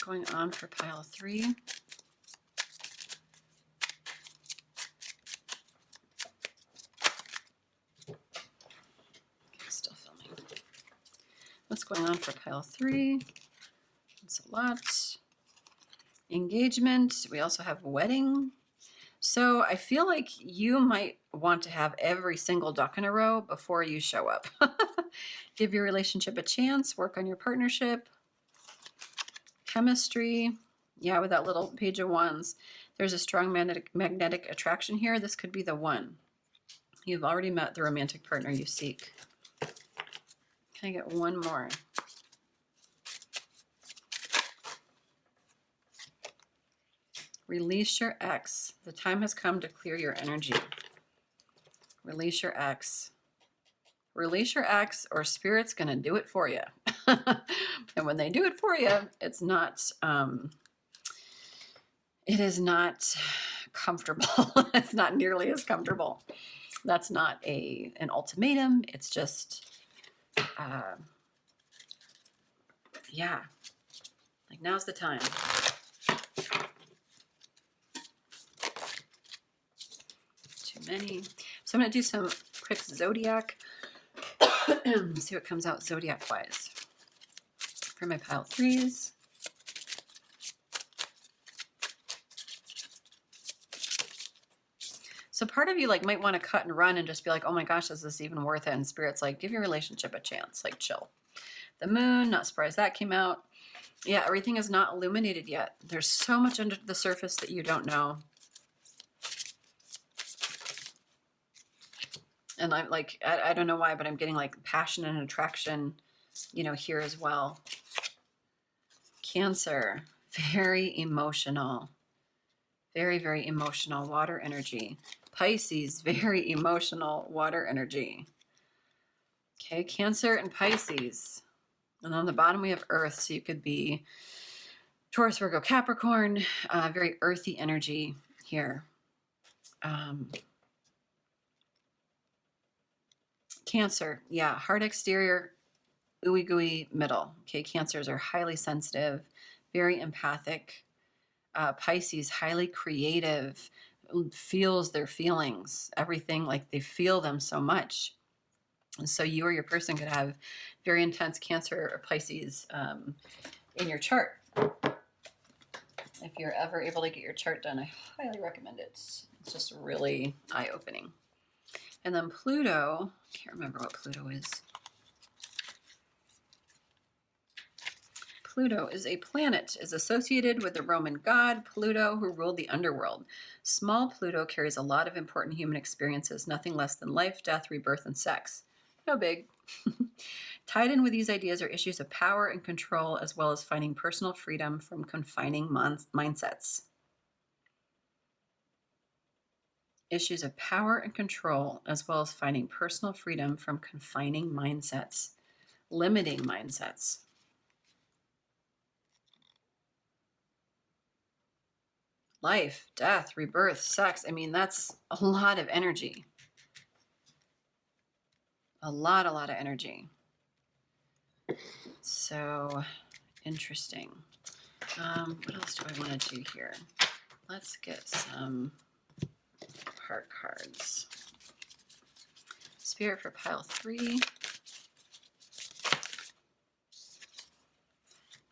Going on for pile 3. Okay, still filming. What's going on for pile 3? It's a lot. Engagement. We also have wedding. So I feel like you might want to have every single duck in a row before you show up. Give your relationship a chance. Work on your partnership. Chemistry. Yeah, with that little page of wands. There's a strong magnetic attraction here. This could be the one. You've already met the romantic partner you seek. Can I get one more? Release your ex. The time has come to clear your energy. Release your ex. Release your ex, or Spirit's going to do it for you. And when they do it for you, it's not, it is not comfortable. It's not nearly as comfortable. That's not an ultimatum. It's just, yeah, like now's the time. Too many. So I'm going to do some quick zodiac. See what comes out zodiac wise for my pile threes. So part of you like might want to cut and run and just be like, oh my gosh, is this even worth it? And Spirit's like, give your relationship a chance, like chill. The moon, not surprised that came out. Yeah, everything is not illuminated yet. There's so much under the surface that you don't know. And I'm like, I don't know why, but I'm getting like passion and attraction, you know, here as well. Cancer, very emotional. Very, very emotional water energy. Pisces, very emotional water energy. Okay, Cancer and Pisces. And on the bottom we have Earth, so you could be Taurus, Virgo, Capricorn, very earthy energy here. Cancer, yeah, hard exterior, ooey gooey middle. Okay, Cancers are highly sensitive, very empathic. Pisces, highly creative, feels their feelings, everything, like they feel them so much. And so you or your person could have very intense Cancer or Pisces in your chart. If you're ever able to get your chart done, I highly recommend it. It's just really eye-opening. And then Pluto, can't remember what Pluto is. Pluto is a planet, is associated with the Roman god Pluto, who ruled the underworld. Small Pluto carries a lot of important human experiences, nothing less than life, death, rebirth, and sex. No big. Tied in with these ideas are issues of power and control, as well as finding personal freedom from confining mindsets. Issues of power and control, as well as finding personal freedom from confining mindsets, limiting mindsets. Life, death, rebirth, sex. I mean, that's a lot of energy. A lot of energy. So interesting. What else do I want to do here? Let's get some heart cards. Spirit for pile 3.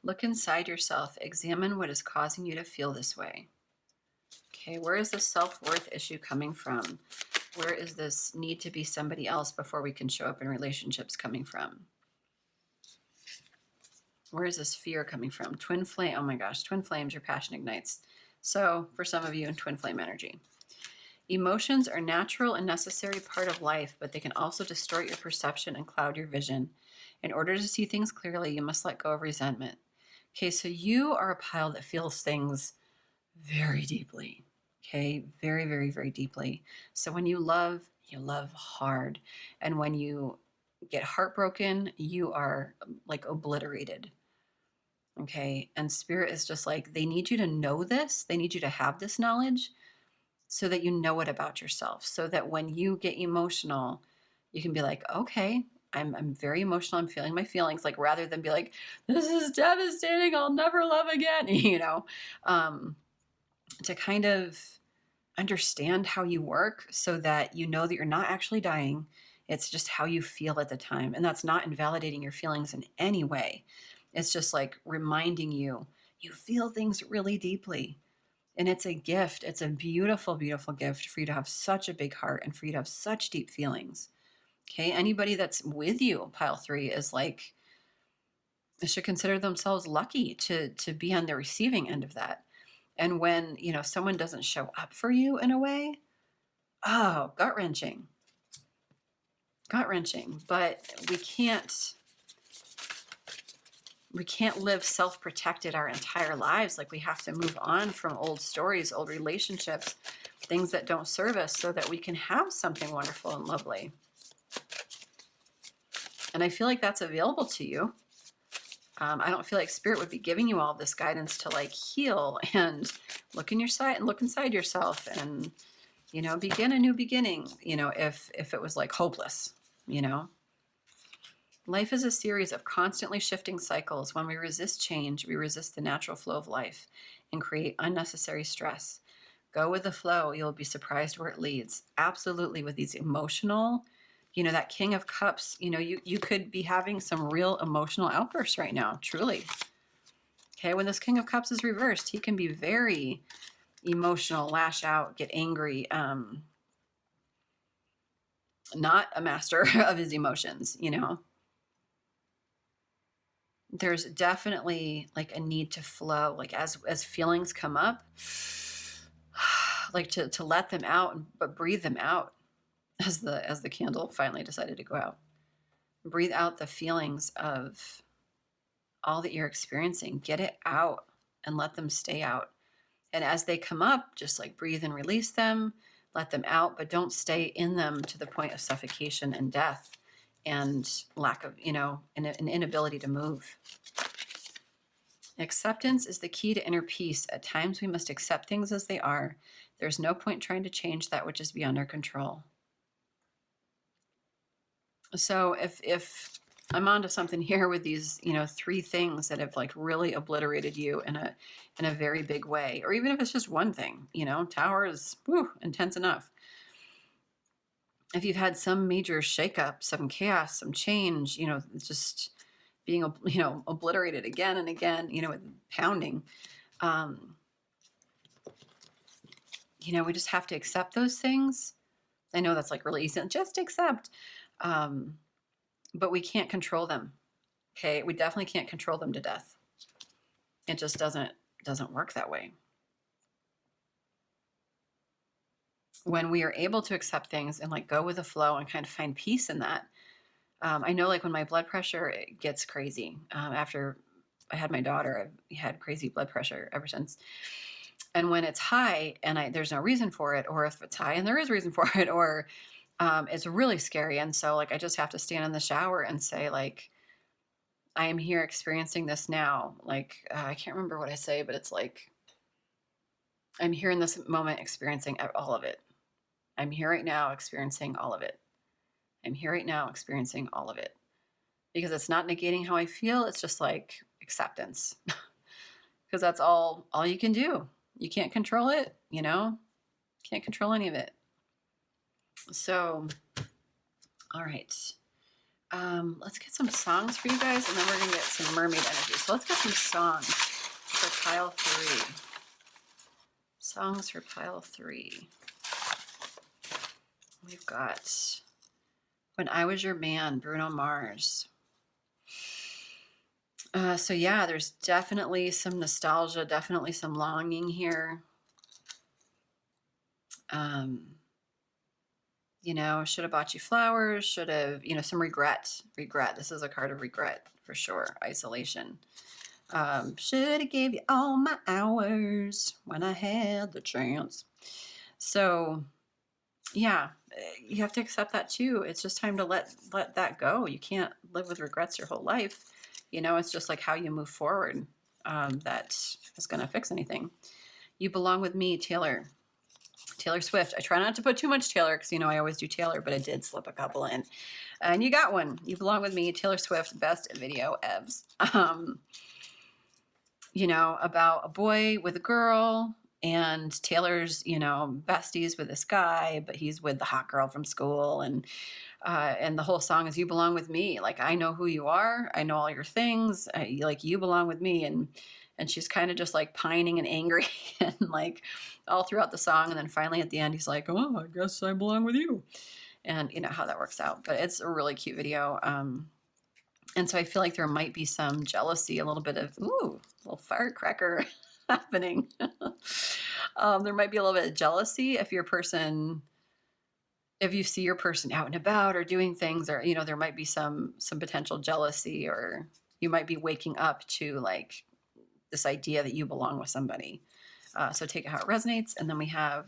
Look inside yourself. Examine what is causing you to feel this way. Okay, where is the self-worth issue coming from? Where is this need to be somebody else before we can show up in relationships coming from? Where is this fear coming from? Twin flame, oh my gosh, twin flames, your passion ignites. So for some of you in twin flame energy. Emotions are natural and necessary part of life, but they can also distort your perception and cloud your vision. In order to see things clearly, you must let go of resentment. Okay, so you are a pile that feels things very deeply. Okay, very, very, very deeply. So when you love hard. And when you get heartbroken, you are like obliterated. Okay, and Spirit is just like, they need you to know this. They need you to have this knowledge so that you know it about yourself. So that when you get emotional, you can be like, okay, I'm very emotional. I'm feeling my feelings, like rather than be like, this is devastating. I'll never love again, you know, to kind of understand how you work so that you know that you're not actually dying. It's just how you feel at the time. And that's not invalidating your feelings in any way. It's just like reminding you, you feel things really deeply. And it's a gift. It's a beautiful, beautiful gift for you to have such a big heart and for you to have such deep feelings. Okay. Anybody that's with you, pile 3, is like, should consider themselves lucky to be on the receiving end of that. And when, you know, someone doesn't show up for you in a way, oh, gut-wrenching. gut-wrenching, but we can't live self-protected our entire lives. Like, we have to move on from old stories, old relationships, things that don't serve us, so that we can have something wonderful and lovely. And I feel like that's available to you. I don't feel like Spirit would be giving you all this guidance to like heal and look inside yourself and, you know, begin a new beginning, you know, if it was like hopeless, you know. Life is a series of constantly shifting cycles. When we resist change, we resist the natural flow of life and create unnecessary stress. Go with the flow. You'll be surprised where it leads. Absolutely, with these emotional, you know, that King of Cups, you know, you could be having some real emotional outbursts right now, truly. Okay, when this King of Cups is reversed, he can be very emotional, lash out, get angry, not a master of his emotions, you know. There's definitely like a need to flow, like as feelings come up, like to let them out, but breathe them out, as the candle finally decided to go out. Breathe out the feelings of all that you're experiencing. Get it out and let them stay out. And as they come up, just like breathe and release them, let them out, but don't stay in them to the point of suffocation and death and lack of, you know, an inability to move. Acceptance is the key to inner peace. At times we must accept things as they are. There's no point trying to change that which is beyond our control. So if I'm onto something here with these, you know, 3 things that have like really obliterated you in a very big way, or even if it's just one thing, you know, Tower is intense enough. If you've had some major shakeup, some chaos, some change, you know, just being, you know, obliterated again and again, you know, with pounding, you know, we just have to accept those things. I know that's like really easy, just accept, but we can't control them. Okay, we definitely can't control them to death. It just doesn't work that way. When we are able to accept things and like go with the flow and kind of find peace in that, I know like when my blood pressure gets crazy, after I had my daughter, I've had crazy blood pressure ever since. And when it's high and there's no reason for it, or if it's high and there is reason for it, or it's really scary. And so like I just have to stand in the shower and say like, I am here experiencing this now. Like, I can't remember what I say, but it's like, I'm here in this moment experiencing all of it. I'm here right now experiencing all of it. I'm here right now experiencing all of it. Because it's not negating how I feel. It's just like acceptance. Because that's all you can do. You can't control it, you know? Can't control any of it. So, all right. Let's get some songs for you guys, and then we're going to get some mermaid energy. So let's get some songs for pile 3. Songs for pile 3. We've got When I Was Your Man, Bruno Mars. So yeah, there's definitely some nostalgia, definitely some longing here. You know, should have bought you flowers, should have, you know, some regret. This is a card of regret for sure. Isolation. Should have gave you all my hours when I had the chance. So yeah, you have to accept that too. It's just time to let that go. You can't live with regrets your whole life. You know, it's just like how you move forward that is going to fix anything. You Belong With Me, Taylor Swift. I try not to put too much Taylor because, you know, I always do Taylor, but I did slip a couple in. And you got one. You Belong With Me, Taylor Swift, best video evs. You know, about a boy with a girl, and Taylor's, you know, besties with this guy, but he's with the hot girl from school. And the whole song is You Belong With Me. Like, I know who you are. I know all your things. Like, you belong with me. And she's kind of just like pining and angry and like all throughout the song. And then finally at the end, he's like, oh, I guess I belong with you. And you know how that works out. But it's a really cute video. And so I feel like there might be some jealousy, a little bit of, ooh, a little firecracker happening. There might be a little bit of jealousy if your person if you see your person out and about or doing things, or, you know, there might be some potential jealousy, or you might be waking up to like this idea that you belong with somebody. So take it how it resonates. And then we have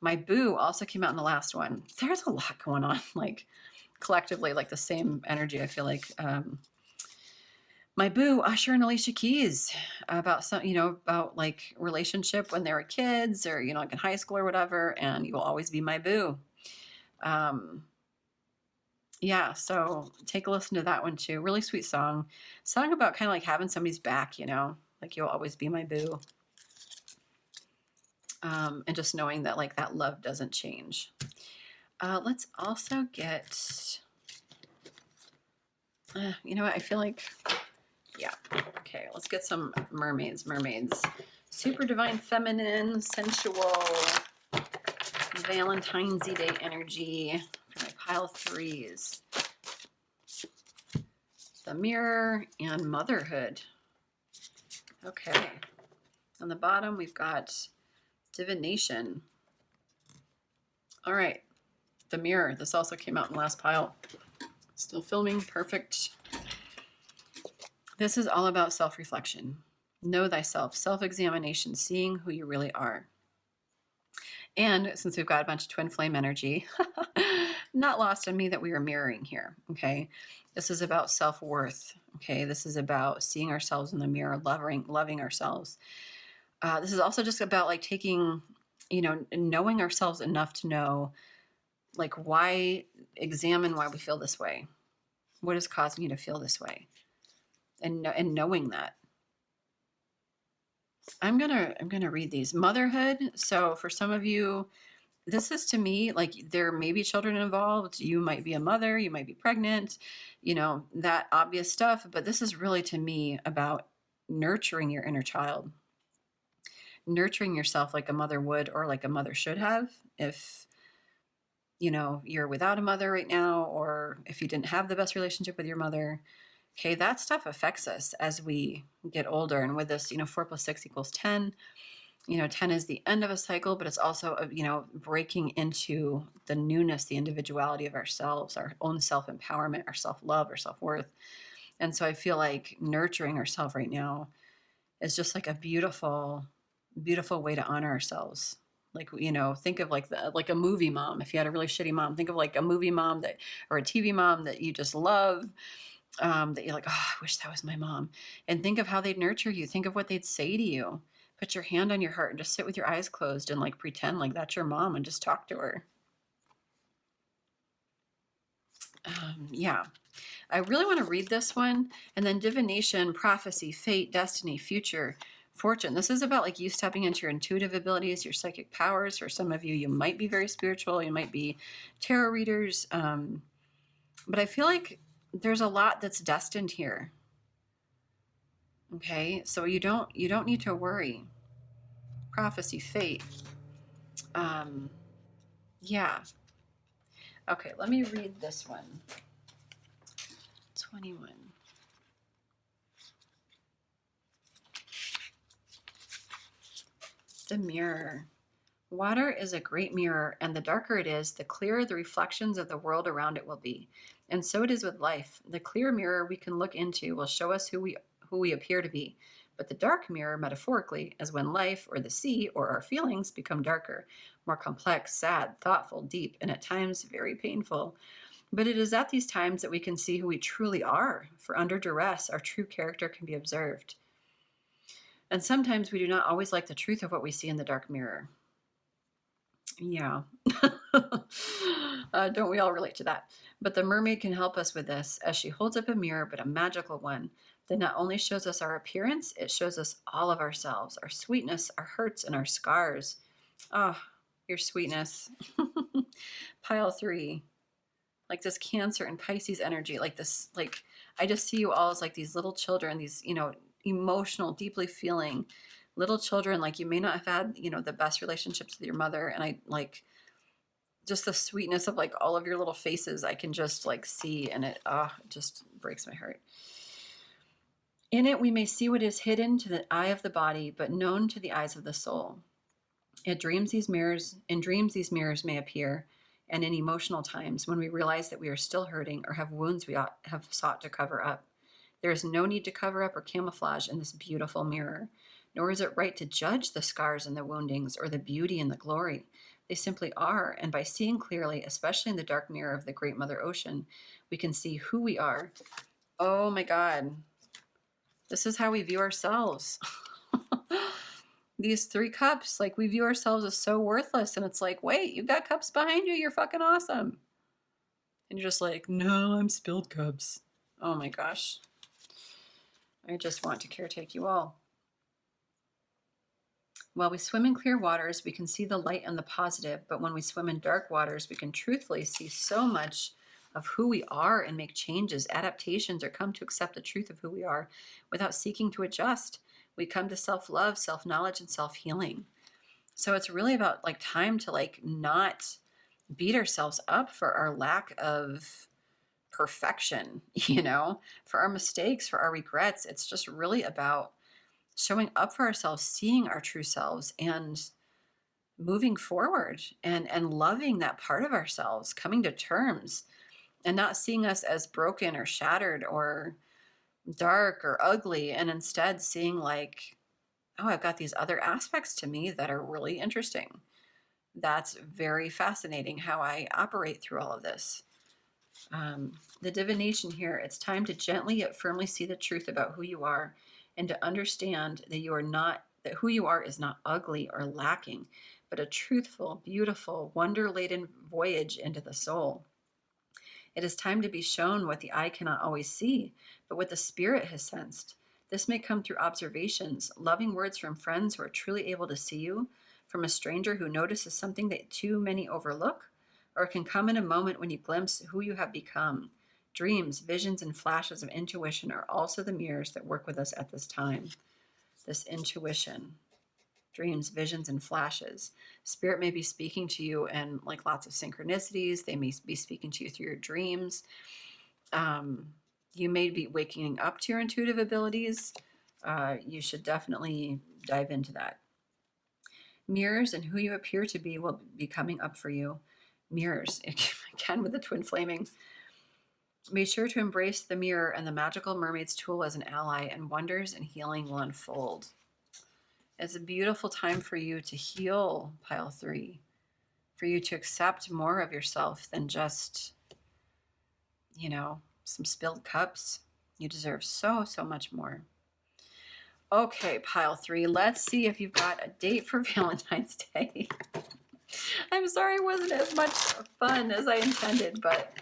my boo also came out in the last one. There's a lot going on, like collectively, like the same energy, I feel like. My boo, Usher and Alicia Keys, about some, you know, about like relationship when they were kids, or, you know, like in high school or whatever, and you will always be my boo. Yeah, so take a listen to that one too. Really sweet song. Song about kind of like having somebody's back, you know, like you'll always be my boo. And just knowing that like that love doesn't change. Let's also get, you know what, I feel like, yeah, okay, let's get some mermaids. Super divine feminine, sensual, Valentine's Day energy for my pile threes. The mirror and motherhood. Okay. On the bottom, we've got divination. All right. The mirror. This also came out in the last pile. Still filming. Perfect. This is all about self-reflection. Know thyself. Self-examination. Seeing who you really are. And since we've got a bunch of twin flame energy, not lost on me that we are mirroring here, okay? This is about self-worth, okay? This is about seeing ourselves in the mirror, loving ourselves. This is also just about like taking, you know, knowing ourselves enough to know, like, examine why we feel this way. What is causing you to feel this way? And knowing that. I'm gonna read these. Motherhood. So for some of you, this is to me like there may be children involved. You might be a mother, you might be pregnant, you know, that obvious stuff. But this is really to me about nurturing your inner child, nurturing yourself like a mother would, or like a mother should have, if, you know, you're without a mother right now, or if you didn't have the best relationship with your mother. Okay, that stuff affects us as we get older. And with this, you know, 4 + 6 = 10. You know, 10 is the end of a cycle, but it's also, you know, breaking into the newness, the individuality of ourselves, our own self-empowerment, our self-love, our self-worth. And so I feel like nurturing ourselves right now is just like a beautiful, beautiful way to honor ourselves. Like, you know, think of like a movie mom. If you had a really shitty mom, think of like a movie mom that, or a TV mom that you just love. That you're like, oh, I wish that was my mom. And think of how they'd nurture you. Think of what they'd say to you. Put your hand on your heart and just sit with your eyes closed and like pretend like that's your mom and just talk to her. Yeah, I really want to read this one. And then divination, prophecy, fate, destiny, future, fortune. This is about like you stepping into your intuitive abilities, your psychic powers. For some of you, you might be very spiritual. You might be tarot readers. But I feel like there's a lot that's destined here. Okay, so you don't need to worry. Prophecy, fate. Yeah. Okay, let me read this one. 21. The mirror. Water is a great mirror, and the darker it is, the clearer the reflections of the world around it will be. And so it is with life. The clear mirror we can look into will show us who we appear to be. But the dark mirror, metaphorically, is when life or the sea or our feelings become darker, more complex, sad, thoughtful, deep, and at times very painful. But it is at these times that we can see who we truly are, for under duress, our true character can be observed. And sometimes we do not always like the truth of what we see in the dark mirror. Yeah. Don't we all relate to that? But the mermaid can help us with this as she holds up a mirror, but a magical one that not only shows us our appearance, it shows us all of ourselves, our sweetness, our hurts, and our scars. Ah, oh, your sweetness. Pile 3. Like this Cancer and Pisces energy, like this, like I just see you all as like these little children, these, you know, emotional, deeply feeling little children. Like you may not have had, you know, the best relationships with your mother. And I like just the sweetness of like all of your little faces. I can just like see, and it just breaks my heart. In it, we may see what is hidden to the eye of the body, but known to the eyes of the soul. In dreams, these mirrors may appear. and in emotional times when we realize that we are still hurting or have wounds we have sought to cover up. There is no need to cover up or camouflage in this beautiful mirror, nor is it right to judge the scars and the woundings or the beauty and the glory. They simply are, and by seeing clearly, especially in the dark mirror of the great Mother Ocean, we can see who we are. Oh my God. This is how we view ourselves. These 3 cups, like, we view ourselves as so worthless, and it's like, wait, you got cups behind you, you're fucking awesome. And you're just like, no, I'm spilled cups. Oh my gosh. I just want to caretake you all. While we swim in clear waters, we can see the light and the positive, but when we swim in dark waters, we can truthfully see so much of who we are and make changes, adaptations, or come to accept the truth of who we are without seeking to adjust. We come to self-love, self-knowledge, and self-healing. So it's really about like time to like not beat ourselves up for our lack of perfection, you know, for our mistakes, for our regrets. It's just really about showing up for ourselves, seeing our true selves, and moving forward and loving that part of ourselves, coming to terms and not seeing us as broken or shattered or dark or ugly, and instead seeing like, oh, I've got these other aspects to me that are really interesting. That's very fascinating how I operate through all of this. The divination here, it's time to gently yet firmly see the truth about who you are and to understand that that who you are is not ugly or lacking, but a truthful, beautiful, wonder-laden voyage into the soul. It is time to be shown what the eye cannot always see, but what the spirit has sensed. This may come through observations, loving words from friends who are truly able to see you, from a stranger who notices something that too many overlook, or it can come in a moment when you glimpse who you have become. Dreams, visions, and flashes of intuition are also the mirrors that work with us at this time. This intuition, dreams, visions, and flashes. Spirit may be speaking to you in like lots of synchronicities. They may be speaking to you through your dreams. You may be waking up to your intuitive abilities. You should definitely dive into that. Mirrors and who you appear to be will be coming up for you. Mirrors, again with the twin flaming. Be sure to embrace the mirror and the magical mermaid's tool as an ally, and wonders and healing will unfold. It's a beautiful time for you to heal, pile 3, for you to accept more of yourself than just, you know, some spilled cups. You deserve so, so much more. Okay, pile 3, let's see if you've got a date for Valentine's Day. I'm sorry it wasn't as much fun as I intended, but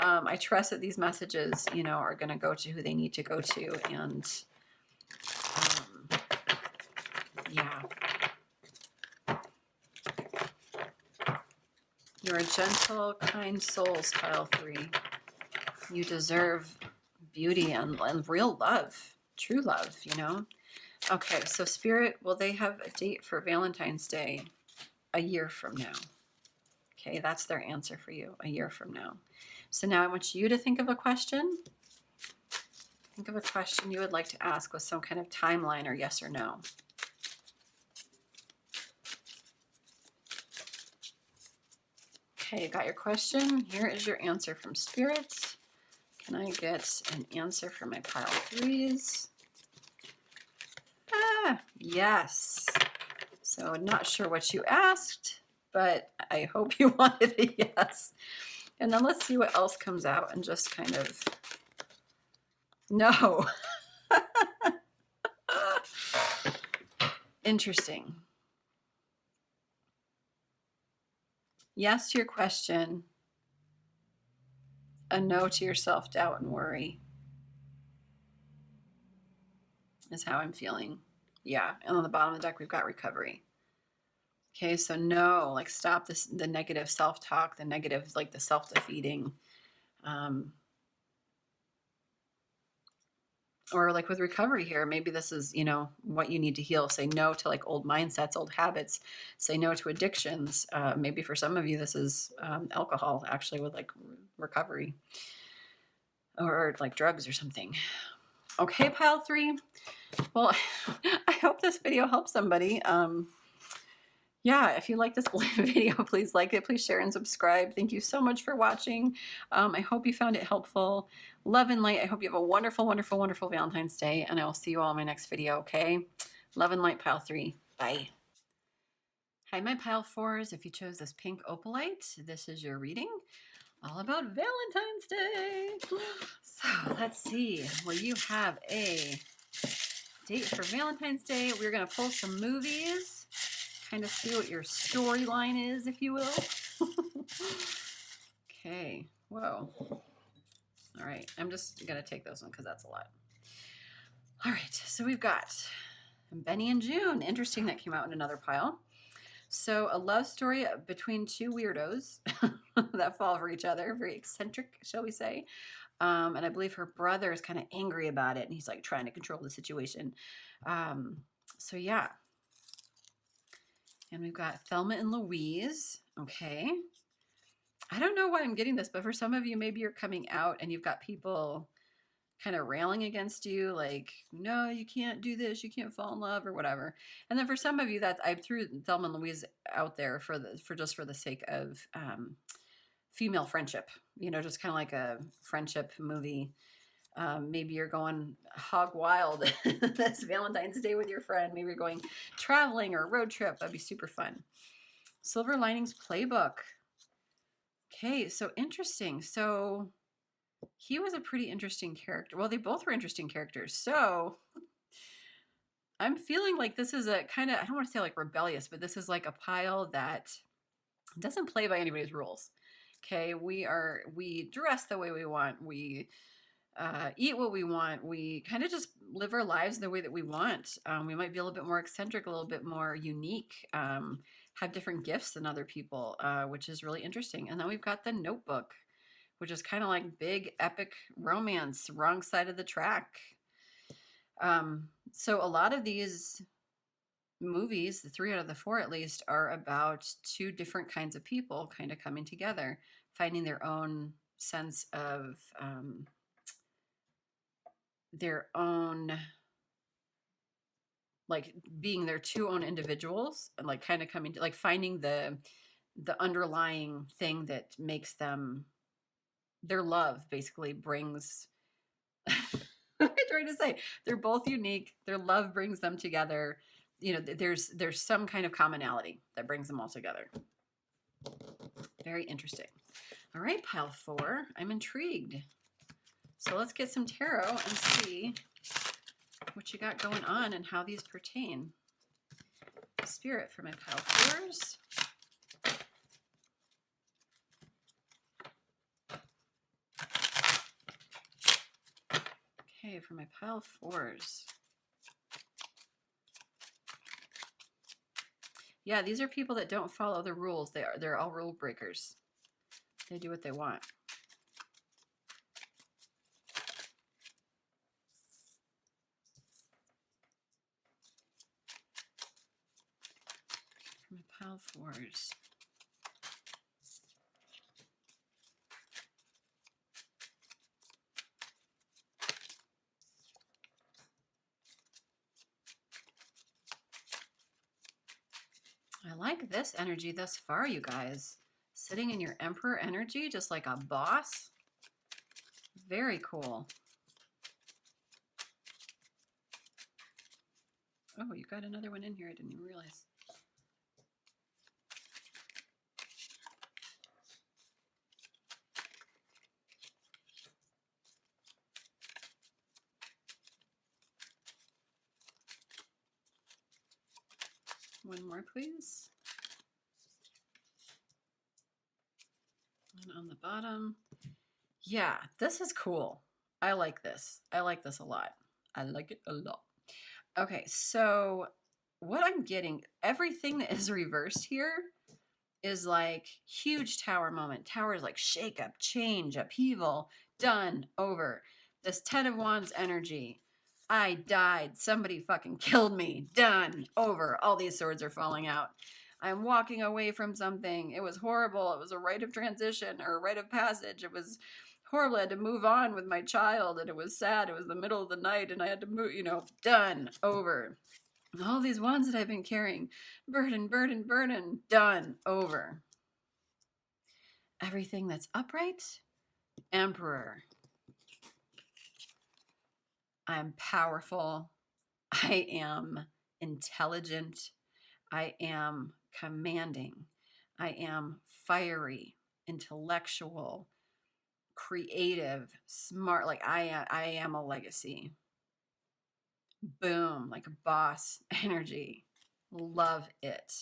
I trust that these messages, you know, are going to go to who they need to go to. And yeah. You're gentle, kind souls, pile 3. You deserve beauty and real love, true love, you know. Okay, so Spirit, will they have a date for Valentine's Day a year from now? Okay, that's their answer for you, a year from now. So now I want you to think of a question. Think of a question you would like to ask with some kind of timeline or yes or no. Okay, you got your question. Here is your answer from Spirit. Can I get an answer for my pile 3s? Yes. So not sure what you asked, but I hope you wanted a yes. And then let's see what else comes out and just kind of, no. Interesting. Yes to your question, a no to your self-doubt and worry is how I'm feeling. Yeah, and on the bottom of the deck, we've got recovery. Okay, so no, like stop this, the negative self-talk, the negative, like the self-defeating. Or like with recovery here, maybe this is, you know, what you need to heal. Say no to like old mindsets, old habits. Say no to addictions. Maybe for some of you, this is alcohol, actually, with like recovery. Or like drugs or something. Okay, pile 3. Well, I hope this video helps somebody. yeah, if you like this video, please like it, please share and subscribe. Thank you so much for watching. I hope you found it helpful. Love and light. I hope you have a wonderful, wonderful, wonderful Valentine's Day, and I will see you all in my next video, okay? Love and light, pile 3. Bye. Hi, my pile 4s. If you chose this pink opalite, this is your reading all about Valentine's Day. So let's see. Will you have a date for Valentine's Day? We're going to pull some movies, kind of see what your storyline is, if you will. Okay. Whoa. All right. I'm just going to take those one because that's a lot. All right. So we've got Benny and June. Interesting, that came out in another pile. So a love story between two weirdos that fall for each other, very eccentric, shall we say. And I believe her brother is kind of angry about it, and he's like trying to control the situation. So yeah. And we've got Thelma and Louise. Okay. I don't know why I'm getting this, but for some of you, maybe you're coming out and you've got people kind of railing against you, like, no, you can't do this, you can't fall in love or whatever. And then for some of you, that I threw Thelma and Louise out there for just for the sake of female friendship, you know, just kind of like a friendship movie. Maybe you're going hog wild this Valentine's Day with your friend. Maybe you're going traveling or a road trip. That'd be super fun. Silver Linings Playbook. Okay, so interesting. So he was a pretty interesting character. Well, they both were interesting characters. So I'm feeling like this is a kind of, I don't want to say like rebellious, but this is like a pile that doesn't play by anybody's rules. Okay, we dress the way we want. We eat what we want. We kind of just live our lives the way that we want. We might be a little bit more eccentric, a little bit more unique, have different gifts than other people, which is really interesting. And then we've got The Notebook, which is kind of like big epic romance, wrong side of the track. So a lot of these movies, the 3 out of the 4 at least, are about 2 different kinds of people kind of coming together, finding their own sense of their own, like being their 2 own individuals, and like kind of coming to like finding the underlying thing that makes them, their love basically brings I'm trying to say they're both unique, their love brings them together, you know, there's some kind of commonality that brings them all together. Very interesting. All right, pile 4, I'm intrigued. So let's get some tarot and see what you got going on and how these pertain. Spirit for my pile 4s. Okay, for my pile 4s. Yeah, these are people that don't follow the rules. They're all rule breakers. They do what they want. For my pile 4s. I like this energy thus far, you guys. Sitting in your Emperor energy, just like a boss. Very cool. Oh, you got another one in here. I didn't even realize. One more, please. And on the bottom. Yeah, this is cool. I like this. I like this a lot. I like it a lot. Okay, so what I'm getting, everything that is reversed here is like huge tower moment. Tower is like shake up, change, upheaval, done, over. This 10 of Wands energy. I died. Somebody fucking killed me. Done, over. All these swords are falling out. I'm walking away from something. It was horrible. It was a rite of transition or a rite of passage. It was horrible. I had to move on with my child, and it was sad. It was the middle of the night, and I had to move, you know, done, over. All these wands that I've been carrying, burden, burden, burden, done, over. Everything that's upright, Emperor. I'm powerful. I am intelligent. I am commanding. I am fiery, intellectual, creative, smart. Like I am a legacy. Boom, like a boss energy. Love it.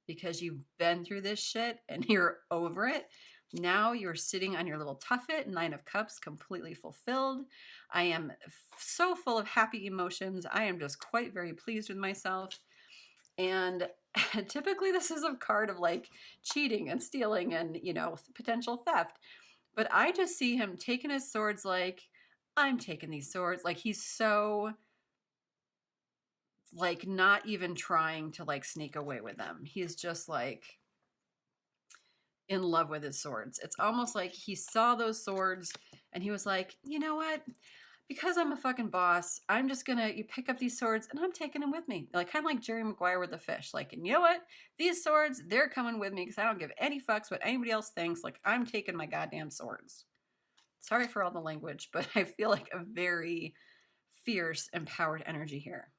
Because you've been through this shit and you're over it. Now you're sitting on your little tuffet, 9 of Cups, completely fulfilled. I am so full of happy emotions. I am just quite very pleased with myself. And typically this is a card of like cheating and stealing and, you know, potential theft. But I just see him taking his swords like, I'm taking these swords. Like he's so like not even trying to like sneak away with them. He's just like in love with his swords. It's almost like he saw those swords and he was like, you know what? Because I'm a fucking boss, I'm just gonna you pick up these swords and I'm taking them with me. Like kind of like Jerry Maguire with the fish. Like, and you know what? These swords, they're coming with me because I don't give any fucks what anybody else thinks. Like I'm taking my goddamn swords. Sorry for all the language, but I feel like a very fierce, empowered energy here.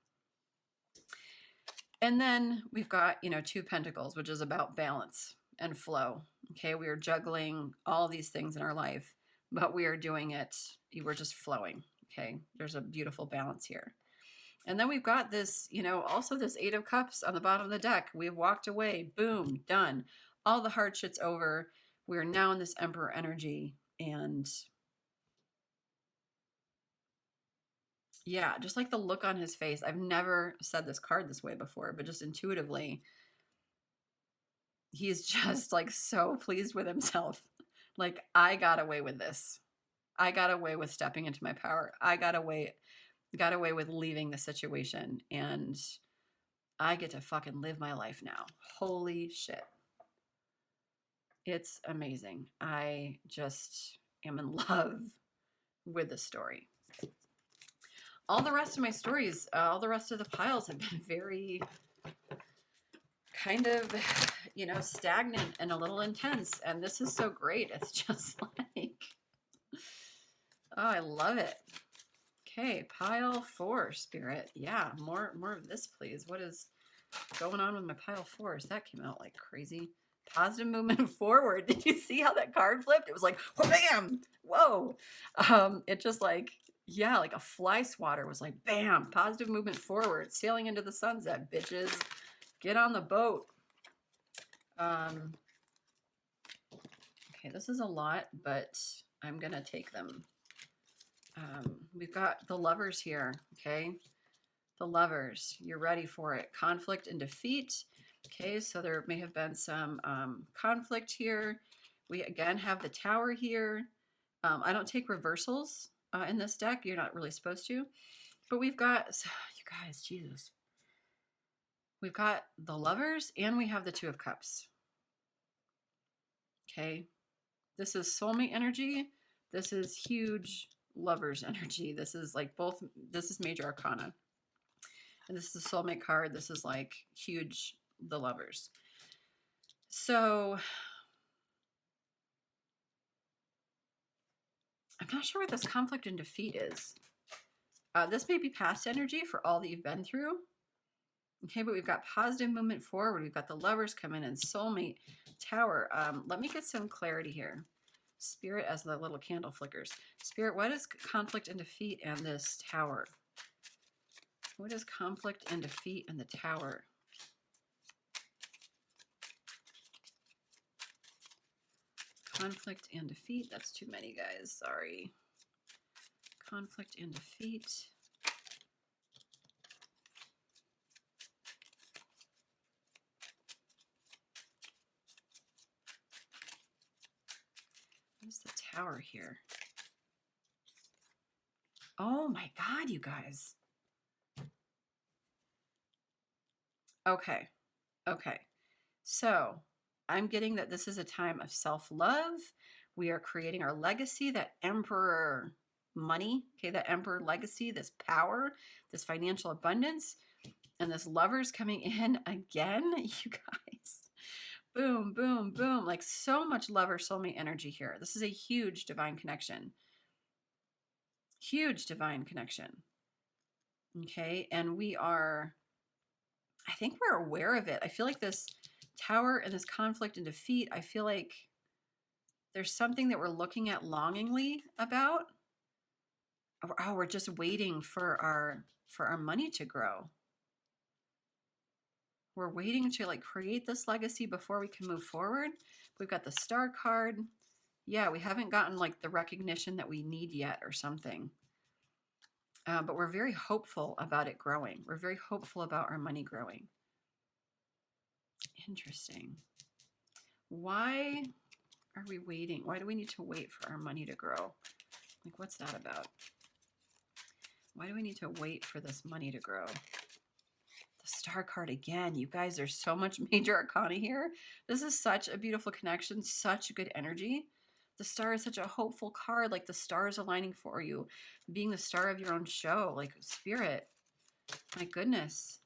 And then we've got, you know, 2 Pentacles, which is about balance and flow. Okay, we are juggling all these things in our life, but we are doing it, we're just flowing. Okay, there's a beautiful balance here. And then we've got this, you know, also this 8 of Cups on the bottom of the deck. We've walked away, boom, done. All the hard shit's over. We're now in this Emperor energy. And yeah, just like the look on his face. I've never said this card this way before, but just intuitively, he's just like so pleased with himself. Like, I got away with this. I got away with stepping into my power. I got away with leaving the situation, and I get to fucking live my life now. Holy shit. It's amazing. I just am in love with the story. All the rest of my stories, all the rest of the piles have been very kind of, you know, stagnant and a little intense. And this is so great. It's just like, oh, I love it. Okay, pile 4, Spirit. Yeah, more of this, please. What is going on with my pile 4s? That came out like crazy. Positive movement forward. Did you see how that card flipped? It was like, bam! Whoa! It just like, yeah, like a fly swatter was like, bam! Positive movement forward. Sailing into the sunset, bitches. Get on the boat. Okay, this is a lot, but I'm gonna take them. We've got the Lovers here, okay? The Lovers, you're ready for it. Conflict and defeat. Okay, so there may have been some conflict here. We again have the Tower here. I don't take reversals in this deck. You're not really supposed to. But we've got, you guys, Jesus. We've got the Lovers and we have the 2 of Cups. Okay, this is soulmate energy. This is huge Lovers energy. This is like both, this is major arcana. And this is the soulmate card. This is like huge, the Lovers. So I'm not sure what this conflict and defeat is. This may be past energy for all that you've been through. Okay, but we've got positive movement forward. We've got the Lovers coming in, soulmate, Tower. Let me get some clarity here. Spirit, as the little candle flickers. Spirit, what is conflict and defeat and this Tower? What is conflict and defeat and the Tower? Conflict and defeat. That's too many, guys. Sorry. Conflict and defeat. What is the Tower here? Oh my God, you guys. Okay. Okay. So I'm getting that this is a time of self-love. We are creating our legacy, that Emperor money, okay, that Emperor legacy, this power, this financial abundance. And this Lover's coming in again, you guys. Boom, boom, boom. Like so much Lover soulmate energy here. This is a huge divine connection. Huge divine connection. Okay. And we are, I think we're aware of it. I feel like this Tower and this conflict and defeat, I feel like there's something that we're looking at longingly about. Oh, we're just waiting for our money to grow. We're waiting to like create this legacy before we can move forward. We've got the Star card. Yeah, we haven't gotten like the recognition that we need yet or something. But we're very hopeful about it growing. We're very hopeful about our money growing. Interesting. Why are we waiting? Why do we need to wait for our money to grow? Like, what's that about? Why do we need to wait for this money to grow? The Star card again. You guys, there's so much major arcana here. This is such a beautiful connection, such good energy. The Star is such a hopeful card, like the stars aligning for you, being the star of your own show, like spirit. My goodness.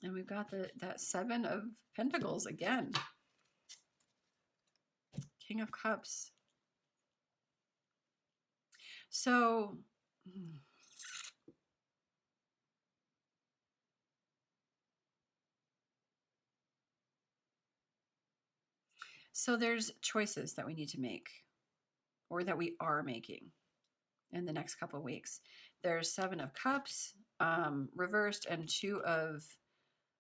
And we've got that Seven of Pentacles again. King of Cups. So there's choices that we need to make, or that we are making in the next couple of weeks. There's Seven of Cups reversed and Two of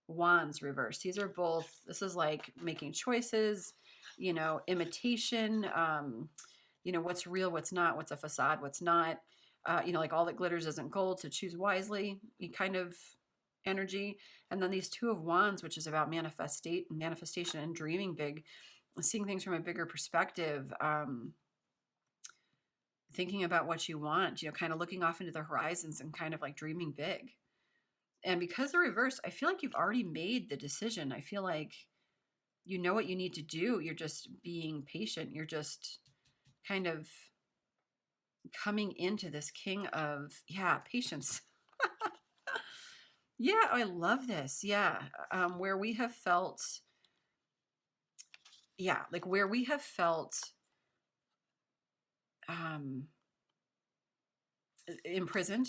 Wands reversed. These are both, this is like making choices, you know, imitation, you know, what's real, what's not, what's a facade, what's not, you know, like all that glitters isn't gold, so choose wisely, kind of energy. And then these Two of Wands, which is about manifestation and dreaming big, seeing things from a bigger perspective, thinking about what you want, you know, kind of looking off into the horizons and kind of like dreaming big. And because they're reversed, I feel like you've already made the decision. I feel like you know what you need to do. You're just being patient. You're just kind of coming into this King of, patience. Yeah, I love this. Yeah. Where we have felt, where we have felt imprisoned,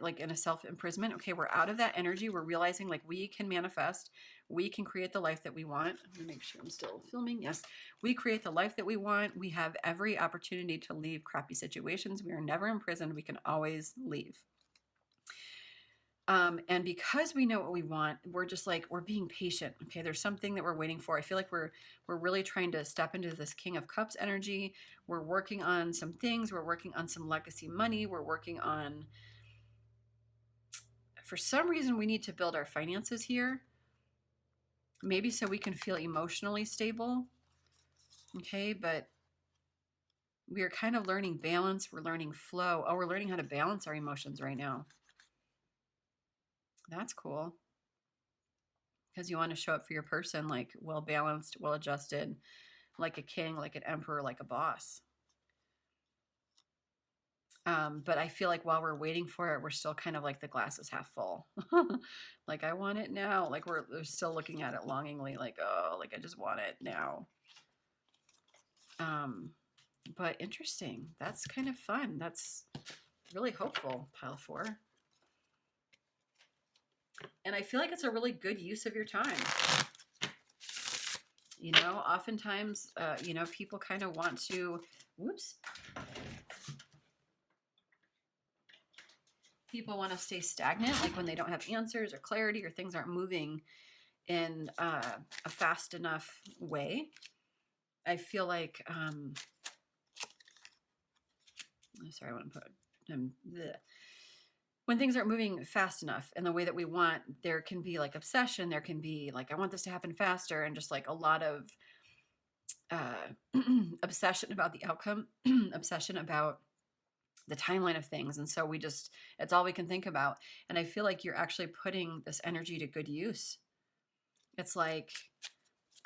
like in a self-imprisonment. Okay, we're out of that energy. We're realizing like we can manifest, we can create the life that we want. I'm gonna make sure I'm still filming. Yes, we create the life that we want. We have every opportunity to leave crappy situations. We are never imprisoned. We can always leave. And because we know what we want, we're just like, we're being patient. Okay, there's something that we're waiting for. I feel like we're really trying to step into this King of Cups energy. We're working on some things. We're working on some legacy money. We're working on, for some reason, we need to build our finances here. Maybe so we can feel emotionally stable. Okay, but we are kind of learning balance. We're learning flow. Oh, we're learning how to balance our emotions right now. That's cool. Because you want to show up for your person like well balanced, well adjusted, like a king, like an emperor, like a boss. But I feel like while we're waiting for it, we're still kind of like the glass is half full. Like, I want it now. Like we're still looking at it longingly, like, oh, like I just want it now. But interesting. That's kind of fun. That's really hopeful, pile 4. And I feel like it's a really good use of your time. You know, oftentimes, you know, people kind of want to, people want to stay stagnant, like when they don't have answers or clarity or things aren't moving in a fast enough way. I feel like, sorry, I want to put, when things aren't moving fast enough in the way that we want, there can be like obsession. There can be like, I want this to happen faster, and just like a lot of obsession about the outcome, obsession about the timeline of things. And so it's all we can think about. And I feel like you're actually putting this energy to good use. It's like,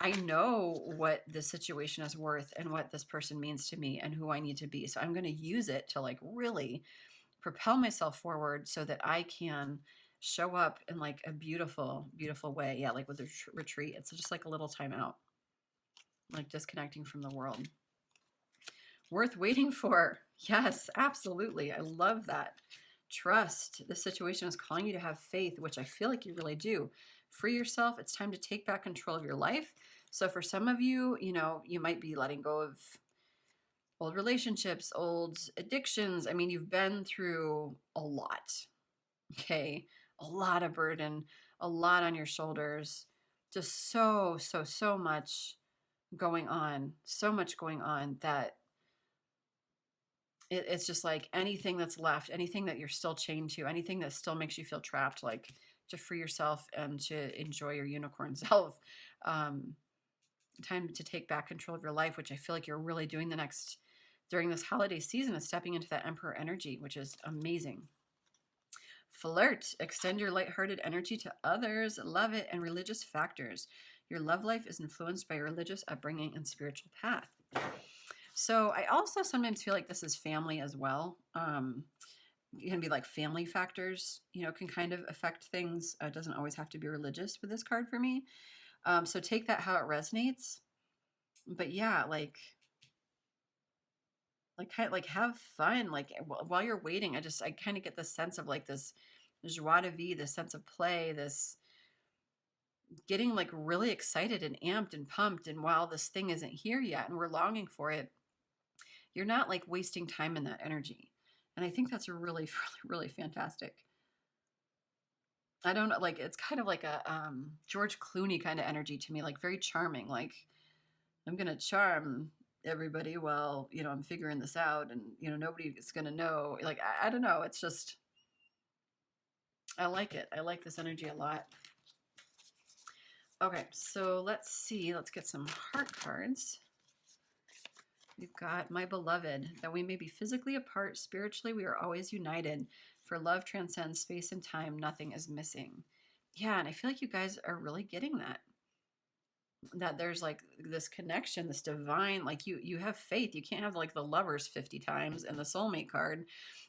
I know what this situation is worth and what this person means to me and who I need to be. So I'm going to use it to like really propel myself forward so that I can show up in like a beautiful, beautiful way. Yeah, like with the retreat, it's just like a little time out, like disconnecting from the world. Worth waiting for. Yes, absolutely. I love that. Trust. The situation is calling you to have faith, which I feel like you really do. Free yourself. It's time to take back control of your life. So for some of you, you know, you might be letting go of old relationships, old addictions. I mean, you've been through a lot. Okay. A lot of burden, a lot on your shoulders. Just so much going on. So much going on that it's just like anything that's left, anything that you're still chained to, anything that still makes you feel trapped, like to free yourself and to enjoy your unicorn self. Time to take back control of your life, which I feel like you're really doing during this holiday season, is stepping into that Emperor energy, which is amazing. Flirt. Extend your lighthearted energy to others. Love it. And religious factors. Your love life is influenced by your religious upbringing and spiritual path. So I also sometimes feel like this is family as well. It can be like family factors, you know, can kind of affect things. It doesn't always have to be religious with this card for me. So take that how it resonates. But yeah, like kind of like have fun. Like while you're waiting, I kind of get this sense of like this joie de vivre, this sense of play, this getting like really excited and amped and pumped. And while this thing isn't here yet and we're longing for it, you're not like wasting time in that energy. And I think that's really, really, really fantastic. I don't know, like it's kind of like a George Clooney kind of energy to me, like very charming. Like I'm gonna charm everybody while, you know, I'm figuring this out, and you know nobody is gonna know. Like I don't know. It's just I like it. I like this energy a lot. Okay, so let's see. Let's get some heart cards. We've got my beloved, that we may be physically apart, spiritually we are always united. For love transcends space and time, nothing is missing. Yeah, and I feel like you guys are really getting that there's like this connection, this divine, like you have faith. You can't have like the lovers 50 times and the soulmate card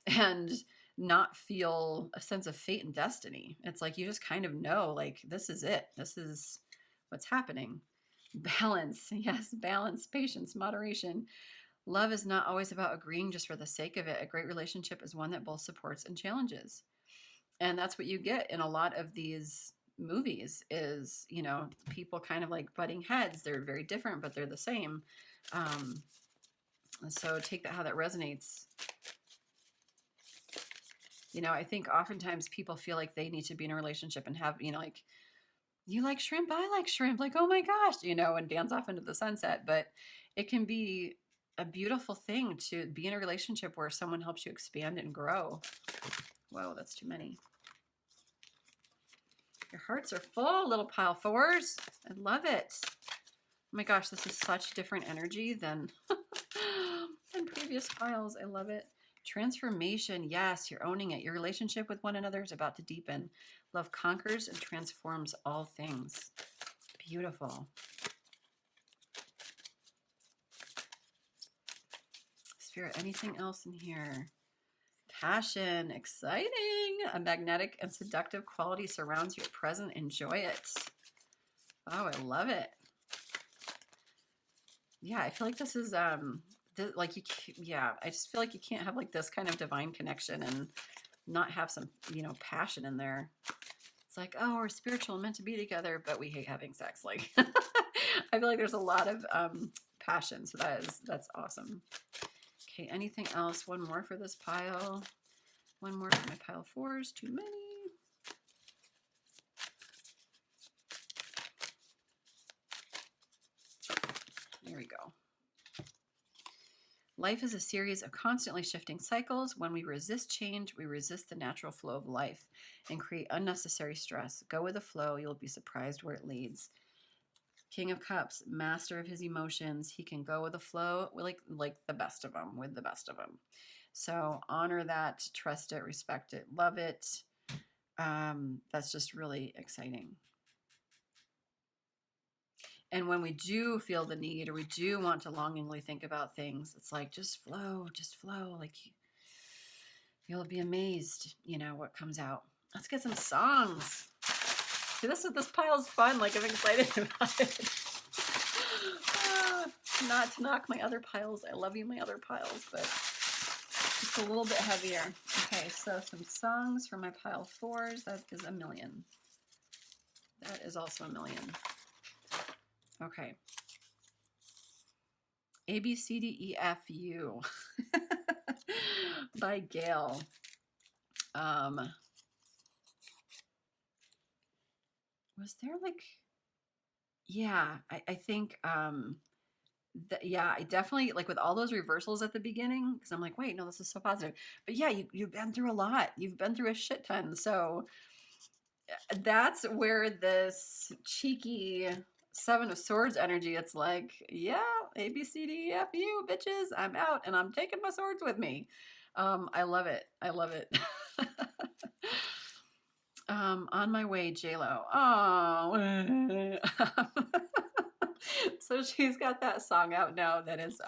and not feel a sense of fate and destiny. It's like you just kind of know, like this is it. This is what's happening. Balance. Yes, balance, patience, moderation. Love is not always about agreeing just for the sake of it. A great relationship is one that both supports and challenges. And that's what you get in a lot of these movies is, you know, people kind of like butting heads. They're very different, but they're the same. So take that how that resonates. You know, I think oftentimes people feel like they need to be in a relationship and have, you know, like, you like shrimp, I like shrimp, like, oh my gosh, you know, and dance off into the sunset. But it can be a beautiful thing to be in a relationship where someone helps you expand and grow. Whoa, that's too many. Your hearts are full, little pile fours. I love it. Oh my gosh, this is such different energy than, than previous piles. I love it. Transformation. Yes, you're owning it. Your relationship with one another is about to deepen. Love conquers and transforms all things. Beautiful. Spirit, anything else in here? Passion, exciting. A magnetic and seductive quality surrounds you at present. Enjoy it. Oh, I love it. Yeah, I feel like this is like you. Yeah, I just feel like you can't have like this kind of divine connection and not have some, you know, passion in there. It's like, oh, we're spiritual and meant to be together, but we hate having sex. Like, I feel like there's a lot of passion. So that's awesome. Okay, anything else? One more for this pile. One more for my pile fours. Too many. There we go. Life is a series of constantly shifting cycles. When we resist change, we resist the natural flow of life and create unnecessary stress. Go with the flow. You'll be surprised where it leads. King of Cups, master of his emotions. He can go with the flow, like the best of them, with the best of them. So honor that, trust it, respect it, love it. That's just really exciting. And when we do feel the need, or we do want to longingly think about things, it's like, just flow, just flow. Like, you'll be amazed, you know, what comes out. Let's get some songs. See, this pile's fun. Like, I'm excited about it. Not to knock my other piles. I love you, my other piles, but just a little bit heavier. Okay, so some songs for my pile 4s. That is $1 million. That is also $1 million. Okay. A, B, C, D, E, F, U by Gail. Was there like, yeah, I think, yeah, I definitely, like with all those reversals at the beginning, because I'm like, wait, no, this is so positive. But yeah, you've been through a lot. You've been through a shit ton. So that's where this cheeky 7 of Swords energy, it's like, yeah, A, B, C, D, E, F, U, bitches, I'm out and I'm taking my swords with me. I love it. I love it. On my way, J-Lo. Oh. So she's got that song out now that is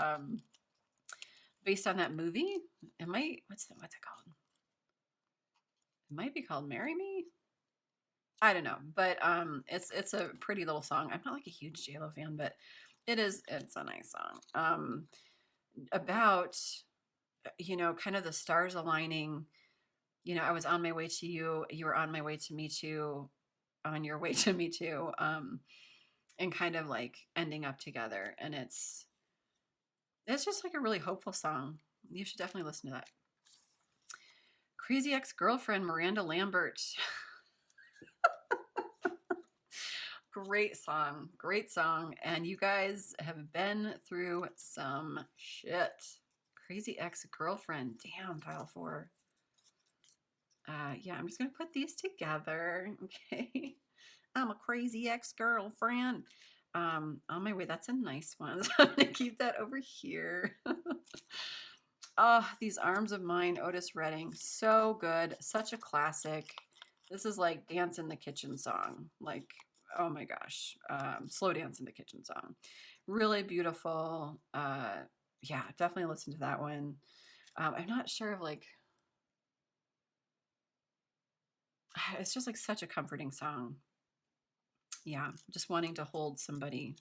based on that movie. What's it called? It might be called Marry Me. I don't know, but it's a pretty little song. I'm not like a huge J-Lo fan, but it's a nice song. About, you know, kind of the stars aligning. You know, I was on my way to you. You were on my way to me too. On your way to me too. And kind of like ending up together. And it's just like a really hopeful song. You should definitely listen to that. Crazy Ex-Girlfriend, Miranda Lambert. Great song. Great song. And you guys have been through some shit. Crazy Ex-Girlfriend. Damn, pile 4. Yeah, I'm just going to put these together. Okay. I'm a crazy ex-girlfriend. On my way. That's a nice one. So I'm going to keep that over here. Oh, These Arms of Mine, Otis Redding. So good. Such a classic. This is like Dance in the Kitchen song. Like, oh my gosh. Slow Dance in the Kitchen song. Really beautiful. Yeah, definitely listen to that one. I'm not sure of like, it's just like such a comforting song. Yeah, just wanting to hold somebody.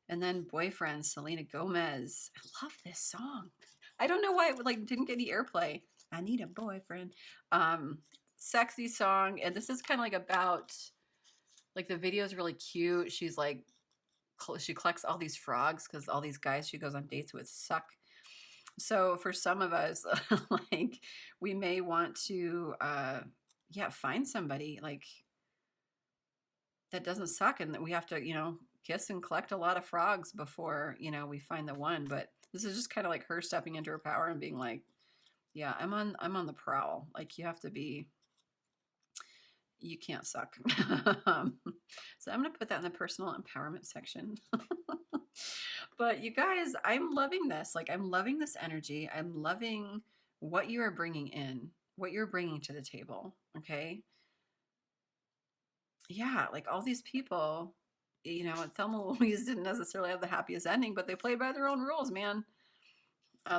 And then Boyfriend, Selena Gomez. I love this song. I don't know why it like didn't get any airplay. I need a boyfriend. Sexy song. And this is kind of like about, like the video is really cute. She's like, she collects all these frogs because all these guys she goes on dates with suck. So for some of us, like we may want to, find somebody like that doesn't suck, and that we have to, you know, kiss and collect a lot of frogs before, you know, we find the one. But this is just kind of like her stepping into her power and being like, yeah, I'm on the prowl. Like you have to be, you can't suck. So I'm going to put that in the personal empowerment section. But you guys, I'm loving this. Like I'm loving this energy. I'm loving what you are bringing in, what you're bringing to the table. Okay. Yeah, like all these people, you know, Thelma and Louise didn't necessarily have the happiest ending, but they played by their own rules, man.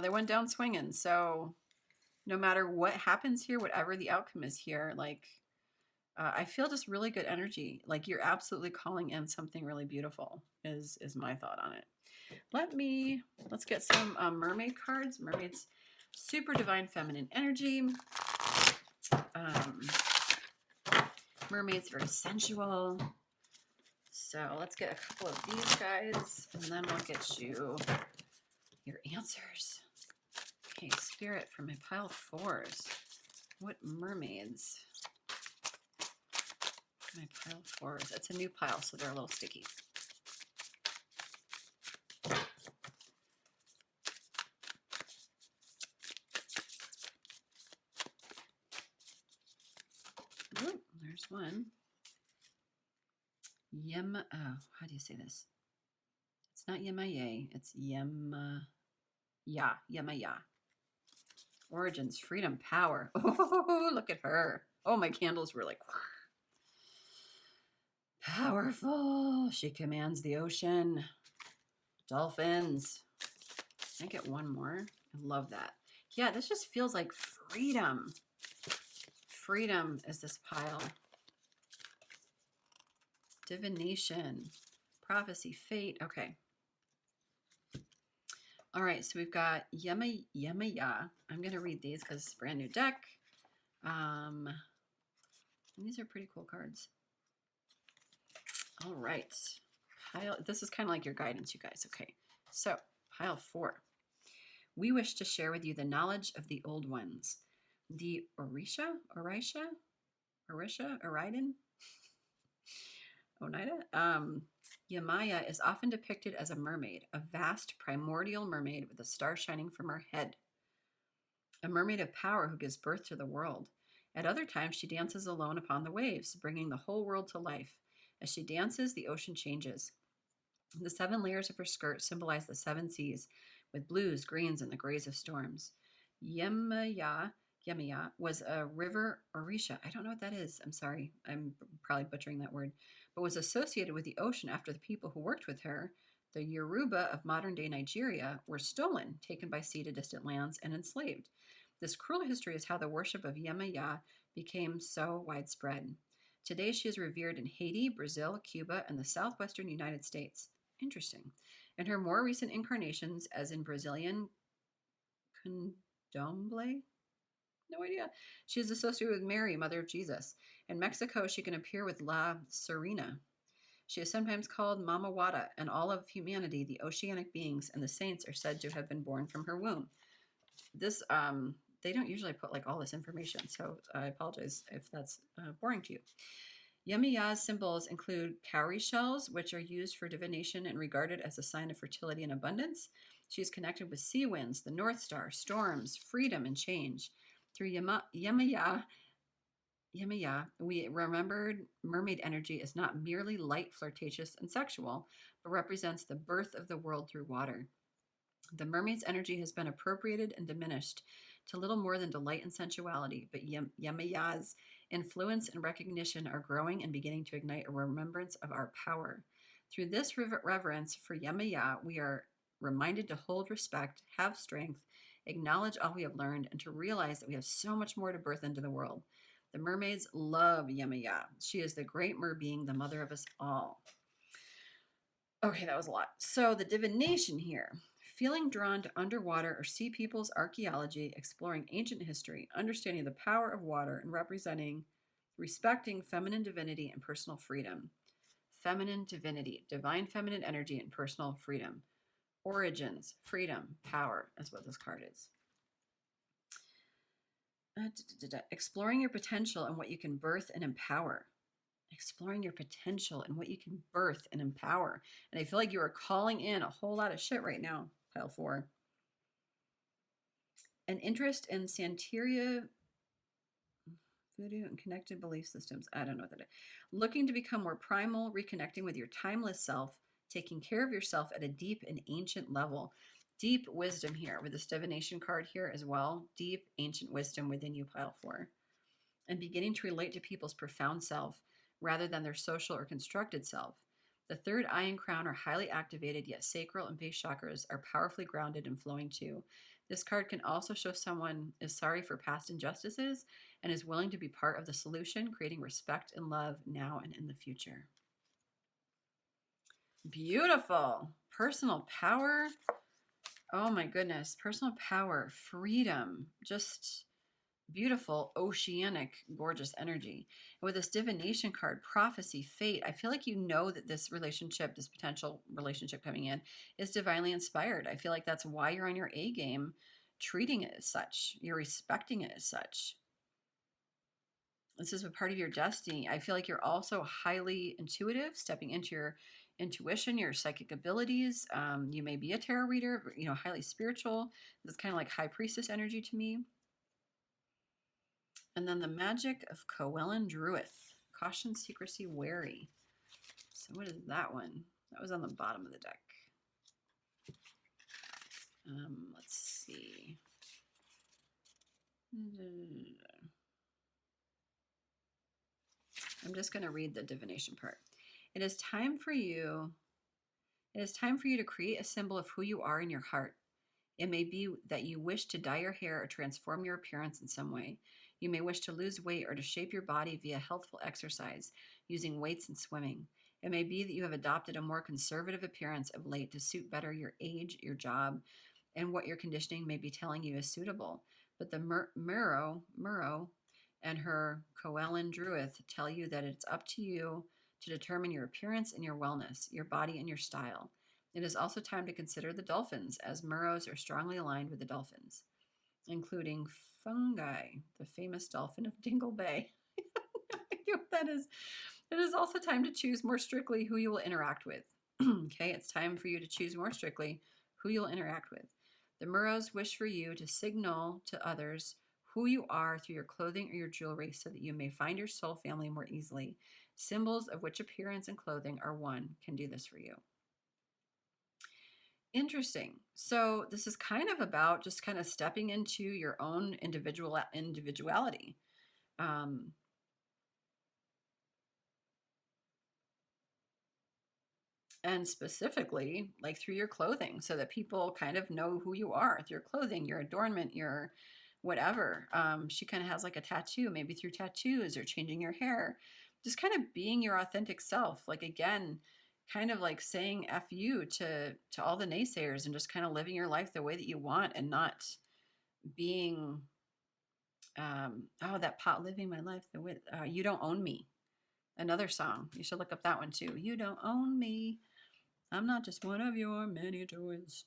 They went down swinging. So no matter what happens here, whatever the outcome is here, like I feel just really good energy. Like you're absolutely calling in something really beautiful is my thought on it. Let's get some mermaid cards. Mermaids, super divine feminine energy. Mermaids, very sensual. So let's get a couple of these guys, and then we'll get you your answers. Okay, Spirit for my pile 4s. What mermaids? My pile 4s. It's a new pile, so they're a little sticky. Ooh, there's one. How do you say this? It's not Yemaya, it's Yemaya. Origins, freedom, power. Oh, look at her. Oh, my candles were like, Powerful. She commands the ocean. Dolphins. Can I get one more? I love that. Yeah, this just feels like freedom. Freedom is this pile. Divination. Prophecy. Fate. Okay. All right, so we've got Yemaya. I'm going to read these because it's a brand new deck. And these are pretty cool cards. All right. This is kind of like your guidance, you guys. Okay, so pile 4. We wish to share with you the knowledge of the old ones. The Oridon? Oneida? Yemaya is often depicted as a mermaid, a vast primordial mermaid with a star shining from her head. A mermaid of power who gives birth to the world. At other times, she dances alone upon the waves, bringing the whole world to life. As she dances, the ocean changes. The 7 layers of her skirt symbolize the 7 seas, with blues, greens, and the grays of storms. Yemaya was a river Orisha. I don't know what that is. I'm sorry. I'm probably butchering that word. But was associated with the ocean after the people who worked with her, the Yoruba of modern-day Nigeria, were stolen, taken by sea to distant lands, and enslaved. This cruel history is how the worship of Yemaya became so widespread. Today she is revered in Haiti, Brazil, Cuba, and the southwestern United States. Interesting. In her more recent incarnations, as in Brazilian Candomblé, no idea. She is associated with Mary, Mother of Jesus. In Mexico, she can appear with La Serena. She is sometimes called Mama Wata, and all of humanity, the oceanic beings, and the saints are said to have been born from her womb. This, they don't usually put like all this information, so I apologize if that's boring to you. Yemaya's symbols include cowrie shells, which are used for divination and regarded as a sign of fertility and abundance. She is connected with sea winds, the North Star, storms, freedom, and change. Through Yemaya, we remembered mermaid energy is not merely light, flirtatious, and sexual, but represents the birth of the world through water. The mermaid's energy has been appropriated and diminished to little more than delight and sensuality, but Yemaya's influence and recognition are growing and beginning to ignite a remembrance of our power. Through this reverence for Yemaya, we are reminded to hold respect, have strength, acknowledge all we have learned, and to realize that we have so much more to birth into the world. The mermaids love Yemaya. She is the great mer-being, the mother of us all. Okay, that was a lot. So the divination here. Feeling drawn to underwater or sea people's archaeology, exploring ancient history, understanding the power of water, and respecting feminine divinity and personal freedom. Feminine divinity, divine feminine energy, and personal freedom. Origins, freedom, power. That's what this card is. Exploring your potential and what you can birth and empower. Exploring your potential and what you can birth and empower. And I feel like you are calling in a whole lot of shit right now, pile 4. An interest in Santeria, voodoo, and connected belief systems. I don't know what that is. Looking to become more primal, reconnecting with your timeless self, taking care of yourself at a deep and ancient level. Deep wisdom here with this divination card here as well. Deep ancient wisdom within you, pile 4. And beginning to relate to people's profound self rather than their social or constructed self. The third eye and crown are highly activated, yet sacral and base chakras are powerfully grounded and flowing too. This card can also show someone is sorry for past injustices and is willing to be part of the solution, creating respect and love now and in the future. Beautiful. Personal power. Oh my goodness. Personal power, freedom, just beautiful, oceanic, gorgeous energy. And with this divination card, prophecy, fate, I feel like you know that this relationship, this potential relationship coming in, is divinely inspired. I feel like that's why you're on your A game, treating it as such. You're respecting it as such. This is a part of your destiny. I feel like you're also highly intuitive, stepping into your intuition, your psychic abilities. You may be a tarot reader, highly spiritual. This is kind of like high priestess energy to me. And then the magic of Coelin Druith. Caution, secrecy, wary. So what is that one? That was on the bottom of the deck. Let's see. I'm just going to read the divination part. It is time for you. It is time for you to create a symbol of who you are in your heart. It may be that you wish to dye your hair or transform your appearance in some way. You may wish to lose weight or to shape your body via healthful exercise using weights and swimming. It may be that you have adopted a more conservative appearance of late to suit better your age, your job, and what your conditioning may be telling you is suitable. But the Muro and her Coelin Druid tell you that it's up to you to determine your appearance and your wellness, your body and your style. It is also time to consider the dolphins, as Muros are strongly aligned with the dolphins, including fungi, the famous dolphin of Dingle Bay. I know what that is. It is also time to choose more strictly who you will interact with. Okay, it's time for you to choose more strictly who you'll interact with. The Muros wish for you to signal to others who you are through your clothing or your jewelry so that you may find your soul family more easily. Symbols of which appearance and clothing are one can do this for you. Interesting. So this is kind of about just kind of stepping into your own individuality. And specifically like through your clothing, so that people kind of know who you are through your clothing, your adornment, your whatever. She kind of has like a tattoo, maybe through tattoos or changing your hair, just kind of being your authentic self. Like, again, kind of like saying F you to all the naysayers and just kind of living your life the way that you want and not being, that pot living my life the way, you don't own me. Another song. You should look up that one too. You don't own me. I'm not just one of your many toys.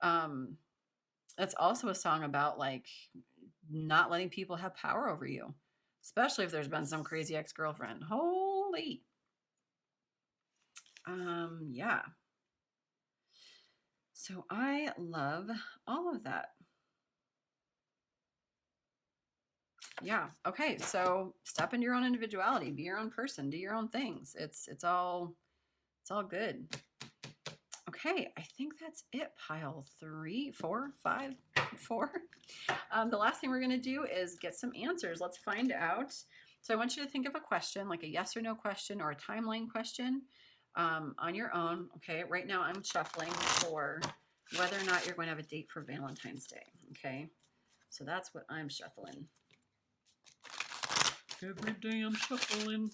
That's also a song about like not letting people have power over you, especially if there's been some crazy ex-girlfriend. Holy. Yeah. So I love all of that. Yeah. Okay. So step into your own individuality, be your own person, do your own things. It's all good. Okay, I think that's it. Pile 3, 4, 5, 4. The last thing we're going to do is get some answers. Let's find out. So I want you to think of a question, like a yes or no question or a timeline question, on your own. Okay, right now I'm shuffling for whether or not you're going to have a date for Valentine's Day. Okay, so that's what I'm shuffling. Every day I'm shuffling.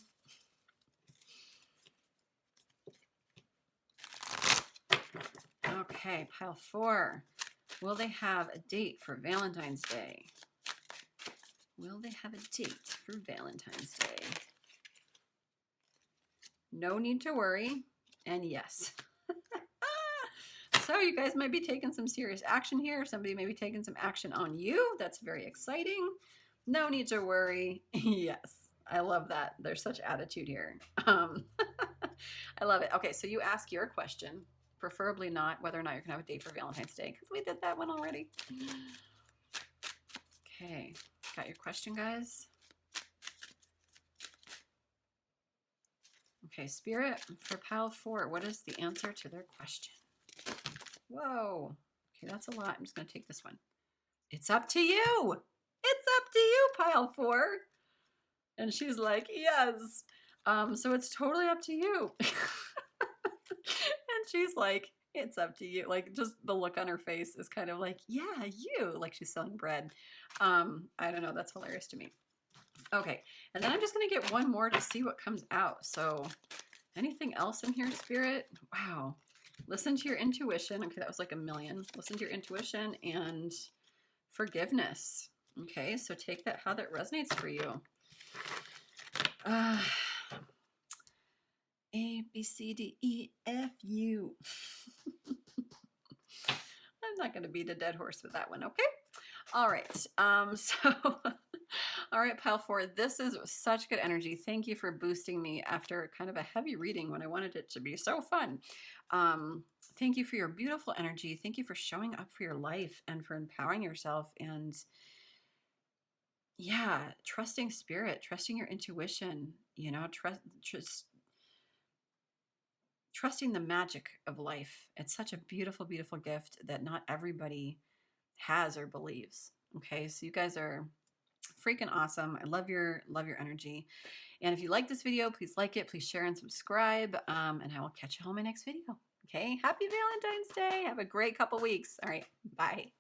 Okay, pile 4. Will they have a date for Valentine's Day? Will they have a date for Valentine's Day? No need to worry, and yes. So you guys might be taking some serious action here. Somebody may be taking some action on you. That's very exciting. No need to worry. Yes, I love that. There's such attitude here. I love it. Okay, so you ask your question, preferably not whether or not you're going to have a date for Valentine's Day, because we did that one already. Okay, got your question, guys? Okay, Spirit, for pile 4, what is the answer to their question? Whoa. Okay, that's a lot. I'm just going to take this one. It's up to you. It's up to you, pile 4. And she's like, yes. So it's totally up to you. And she's like, it's up to you. Like, just the look on her face is kind of like, yeah, you. Like she's selling bread. I don't know. That's hilarious to me. Okay. And then I'm just going to get one more to see what comes out. So anything else in here, Spirit? Wow. Listen to your intuition. Okay, that was like a million. Listen to your intuition and forgiveness. Okay, so take that how that resonates for you. A, B, C, D, E, F, U. I'm not going to beat a dead horse with that one, okay? All right, so, all right, pile 4, this is such good energy. Thank you for boosting me after kind of a heavy reading when I wanted it to be so fun. Thank you for your beautiful energy. Thank you for showing up for your life and for empowering yourself and, yeah, trusting spirit, trusting your intuition, you know, trusting the magic of life. It's such a beautiful, beautiful gift that not everybody has or believes. Okay, so you guys are Freaking awesome. I love your energy. And if you like this video, please like it, please share and subscribe. And I will catch you all in my next video. Okay. Happy Valentine's Day. Have a great couple weeks. All right. Bye.